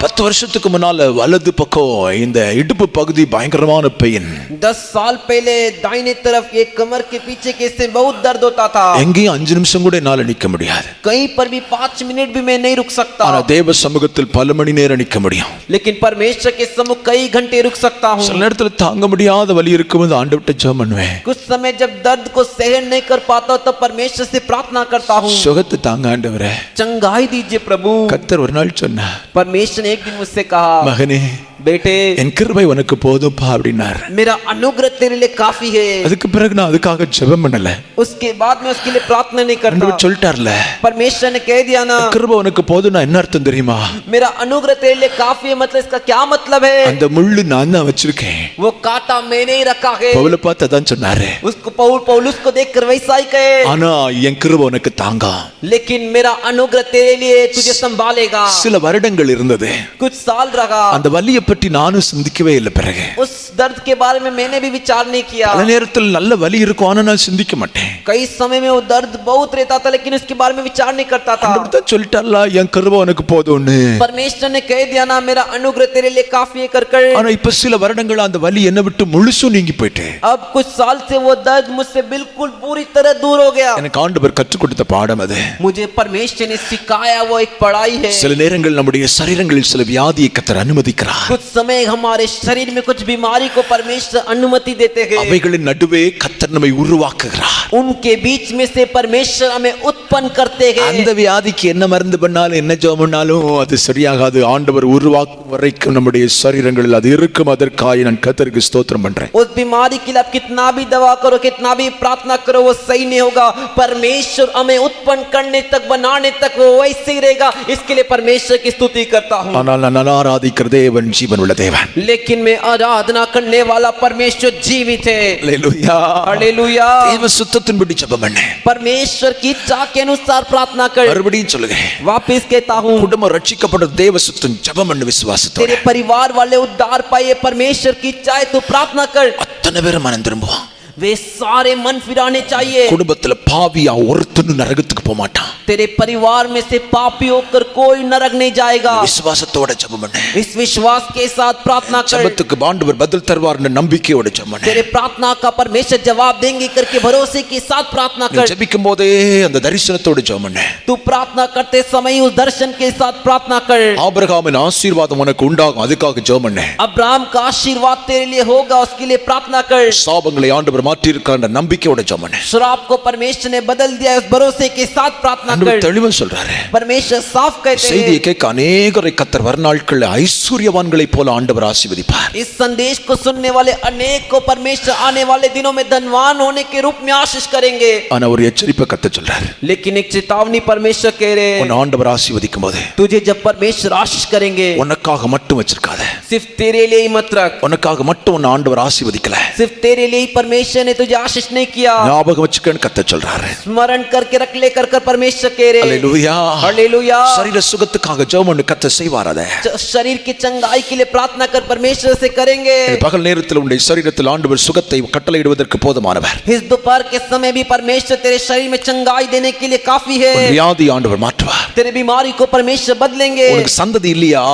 10 வருஷத்துக்கு முன்னால வலது பக்கம் இந்த இடுப்பு பகுதி பயங்கரமான பெயின். 10 साल पहले दाहिने तरफ ये कमर के पीछे के हिस्से में बहुत दर्द होता था। எங்கேயும் 5 நிமிஷம் கூட என்னால நிக்க முடியாது. कहीं पर भी 5 मिनट भी मैं नहीं रुक सकता। ஆனா தேவ சமூகத்தில் பல மணி நேரம் நிக்க முடியும். लेकिन परमेश्वर के सम्मुख कई घंटे रुक सकता हूँ। சில நேரத்துல தாங்க முடியாத வலி இருக்கும்போது ஆண்டவர்ட்ட ஜெபம் பண்ணுவேன். कुछ समय जब दर्द को सहन नहीं कर पाता तो परमेश्वर से प्रार्थना करता हूँ। சுகத்தை தாங்க ஆண்டவரே. चंगाई दीजिए प्रभु। கர்த்தர் ஒரு நாள் சொன்னார், परमेश्वर ने एक दिन मुझसे कहा, மகனே बेटे என் கிருபை உனக்கு போதும்பா அப்படின்னார். मेरा अनुग्रह तेरे लिए काफी है। அதுக்கு பிறகு நான் அதுக்காக ஜெபம் பண்ணல. उसके बाद में उसके लिए प्रार्थना नहीं करता। ஆண்டவர் சொல்லிட்டார்ல, परमेश्वर ने कह दिया ना, கிருபை உனக்கு போதும்னா என்ன அர்த்தம் தெரியுமா? मेरा अनुग्रह तेरे लिए काफी है, मतलब इसका क्या मतलब है? அந்த முள்ளு நான் தான் வச்சிருக்கேன். वो कांटा मैंने ही रखा है। பவுல பார்த்து அதான் சொன்னாரு, उसको पौलुस को देखकर वैसा ही कहे, ஆனா என் கிருபை உனக்கு தாங்கும். लेकिन मेरा अनुग्रह तेरे लिए तुझे संभालेगा। சில வருடங்கள் இருந்தது. कुछ साल रहा। அந்த வலியை பற்றி நானும் சிந்திக்கவே இல்லை. பிறகு उस दर्द के बारे में मैंने भी विचार नहीं किया। பல நேரத்தில் நல்ல வலி இருக்கும், ஆனா நான் சிந்திக்க மாட்டேன். कई समय में वो दर्द बहुत रहता था लेकिन उसके बारे में विचार नहीं करता था। ஆண்டவர் தான் சொல்லிட்டார்ல, என் கிருபை உனக்கு போதும்னு. परमेश्वर ने कह दिया ना, मेरा अनुग्रह तेरे लिए काफी है कर। ஆனா இப்ப சில வருடங்கள் அந்த வலி என்ன விட்டு முழுசும் நீங்கி போயிட்டு. अब कुछ साल से वो दर्द मुझसे बिल्कुल पूरी तरह दूर हो गया। எனக்கு ஆண்டவர் கற்றுக் கொடுத்த பாடம் அது. मुझे परमेश्वर ने सिखाया वो एक पढ़ाई है। சில நேரங்கள் நம்முடைய சரீரங்களில் சில வியாதியை கர்த்தர் அனுமதிக்கிறார். कुछ समय हमारे शरीर में कुछ बीमारी को परमेश्वर अनुमति देते हैं। அவைகளின் நடுவே கர்த்தர் நம்மை உருவாக்குகிறார். उनके बीच में से परमेश्वर हमें उत्पन्न करते हैं। அந்த வியாதிக்கு என்ன மருந்து பண்ணாலும் என்ன ஜெபம் பண்ணாலும் அது சரியாகாது. ஆண்டவர் உருவாக்கும் வரைக்கும் நம்முடைய சரீரங்களில் அது இருக்கும். அதற்காக நான் கர்த்தருக்கு ஸ்தோத்திரம் பண்றேன். उस बीमारी के लिए आप कितना भी दवा करो, कितना भी प्रार्थना करो, वो सही नहीं होगा। परमेश्वर हमें उत्पन्न करने तक, बनाने तक वो वैसे ही रहेगा। इसके लिए परमेश्वर की स्तुति करता हूँ। ஆனால் நான் ஆராதிக்கிற தேவன் ஜீவனுள்ள தேவன். लेकिन मैं आराधना करने वाला परमेश्वर जीवित है। அல்லேலூயா. हालेलुया। தேவ சுத்தத்தின்படி ஜெபம் பண்ணு. परमेश्वर की इच्छा के अनुसार प्रार्थना कर। மறுபடியும் சொல்லுகிறேன், वापिस कहता हूँ, குடும்பம் ரட்சிக்கப்பட்ட தேவ சுத்தம் ஜெபம் பண்ணு விசுவாசத்தோட. तेरे परिवार वाले उद्धार पाए, परमेश्वर की इच्छा है तो प्रार्थना कर। அத்தனை பேரும் மனம் திரும்புவான். वे सारे मन फिराने चाहिए। குடும்பத்துல பாவியா ஒருத்தனும் நரகத்துக்கு போக மாட்டான். तेरे परिवार में से पापी होकर कोई नरक नहीं जाएगा। விசுவாசத்தோட ஜெபம் பண்ணு. इस विश्वास के साथ प्रार्थना कर। ஜெபத்துக்கு ஆண்டவர் பதில் தருவார்னு நம்பிக்கையோட ஜெபம் பண்ணு. तेरे प्रार्थना का परमेश्वर जवाब देंगे करके भरोसे के साथ प्रार्थना நீ कर। ஜெபிக்கும் போதே அந்த தரிசனத்தோட ஜெபம் பண்ணு. तू प्रार्थना करते समय उस दर्शन के साथ प्रार्थना कर। ஆபிரகாமின் ஆசீர்வாதம் உனக்கு உண்டாகும், அதுக்காக ஜெபம் பண்ணு. अब्राहम का आशीर्वाद तेरे लिए होगा, उसके लिए प्रार्थना कर। சாபங்களை ஆண்டவர் மாற்றி இருக்கான்ற நம்பிக்கையோட ஜெபம் பண்ணு. श्राप को परमेश्वर ने बदल दिया, उस भरोसे के साथ प्रार्थना ஆண்டவர் कर। தெளிவா சொல்றாரு. परमेश्वर साफ कहते செய்தியை हैं, கேட்க அநேகரை கர்த்தர் வருநாட்களில் ஐஸ்வர்யவான்களை போல ஆண்டவர் ஆசீர்வதிப்பார். इस संदेश को सुनने वाले अनेक को परमेश्वर आने वाले दिनों में धनवान होने के रूप में आशीष करेंगे। ஆனா ஒரு எச்சரிப்பை கர்த்தர் சொல்றாரு. लेकिन एक चेतावनी परमेश्वर कह रहे हैं, உன் ஆண்டவர் ஆசீர்வதிக்கும் போது तुझे जब परमेश्वर आशीष करेंगे, உனக்காக மட்டும் வச்சிருக்காத. सिर्फ तेरे लिए ही मत रख। உனக்காக மட்டும் உன் ஆண்டவர் ஆசீர்வதிக்கல. सिर्फ तेरे लिए ही परमेश्वर ने तुझे आशीष नहीं किया। ஞாபகம் வச்சுக்கன்னு கர்த்தர் சொல்றாரு. स्मरण करके रख ले कर परमेश्वर कह रहे हैं। அல்லேலூயா. हालेलुया। சரீர சுகத்துக்காக ஜெபம் பண்ணு, கர்த்தர் செய்வார் அதை. शरीर की चंगाई के लिए प्रार्थना कर, परमेश्वर से करेंगे। பகல் நேரத்தில் உன்னுடைய சரீரத்தில் ஆண்டவர் சுகத்தை கட்டளையிடுவதற்கு போதுமானவர். इस दोपहर के समय भी परमेश्वर तेरे शरीर में चंगाई देने के लिए काफी है। உன் வியாதி ஆண்டவர் மாற்றுவார். तेरे बीमारी को परमेश्वर बदलेंगे। உனக்கு சந்ததி இல்லையா?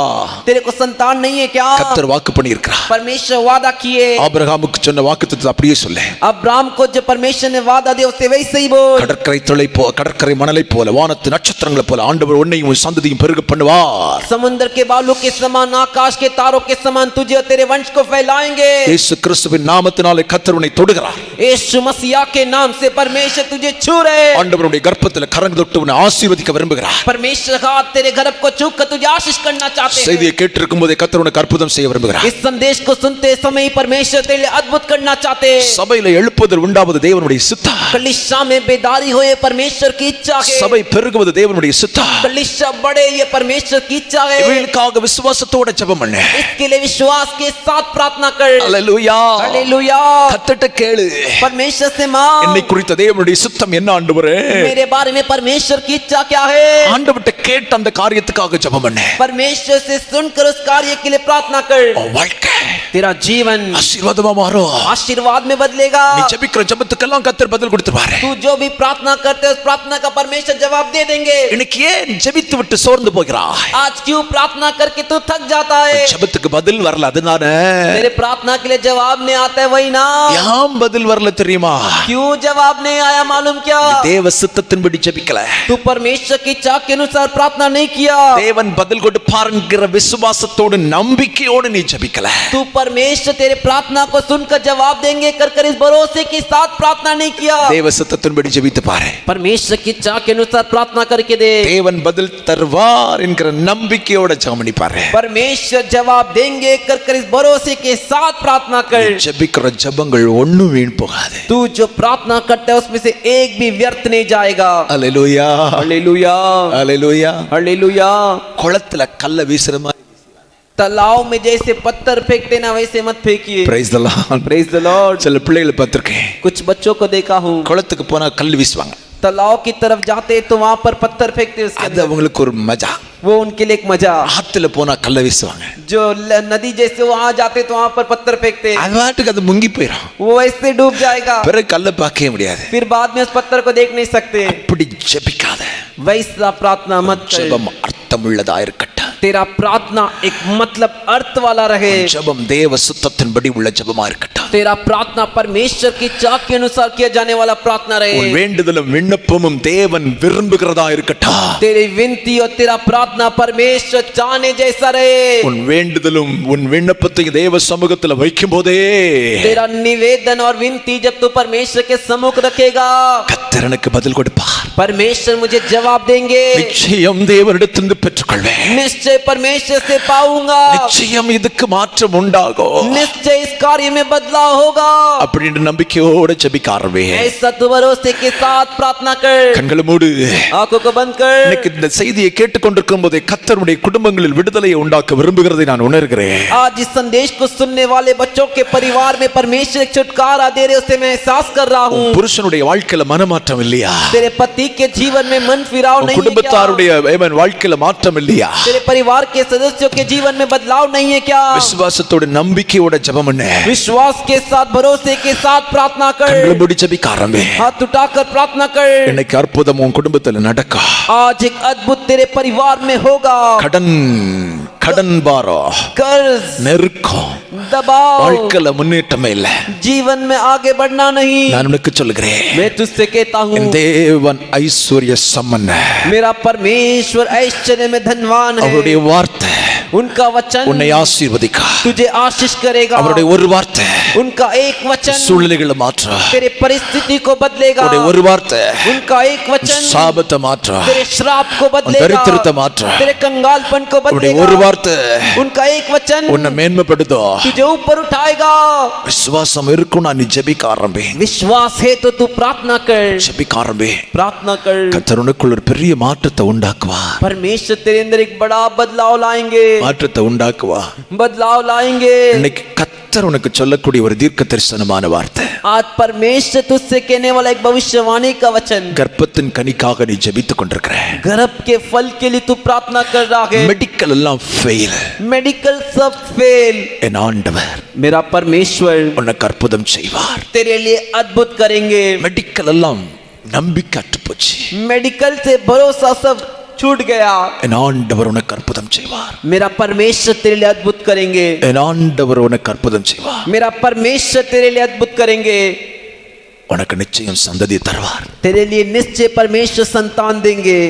तेरे को संतान नहीं है क्या? கர்த்தர் வாக்கு பண்ணியிருக்கிறார். परमेश्वर वादा किए। ஆபிரகாமுக்கு சொன்ன வாக்குத்தத்தத்தை அப்படியே சொல்லு. अब्राहम को जो परमेश्वर ने वादा दिया उसे वैसे ही बोल। கடற்கரை மணலை போல வானத்து நட்சத்திரங்களை போல ஆண்டவர் உன்னையும் உன் சந்ததியும் பெருக பண்ணுவார். समुद्र के बालू के समान, आकाश के तारों के समान तुझे और तेरे वंश को फैलाएंगे। இயேசு கிறிஸ்துவின் நாமத்தினாலே கர்த்தர் உன்னை தொடுகிறார். यीशु मसीह के नाम से परमेश्वर तुझे छू रहे। ஆண்டவருடைய கர்ப்பத்தில் கரங்க தொட்டு உன்னை ஆசீர்வதிக்க விரும்புகிறார். परमेश्वर हाथ तेरे गर्भ को छू कर तुझे आशीष करना चाहते हैं। செய்தியை கேட்டிருக்கும் போதே கர்த்தர் உனக்கு அற்புதம் செய்ய விரும்புகிறார். इस संदेश को सुनते समय परमेश्वर तेरे लिए अद्भुत करना चाहते हैं। சபை சபையில எழுப்புதல் உண்டாவது தேவனுடைய சித்தம். कलीसिया में बेदारी हो ये परमेश्वर की इच्छा है. சபை பெருகுவது தேவனுடைய சித்தம். कलीसिया बढ़े ये परमेश्वर की इच्छा है. இவர்களுக்காக விசுவாசத்தோட ஜெபம் பண்ணு. इसके लिए विश्वास के साथ प्रार्थना कर. ஹalleluya. हालेलुया. கர்த்தர்ட்ட கேளு. परमेश्वर से मांग. என்னை குறித்த தேவனுடைய சித்தம் என்ன ஆண்டவரே? मेरे बारे में परमेश्वर की इच्छा क्या है? ஆண்டவர்ட்ட கேட்ட அந்த காரியத்துக்காக ஜெபம் பண்ணு. परमेश्वर से सुनकर उस कार्य के लिए प्रार्थना कर. வாழ்க்கை तेरा जीवन ஆசீர்வாதமா மாறும். आशीर्वाद में बदलेगा. நீ ஜெபிக்கிற ஜெபத்துக்கெல்லாம் கர்த்தர் பதில் கொடுத்துருவாரு. तू जो भी प्रार्थना करते है उस प्रार्थना का परमेश्वर जवाब दे देंगे. இன்னைக்கு ஏன் ஜெபித்து விட்டு சோர்ந்து போகிறாய்? आज क्यों प्रार्थना करके तू थक जाता है? ஜெபத்துக்கு பதில் வரல அதுதானே. तेरे प्रार्थना के लिए जवाब नहीं आता है वही ना. ஏன் பதில் வரல தெரியுமா? क्यों जवाब नहीं आया मालूम क्या? தேவ சித்தத்தின்படி ஜெபிக்கல. तू परमेश्वर की इच्छा के अनुसार प्रार्थना नहीं किया. தேவன் பதில் கொடுப்பார் என்கிற விசுவாசத்தோடு நம்பிக்கையோடு நீ ஜெபிக்கல. तू परमेश्वर तेरे प्रार्थना को सुनकर जवाब देंगे कर इस भरोसे के साथ प्रार्थना नहीं किया. தேவ சித்தத்தின்படி ஜெபித்து பாரு. परमेश्वर की इच्छा के अनुसार प्रार्थना करके दे. தேவன் பதில் தருவார் என்கிற நம்பிக்கையோட ஜெபம் பண்ணி பாரு. परमेश्वर जवाब देंगे कर इस भरोसे के साथ प्रार्थना कर. ஜெபிக்கிற ஜெபங்கள் ஒண்ணும் வீண் போகாது. तू जो प्रार्थना करता है उसमें से एक भी व्यर्थ नहीं जाएगा. ஹalleluya. हालेलुया. ஹalleluya. हालेलुया. குளத்துல கல்ல வீசுற மாதிரி तालाब में जैसे पत्थर फेंकते ना वैसे मत फेंकिए. Praise the Lord. Praise the Lord. சில பிள்ளைகளை பார்த்திருக்கேன். कुछ बच्चों को देखा हूँ குளத்துக்கு போனா கல் வீசுவாங்க. तालाब की तरफ जाते तो वहां पर पत्थर फेंकते उसके அது अंदर. அவங்களுக்கு ஒரு மஜா. वो उनके लिए एक मजा. ஆத்துல போனா கல்ல வீசுவாங்க. जो नदी जैसे वहां जाते तो वहां पर पत्थर फेंकते. அது வாட்டுக்கு அது முங்கி போயிடும். वो वैसे डूब जाएगा. பிறகு கல்ல பார்க்கவே முடியாது. फिर बाद में उस पत्थर को देख नहीं सकते. அப்படி ஜெபிக்காத. वैसा प्रार्थना मत कर. ஜெபம் அர்த்தமுள்ளதா இருக்கட்டும். तेरा प्रार्थना एक मतलब अर्थ वाला रहे. ஜெபம் தேவ சித்தத்தின்படி உள்ள ஜெபமா இருக்கட்டும். तेरा प्रार्थना परमेश्वर की इच्छा के अनुसार किया जाने वाला प्रार्थना உன் रहे. வேண்டுதலும் விண்ணப்பமும் தேவன் விரும்புகிறதா இருக்கட்டும். तेरी विनती और तेरा प्रार्थना परमेश्वर चाहने जैसा रहे. உன் வேண்டுதலும் உன் விண்ணப்பத்தை தேவ சமூகத்துல வைக்கும் போதே तेरा निवेदन और विनती जब तू परमेश्वर के सम्मुख रखेगा கர்த்தர் எனக்கு பதில் கொடுப்பார். परमेश्वर मुझे जवाब देंगे. நிச்சயம் தேவனிடத்திலிருந்து பெற்றுக்கொள்வேன். निश्चय परमेश्वर से पाऊंगा. நிச்சயம் இதுக்கு மாற்றம் உண்டாகும். निश्चय इस कार्य में बदलाव होगा. அப்படின்ற நம்பிக்கையோட ஜெபிக்க ஆரம்பி. ऐसा तू भरोसे के साथ प्रार्थना कर. கண்களை மூடு. आंखों को बंद कर. இன்னைக்கு இந்த செய்தியை கேட்டுக்கொண்டிருக்கும் போதே கர்த்தருடைய குடும்பங்களில் விடுதலையை உண்டாக்க விரும்புகிறதை நான் உணர்கிறேன். आज इस संदेश को सुनने वाले बच्चों के परिवार में परमेश्वर एक छुटकारा दे रहे उसे मैं एहसास कर रहा हूँ. புருஷனுடைய வாழ்க்கையில மனமாற்றம் இல்லையா? तेरे पति के जीवन में मन फिराव नहीं है क्या? குடும்பத்தாருடைய வாழ்க்கையில மாற்றம் இல்லையா? तेरे परिवार के सदस्यों के जीवन में बदलाव नहीं है क्या? விசுவாசத்தோட நம்பிக்கையோட ஜெபம் பண்ணு. विश्वास के साथ भरोसे के साथ प्रार्थना कर. கண்களை மூடி ஜெபிக்க ஆரம்பி. हाथ उठाकर प्रार्थना कर. இன்னைக்கு அற்புதம் உன் குடும்பத்துல நடக்கும். आज एक अद्भुत तेरे परिवार में होगा. கடன் பாரம், कर्ज, நெருக்கம், दबाव, வாழ்க்கையில முன்னேற்றமே இல்ல. जीवन में आगे बढ़ना नहीं. நான் உனக்கு சொல்லுகிறேன், मैं तुझसे कहता हूँ என் தேவன் ஐஸ்வர்ய சம்பன்ன. मेरा परमेश्वर ऐश्वर्य में धनवान है. அவருடைய வார்த்தை उनका वचन உன்னை ஆசீர்வதிக்கா. तुझे आशीष करेगा. அவருடைய ஒரு வார்த்தை उनका एक वचन சூழ்நிலைகளை மாற்ற. तेरे परिस्थिति को बदलेगा. அவருடைய ஒரு வார்த்தை उनका एक वचन சாபத்தை மாற்ற. तेरे श्राप को बदलेगा. दरिद्रता मात्र. तेरे कंगालपन को அவருடைய बदलेगा. ஒரு வார்த்தை उनका एक वचन உன்னை மேன்மைப்படுத்தும். तुझे ऊपर उठाएगा. விசுவாசம் இருக்கும். நான் ஜெபிக்க ஆரம்பி. विश्वास है तो तू प्रार्थना कर. ஜெபிக்க ஆரம்பி. प्रार्थना कर. கர்த்தர் உனக்குள்ள ஒரு பெரிய மாற்றத்தை உண்டாக்குவார். परमेश्वर तेरे अंदर एक बड़ा बदलाव लाएंगे. மாற்றத்தை உண்டாக்குவா. बदलाव लाएंगे. இன்னைக்கு கர்த்தர் உனக்கு சொல்லக்கூடிய ஒரு தீர்க்க தரிசனமான வார்த்தை. आज परमेश्वर तुझसे कहने वाला एक भविष्यवाणी का वचन. கர்ப்பத்தின் கனிக்காக நீ ஜெபித்துக் கொண்டிருக்கிற. गर्भ के फल के लिए तू प्रार्थना कर रहा है. மெடிக்கல் எல்லாம் ஃபெயில். मेडिकल सब फेल. என் ஆண்டவர் मेरा परमेश्वर உனக்கு அற்புதம் செய்வார். तेरे लिए अद्भुत करेंगे. மெடிக்கல் எல்லாம் நம்பிக்கை அற்று போச்சு. मेडिकल से भरोसा सब छूट गया. என் ஆண்டவர் உனக்கு அற்புதம் செய்வார். मेरा परमेश्वर तेरे लिए अद्भुत करेंगे. என் ஆண்டவர் உனக்கு அற்புதம் செய்வார். मेरा परमेश्वर तेरे लिए अद्भुत करेंगे. உனக்கு நிச்சயம் சந்ததி தருவார். तेरे लिए निश्चय परमेश्वर संतान देंगे.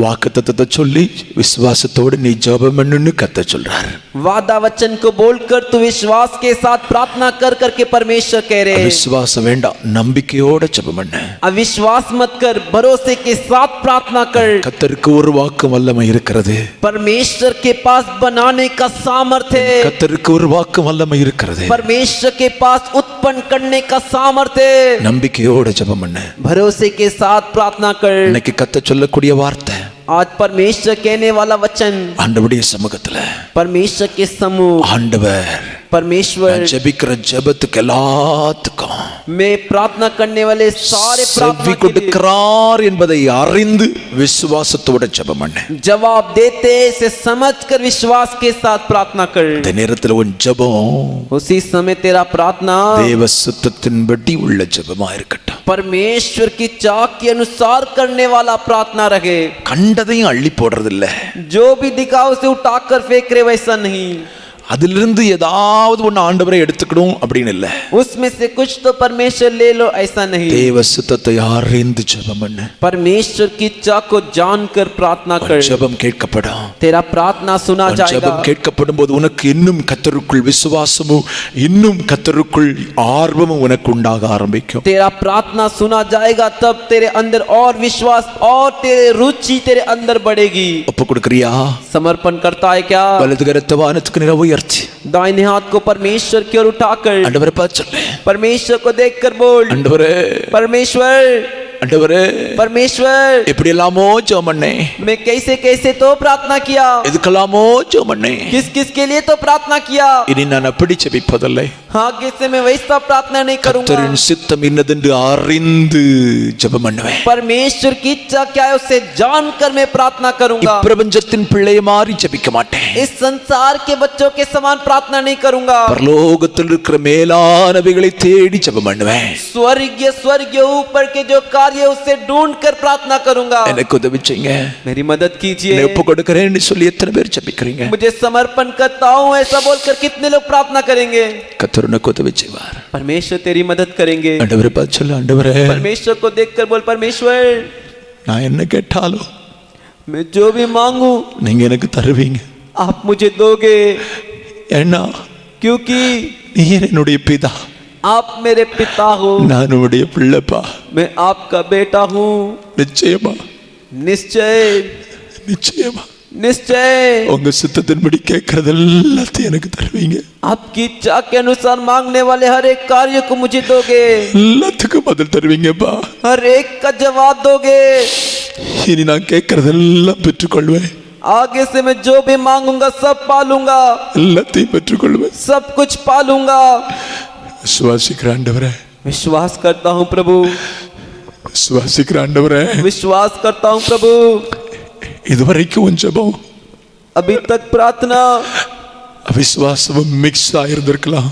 வாக்குத்தத்தத்தை சொல்லி விசுவாசத்தோடு நீ ஜெபம் பண்ணுன்னு கர்த்தர் சொல்றார். वादा वचन को बोलकर तू विश्वास के साथ प्रार्थना कर करके परमेश्वर कह रहे हैं. விசுவாசம் வேண்டாம், நம்பிக்கையோட ஜெபம் பண்ணு. अविश्वास मत कर, भरोसे के साथ प्रार्थना कर. கர்த்தருக்கு ஒரு வாக்கு வல்லமை இருக்கிறது. परमेश्वर के पास बनाने का सामर्थ्य है. கர்த்தருக்கு ஒரு வாக்கு வல்லமை இருக்கிறது. परमेश्वर के पास उत्पन्न उत्पन्न करने का सामर्थ्य। நம்பிக்கையோட ஜெபம் பண்ணு. भरोसे के साथ प्रार्थना कर। இன்னைக்கு கர்த்தர் சொல்லக்கூடிய வார்த்தை, आज परमेश्वर कहने वाला वचन, ஆண்டவருடைய சமூகத்துல परमेश्वर के समूह, ஆண்டவர் परमेश्वर நான் ஜெபிக்கிற ஜெபத்துக்கு எல்லாத்துக்கும் मैं प्रार्थना करने वाले सारे செவி प्रार्थना के लिए கொடுக்கிறார் என்பதை அறிந்து விசுவாசத்தோட ஜெபம் பண்ணு. जवाब देते से समझकर विश्वास के साथ प्रार्थना कर। இந்த நேரத்துல உன் ஜெபம் उसी समय तेरा प्रार्थना தேவ சித்தத்தின்படி உள்ள ஜெபமா இருக்கட்டும். परमेश्वर की चाह के अनुसार करने वाला प्रार्थना रहे। கண்டதையும் அள்ளி போடுறது இல்ல, जो भी दिखाओ उसे उठाकर फेंक रहे वैसा नहीं। அதிலிருந்து ஏதாவது ஒன்னு ஆண்டவரை எடுத்துக்கணும் அப்படின்னு இல்ல, उसमें से कुछ तो परमेश्वर ले लो ऐसा नहीं। தேவ சித்தத்தை அறிந்து ஜெபம் பண்ணு. परमेश्वर की चाह को जानकर प्रार्थना कर। ஜெபம் கேட்கப்படும். तेरा प्रार्थना सुना जाएगा। ஜெபம் கேட்கப்படும் போது உனக்கு இன்னும் கர்த்தருக்குள் விசுவாசமும் இன்னும் கர்த்தருக்குள் ஆர்வமும் உனக்கு உண்டாக ஆரம்பிக்கும். तेरा प्रार्थना सुना जाएगा तब तेरे अंदर और विश्वास और तेरे रुचि तेरे अंदर बढ़ेगी। ஒப்பு கொடுக்கறியா? समर्पण करता है क्या? வலது கரத்தை வானத்துக்கு நேரா உயர்த்தி दाहिने हाथ को परमेश्वर की ओर उठाकर ஆண்டவரை பார்த்து சொல்லு, परमेश्वर को देखकर बोल, ஆண்டவரே परमेश्वर ஆண்டவரே परमेश्वर எப்படி எல்லாமோ ஜெபம் பண்ணேன், मैं कैसे कैसे तो प्रार्थना किया, எதுக்கெல்லாமோ ஜெபம் பண்ணேன், किस किस के लिए तो प्रार्थना किया, இனி நான் அப்படி ஜெபிப்பதில்லை. आगे से मैं वैसा प्रार्थना नहीं करूंगा। கர்த்தரின் சித்தம் இன்னதென்று அறிந்து ஜெபம் பண்ணுவேன். परमेश्वर की इच्छा क्या है उसे जानकर मैं प्रार्थना करूंगा। இப்பிரபஞ்சத்தின் பிள்ளையை மாறி ஜெபிக்க மாட்டேன். इस संसार के बच्चों के समान प्रार्थना नहीं करूंगा। பரலோகத்தில் இருக்கிற மேலானவைகளை தேடி ஜெபம் பண்ணுவேன். स्वर्गीय ऊपर के जो कार्य उससे ढूंढ कर प्रार्थना करूंगा। எனக்கு உதவி செய்யுங்க. मेरी मदद कीजिए। நான் ஒப்பு கொடுக்கிறேன்னு சொல்லி எத்தனை பேர் ஜெபிக்கிறீங்க? मुझे समर्पण करता हूँ ऐसा बोलकर कितने लोग प्रार्थना करेंगे? கர்த்தர் உனக்கு உதவி செய்வார். परमेश्वर तेरी मदद करेंगे। ஆண்டவரை பார்த்து சொல்லு, ஆண்டவரே परमेश्वर को देखकर बोल, परमेश्वर நான் என்ன கேட்டாலும் मैं जो भी मांगू நீங்க எனக்கு தருவீங்க. आप मुझे दोगे, ஏன்னா क्योंकि நீர் என்னுடைய பிதா, आप मेरे पिता हो, நான் உடைய பிள்ளைப்பா. मैं आपका बेटा हूँ। நிச்சயமா निश्चय நிச்சயமா निश्चय உங்க சித்தத்தின்படி கேட்கறது எல்லாத்தையும் எனக்கு தருவீங்க. आपकी इच्छा के अनुसार मांगने वाले हर एक कार्य को मुझे दोगे, எல்லாத்துக்கும் பதில் தருவீங்கப்பா. हर एक का जवाब दोगे। இனி நான் கேட்கறதெல்லாம் பெற்றுக்கொள்வேன். आगे से मैं जो भी मांगूंगा सब पालूंगा, எல்லாத்தையும் பெற்றுக்கொள்வேன். सब कुछ पालूंगा। விசுவாசிக்கிற ஆண்டவரே, विश्वास करता हूँ प्रभु, விசுவாசிக்கிற ஆண்டவரே, विश्वास करता हूँ प्रभु। இதுவரைக்கும் உன் ஜெபம் अभी तक प्रार्थना அவிசுவாசமும் மிக்ஸ் ஆயிருந்திருக்கலாம்.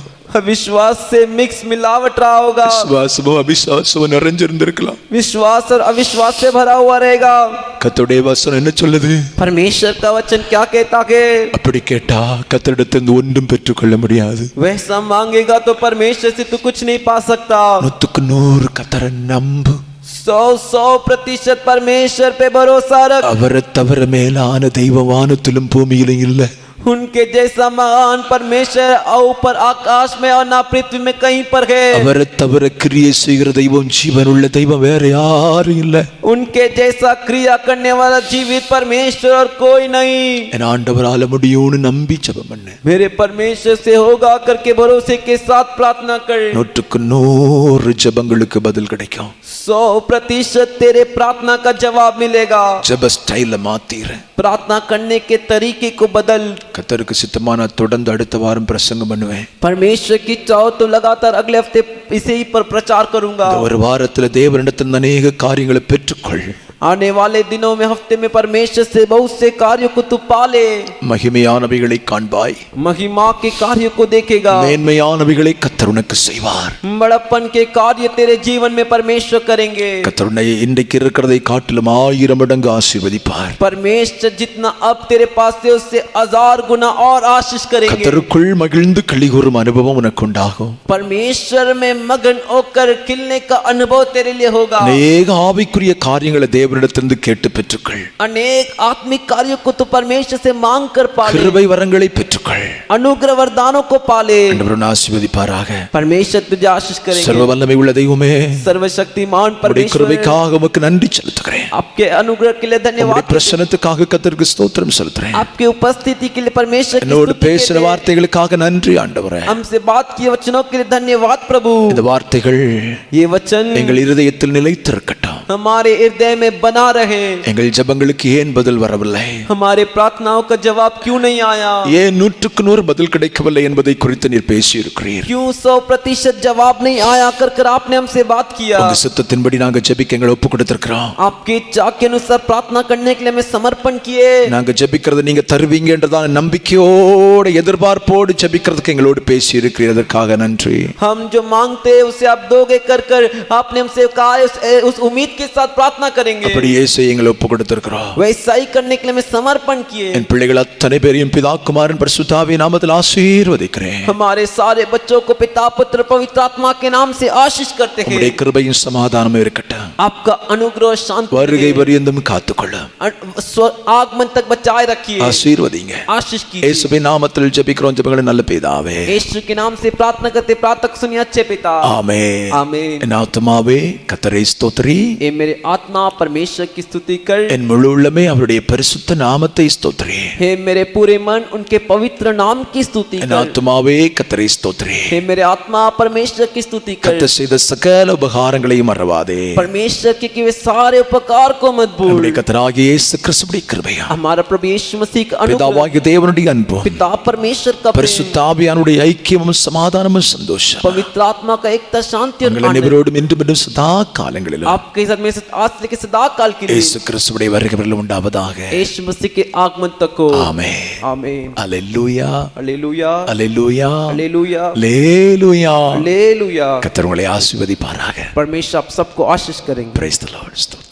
विश्वास से मिक्स मिलावट रहा होगा, விசுவாசமும் அவிசுவாசமும் நிறைஞ்சிருந்திருக்கலாம். विश्वास और अविश्वास से भरा हुआ रहेगा। கர்த்தருடைய வசனம் என்ன சொல்லுது? परमेश्वर का वचन क्या कहता है? அப்படி கேட்டா கர்த்தரிடத்திலிருந்து ஒன்றும் பெற்றுக்கொள்ள முடியாது. वैसा मांगेगा तो परमेश्वर से तू कुछ नहीं पा सकता। 100% கர்த்தரை நம்பு. 100% परमेश्वर पे भरोसा रख। அவரை தவிர மேலான தெய்வம் வானத்திலும் பூமியிலும் இல்லை. उनके जैसा महान परमेश्वर ऊपर आकाश में और ना पृथ्वी में कहीं पर है। அவரை தவிர கிரியை செய்கிற தெய்வம் ஜீவனுள்ள தெய்வம் வேற யாரும் இல்லை. उनके जैसा क्रिया करने वाला जीवित परमेश्वर और कोई नहीं। என் ஆண்டவரால முடியும்னு நம்பி ஜெபம் பண்ணு. मेरे परमेश्वर से होगा करके भरोसे के साथ प्रार्थना कर। 100% ஜெபங்களுக்கு பதில் கிடைக்கும். 100% तेरे प्रार्थना का जवाब मिलेगा। ஜெப ஸ்டைல மாத்திர. प्रार्थना करने के तरीके को बदल। கர்த்தருக்கு சித்தமான தொடர்ந்து அடுத்த வாரம் பிரசங்கம் பண்ணுவேன். परमेश्वर की चाहो तो लगातार अगले हफ्ते इसे ही पर प्रचार करूंगा। ஒரு வாரத்துல தேவனிடத்தில் अनेक காரியங்களை பெற்றுக்கொள். आने वाले दिनों में हफ्ते में परमेश्वर से बहुत से कार्यों को तू पाले। மகிமையானவைகளை காண்பாய். महिमा के कार्यों को देखेगा। மேன்மையானவைகளை கர்த்தர் உனக்கு செய்வார். बड़प्पन के कार्य तेरे जीवन में परमेश्वर करेंगे। கர்த்தர் உன்னை இன்றைக்கு இருக்கிறதை காட்டிலும் 1000 மடங்கு ஆசீர்வதிப்பார். परमेश्वर जितना अब तेरे पास है उससे 1000 गुना और आशीष करेंगे। கர்த்தருக்குள் மகிழ்ந்து களிகூரும் அனுபவம் உனக்கு உண்டாகும். परमेश्वर में मगन होकर खिलने का अनुभव तेरे लिए होगा। अनेक ஆவிக்குரிய காரியங்களை தேவன் தேவனிடத்திலிருந்து கேட்டு பெற்றுக்கள். अनेक आत्मिक कार्यों को तो परमेश्वर से मांग कर पाले, கிருபை வரங்களை பெற்றுக்கள். अनुग्रह वरदानों को पाले। ஆண்டவர் ஆசீர்வதிப்பாராக. परमेश्वर तुझे आशीष करेंगे। சர்வ வல்லமை உள்ள தெய்வமே, सर्वशक्तिमान உம்முடைய परमेश्वर, கிருபைக்காக உமக்கு நன்றி செலுத்துகிறேன். आपके अनुग्रह के लिए உம்முடைய धन्यवाद, பிரசன்னத்துக்காக கர்த்தருக்கு ஸ்தோத்திரம் செலுத்துகிறேன். आपके उपस्थिति के लिए परमेश्वर की என்னோடு स्तुति के பேசின लिए, வார்த்தைகளுக்காக நன்றி ஆண்டவரே. हमसे बात किए वचनों के लिए धन्यवाद प्रभु। இந்த வார்த்தைகள் ये वचन எங்கள் இருதயத்தில் நிலைத்திருக்கட்டும். हमारे हृदय में बना रहे। எங்கள் ஜெபங்களுக்கு ஏன் பதில் வரவில்லை, हमारे प्रार्थनाओं का जवाब क्यों नहीं आया, ஏன் 100% பதில் கிடைக்கவில்லை என்பதை குறித்து நீர் பேசியிருக்கிறீர். क्यों 100% जवाब नहीं आया कर आपने हमसे बात किया। உங்க சித்தத்தின்படி நாங்க ஜெபிக்க எங்களை ஒப்பு கொடுத்திருக்கிறோம். आपकी इच्छा के अनुसार प्रार्थना करने के लिए हमें समर्पण किए। நாங்க ஜெபிக்கிறத நீங்க தருவீங்க என்றதான நம்பிக்கையோடு எதிர்பார்ப்போடு ஜெபிக்கிறதுக்கு எங்களோடு பேசி இருக்கிறீர். அதற்காக நன்றி. हम जो मांगते हैं उसे आप दोगे कर आपने हमसे कहा उस उम्मीद के साथ प्रार्थना करेंगे। அப்படியே செய்ய எங்களை ஒப்பு கொடுத்திருக்கிறோம். वैसा ही करने के लिए हमें समर्पण किए। என் பிள்ளைகள் அத்தனை பேரையும் பிதா குமாரன் பரிசுத்த ஆவியின் நாமத்தில் ஆசீர்வதிக்கிறேன். हमारे सारे बच्चों को पिता पुत्र पवित्र आत्मा के नाम से आशीष करते हैं। உம்முடைய கிருபையும் சமாதானமும் இருக்கட்டும். आपका अनुग्रह शांति வருகை பரியந்தம் காத்துக்கொள்ளும். आगमन तक बचाए रखिए, ஆசீர்வதிங்க. आशीष कीजिए। இயேசுவின் நாமத்தில் ஜெபிக்கிறோம் ஜெபங்களை நல்ல பிதாவே. यीशु के नाम से प्रार्थना करते प्रार्थना सुनिए अच्छे पिता। ஆமென். आमीन। என் ஆத்துமாவே கர்த்தரை ஸ்தோத்திரி, ए मेरे आत्मा परमेश्वर की स्तुति कर। என் முழு உள்ளமே அவருடைய பரிசுத்த நாமத்தை ஸ்தோத்திரி. हे मेरे पूरे मन उनके पवित्र नाम की स्तुति என் कर। ஆத்துமாவே கர்த்தரை ஸ்தோத்திரி. हे मेरे आत्मा परमेश्वर की स्तुति कर। கர்த்தர் செய்த சகல உபகாரங்களையும் மறவாதே. परमेश्वर के किए सारे उपकार को मत भूल। நம்முடைய கர்த்தராகிய இயேசு கிறிஸ்துவின் கிருபையும் हमारा प्रभु यीशु मसीह का अनुग्रह, பிதாவாகிய தேவனுடைய அன்பும் पिता परमेश्वर का प्रेम, பரிசுத்த ஆவியானுடைய ஐக்கியமும் சமாதானமும் சந்தோஷம் पवित्र आत्मा का एकता शांति और உங்கள் आनंद அனைவரோடும் இன்றும் என்றும் சதா காலங்களிலும் आपके साथ में आज से लेकर सदा काल के लिए இயேசு கிறிஸ்துவுடைய வருகையில் உண்டாவதாக. यीशु मसीह के आगमन तक हो। ஆமென். आमीन। அல்லேலூயா, हालेलुया, அல்லேலூயா, हालेलुया, அல்லேலூயா. हालेलुया। கர்த்தர் உங்களை ஆசீர்வதிப்பாராக. परमेश्वर आप सबको आशीष करेंगे। Praise the Lord.